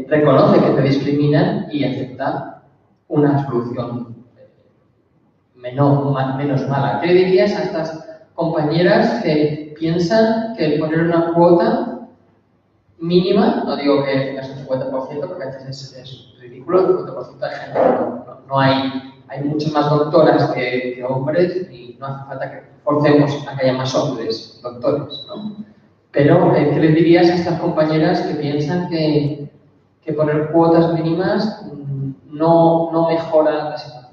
reconoce que te discriminan y acepta una solución menos mala? ¿Qué dirías a estas compañeras que piensan que el poner una cuota mínima, no digo que tengas un 50%, porque a veces es ridículo, el 50% de gente, no hay muchas más doctoras que hombres y no hace falta que forcemos a que haya más hombres doctores, ¿no? Pero, ¿qué les dirías a estas compañeras que piensan que poner cuotas mínimas no mejora la situación?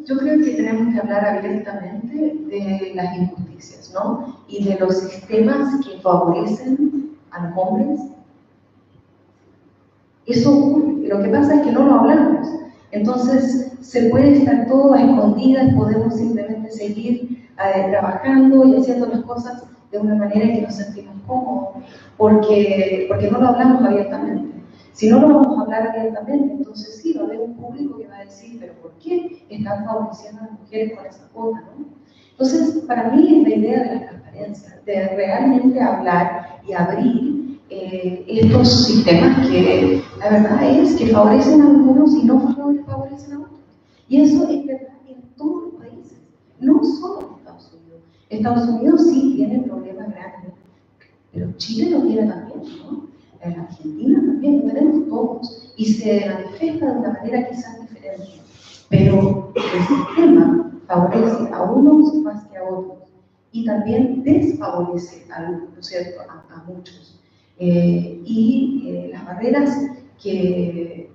Yo creo que tenemos que hablar abiertamente de las injusticias, ¿no? Y de los sistemas que favorecen a los hombres. Eso ocurre. Lo que pasa es que no lo hablamos. Entonces, se puede estar todo a escondidas, podemos simplemente seguir trabajando y haciendo las cosas de una manera en que nos sentimos cómodos, porque no lo hablamos abiertamente. Si no lo vamos a hablar abiertamente, entonces sí, va a haber un público que va a decir, pero ¿por qué están favoreciendo a las mujeres con esa cuota, ¿no? Entonces, para mí es la idea de la transparencia, de realmente hablar y abrir estos sistemas que la verdad es que favorecen a algunos y no favorecen a otros. Y eso es verdad en todos los países, no solo en Estados Unidos. Estados Unidos sí tiene problemas grandes, pero Chile lo tiene también, ¿no? En Argentina también lo tenemos todos y se manifiesta de una manera quizás diferente, pero el sistema favorece a unos más que a otros y también desfavorece a, ¿no es cierto?, a muchos. Las barreras que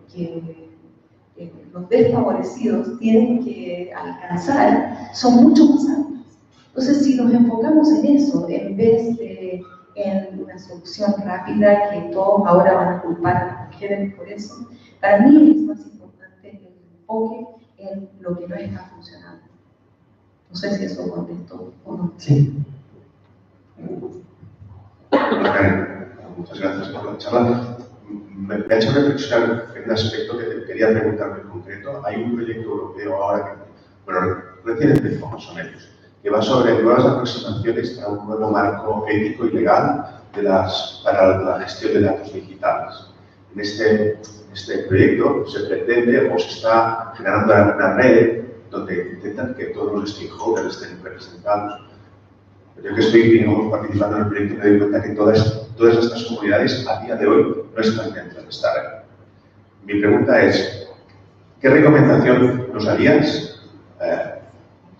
los desfavorecidos tienen que alcanzar son mucho más altas. Entonces, si nos enfocamos en eso, en vez de en una solución rápida que todos ahora van a culpar a las mujeres por eso, para mí es más importante el enfoque en lo que no está funcionando. No sé si eso contestó o no. Sí. Muchas gracias por la charla. Me ha hecho reflexionar en un aspecto que te quería preguntar en concreto. Hay un proyecto europeo ahora que, bueno, recién empezó más o menos, que va sobre nuevas aproximaciones a un nuevo marco ético y legal para la gestión de datos digitales. En este proyecto se pretende o se está generando una red donde intentan que todos los stakeholders estén representados. Yo que estoy, digamos, participando en el proyecto me doy cuenta que todas estas comunidades a día de hoy no están dentro de esta red. Mi pregunta es, ¿qué recomendación nos harías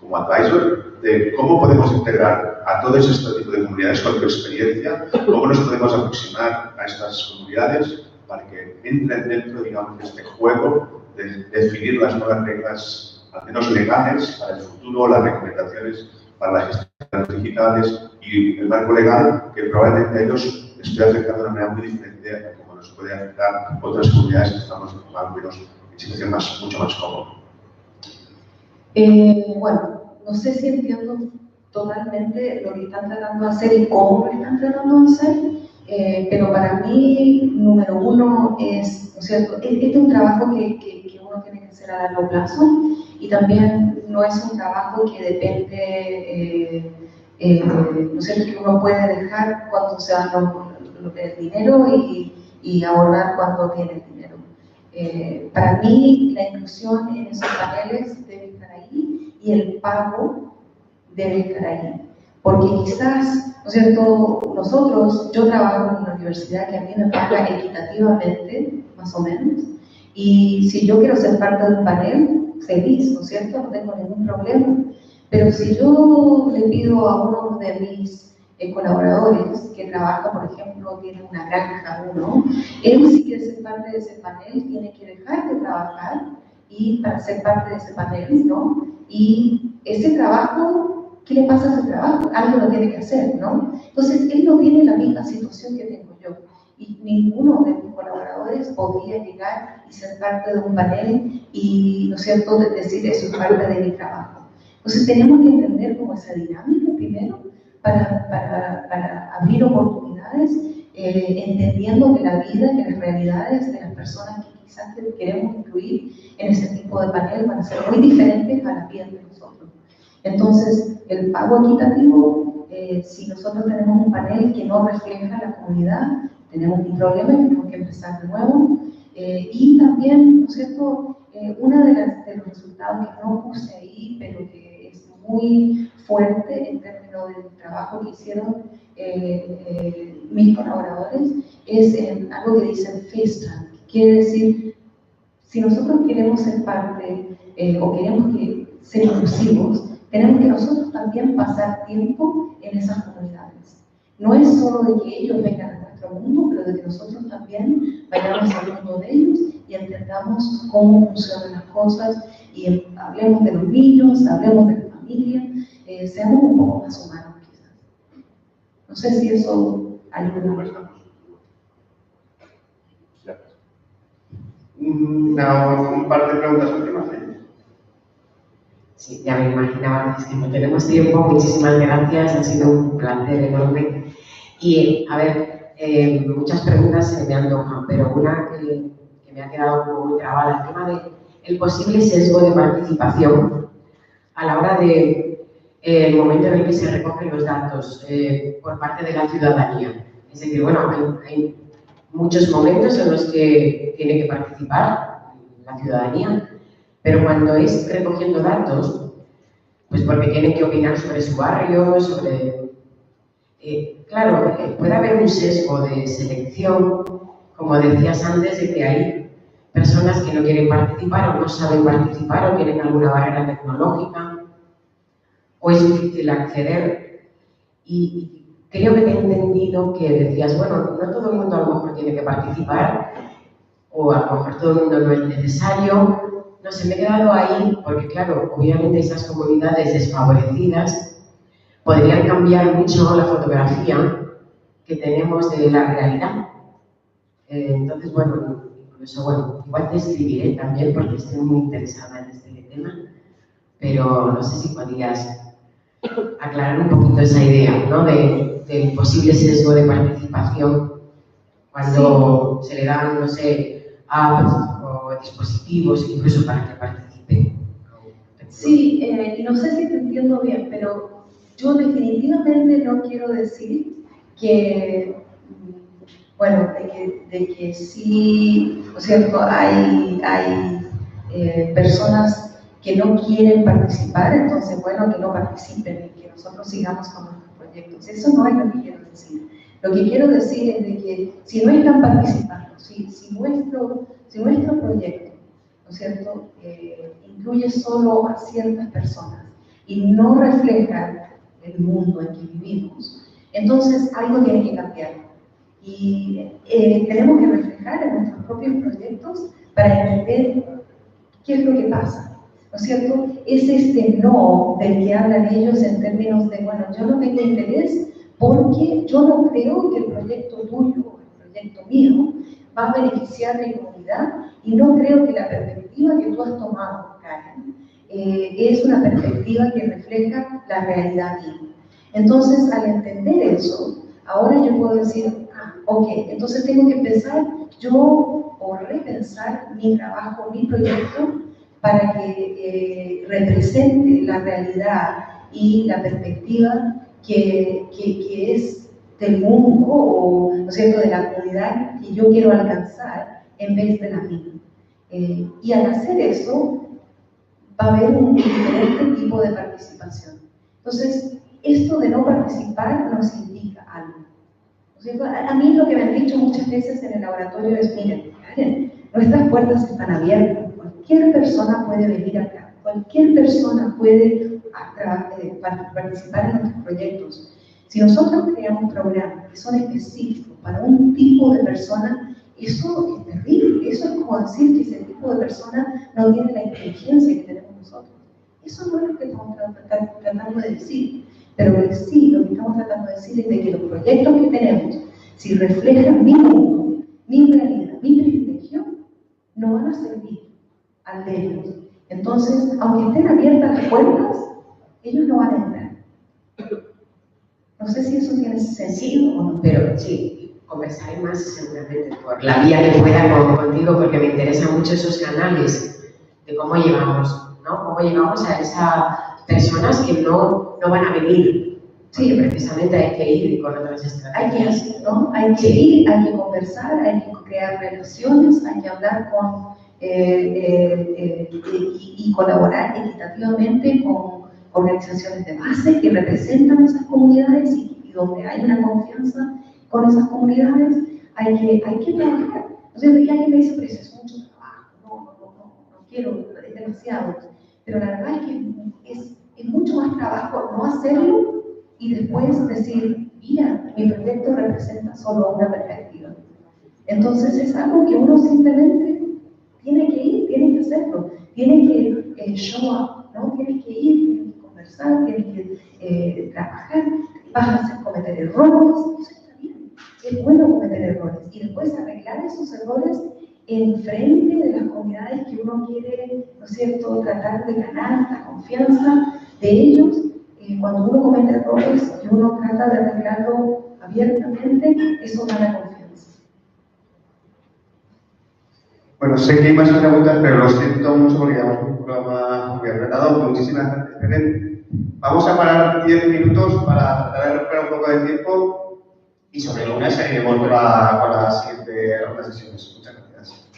como advisor de cómo podemos integrar a todos este tipo de comunidades con tu experiencia? ¿Cómo nos podemos aproximar a estas comunidades para que entren dentro, digamos, de este juego de definir las nuevas reglas, al menos legales, para el futuro, las recomendaciones para la gestión de datos digitales y el marco legal que probablemente a ellos les puede afectar de una manera muy diferente a cómo nos puede afectar a otras comunidades que estamos más o menos en situación mucho más cómoda? Bueno, no sé si entiendo totalmente lo que están tratando de hacer y cómo lo están tratando de hacer, pero para mí, número uno es, ¿no es cierto? Este es un trabajo que uno tiene que hacer a largo plazo y también no es un trabajo que depende, ¿no es cierto?, que uno puede dejar cuando se da el dinero y abordar cuando tiene el dinero. Para mí, la inclusión en esos paneles debe estar ahí y el pago debe estar ahí. Porque quizás, ¿no es cierto?, yo trabajo en una universidad que a mí me paga equitativamente, más o menos, y si yo quiero ser parte de un panel, feliz, ¿no es cierto?, no tengo ningún problema. Pero si yo le pido a uno de mis colaboradores que trabaja, por ejemplo, tiene una granja, él si quiere ser parte de ese panel tiene que dejar de trabajar y para ser parte de ese panel, ¿no? Y ese trabajo, ¿qué le pasa a ese trabajo? Alguien lo tiene que hacer, ¿no? Entonces, él no tiene la misma situación que tengo yo. Y ninguno de mis colaboradores podría llegar y ser parte de un panel y, ¿no es cierto?, decir eso es parte de mi trabajo. Entonces, tenemos que entender cómo esa dinámica primero para abrir oportunidades, entendiendo que la vida, que las realidades de las personas que quizás queremos incluir en ese tipo de panel van a ser muy diferentes a las vidas de nosotros. Entonces, el pago equitativo, si nosotros tenemos un panel que no refleja la comunidad, tenemos un problema y tenemos que empezar de nuevo. Y también, ¿no es cierto?, uno de los resultados que no puse ahí, pero que es muy fuerte en términos del trabajo que hicieron mis colaboradores, es algo que dicen face track. Quiere decir, si nosotros queremos ser parte o queremos ser inclusivos, tenemos que nosotros también pasar tiempo en esas comunidades. No es solo de que ellos vengan a nuestro mundo, pero de que nosotros también vayamos al mundo de ellos y entendamos cómo funcionan las cosas y hablemos de los niños, hablemos de la familia, seamos un poco más humanos quizás. No sé si eso ayuda. Un par de preguntas últimas. Sí, ya me imaginaba, es que no tenemos tiempo. Muchísimas gracias, ha sido un placer enorme. Y, a ver, muchas preguntas se me antojan, pero una que me ha quedado como muy grabada, el tema del posible sesgo de participación a la hora de el momento en el que se recogen los datos por parte de la ciudadanía. Es decir, bueno, hay muchos momentos en los que tiene que participar la ciudadanía, pero cuando es recogiendo datos, pues porque tienen que opinar sobre su barrio, sobre... claro, puede haber un sesgo de selección, como decías antes, de que hay personas que no quieren participar o no saben participar o tienen alguna barrera tecnológica o es difícil acceder. Y creo que te he entendido que decías, bueno, no todo el mundo a lo mejor tiene que participar o a lo mejor todo el mundo no es necesario. No sé, me he quedado ahí porque, claro, obviamente esas comunidades desfavorecidas podrían cambiar mucho la fotografía que tenemos de la realidad. Entonces, bueno, incluso, bueno, igual te escribiré también porque estoy muy interesada en este tema, pero no sé si podrías aclarar un poquito esa idea, ¿no? Del posible sesgo de participación cuando se le dan, no sé, apps o dispositivos incluso para que participen. Sí, y no sé si te entiendo bien, pero yo definitivamente no quiero decir que, bueno, de que sí, ¿no es cierto? Hay personas que no quieren participar, entonces, bueno, que no participen y que nosotros sigamos con nuestros proyectos. Eso no es lo que quiero decir. Lo que quiero decir es de que si no están participando, si nuestro proyecto, ¿no es cierto?, incluye solo a ciertas personas y no refleja el mundo en que vivimos, entonces algo tiene que cambiar. Y tenemos que reflejar en nuestros propios proyectos para entender qué es lo que pasa, ¿no es cierto? Es este no del que hablan ellos en términos de, bueno, yo no tengo interés porque yo no creo que el proyecto tuyo o el proyecto mío va a beneficiar a mi comunidad y no creo que la perspectiva que tú has tomado, Karen, es una perspectiva que refleja la realidad mía. Entonces, al entender eso, ahora yo puedo decir, ok, entonces tengo que empezar yo o repensar mi trabajo, mi proyecto, para que represente la realidad y la perspectiva que es del mundo o, ¿no es cierto?, de la comunidad que yo quiero alcanzar en vez de la mía. Y al hacer eso, va a haber un diferente tipo de participación. Entonces, esto de no participar nos indica algo. A mí lo que me han dicho muchas veces en el laboratorio es, miren, Karen, nuestras puertas están abiertas, cualquier persona puede venir acá, cualquier persona puede participar en nuestros proyectos. Si nosotros creamos programas que son específicos para un tipo de persona, eso es terrible. Eso es como decir que ese tipo de persona no tiene la inteligencia que tenemos nosotros. Eso no es lo que estamos tratando de decir. Pero sí, lo que estamos tratando de decir es de que los proyectos que tenemos, si reflejan mi mundo, mi realidad, mi privilegio, no van a servir al de ellos. Entonces, aunque estén abiertas las puertas, ellos no van a entrar. No sé si eso tiene sentido o no. Pero sí, conversaré más seguramente por la vía que pueda contigo, porque me interesan mucho esos canales de cómo llegamos, ¿no? Cómo llegamos a esas personas que no van a venir. Sí, precisamente hay que ir con otras estrategias, ¿no? Hay que ir, hay que conversar, hay que crear relaciones, hay que hablar con y colaborar equitativamente con organizaciones de base que representan esas comunidades y donde hay una confianza con esas comunidades, hay que trabajar. O sea, y alguien me dice, pero eso es mucho trabajo, no quiero, es demasiado. Pero la verdad es que es mucho más trabajo no hacerlo y después decir, mira, mi proyecto representa solo una perspectiva. Entonces es algo que uno simplemente tiene que ir, tiene que hacerlo, tiene que show up, ¿no? Tiene que ir, tiene que conversar, tiene que trabajar, vas a hacer cometer errores, eso está bien, es bueno cometer errores y después arreglar esos errores en frente de las comunidades que uno quiere, ¿no es cierto?, tratar de ganar la confianza de ellos. Cuando uno comete errores y uno trata de arreglarlo abiertamente, eso gana confianza. Bueno, sé que hay más preguntas, pero lo siento mucho porque llevamos un programa muy apretado. Muchísimas gracias, Belén. Vamos a parar 10 minutos para tratar de recuperar un poco de tiempo y sobre la 1 seguiremos con la siguiente ronda de sesiones. Muchas gracias.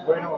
Bueno,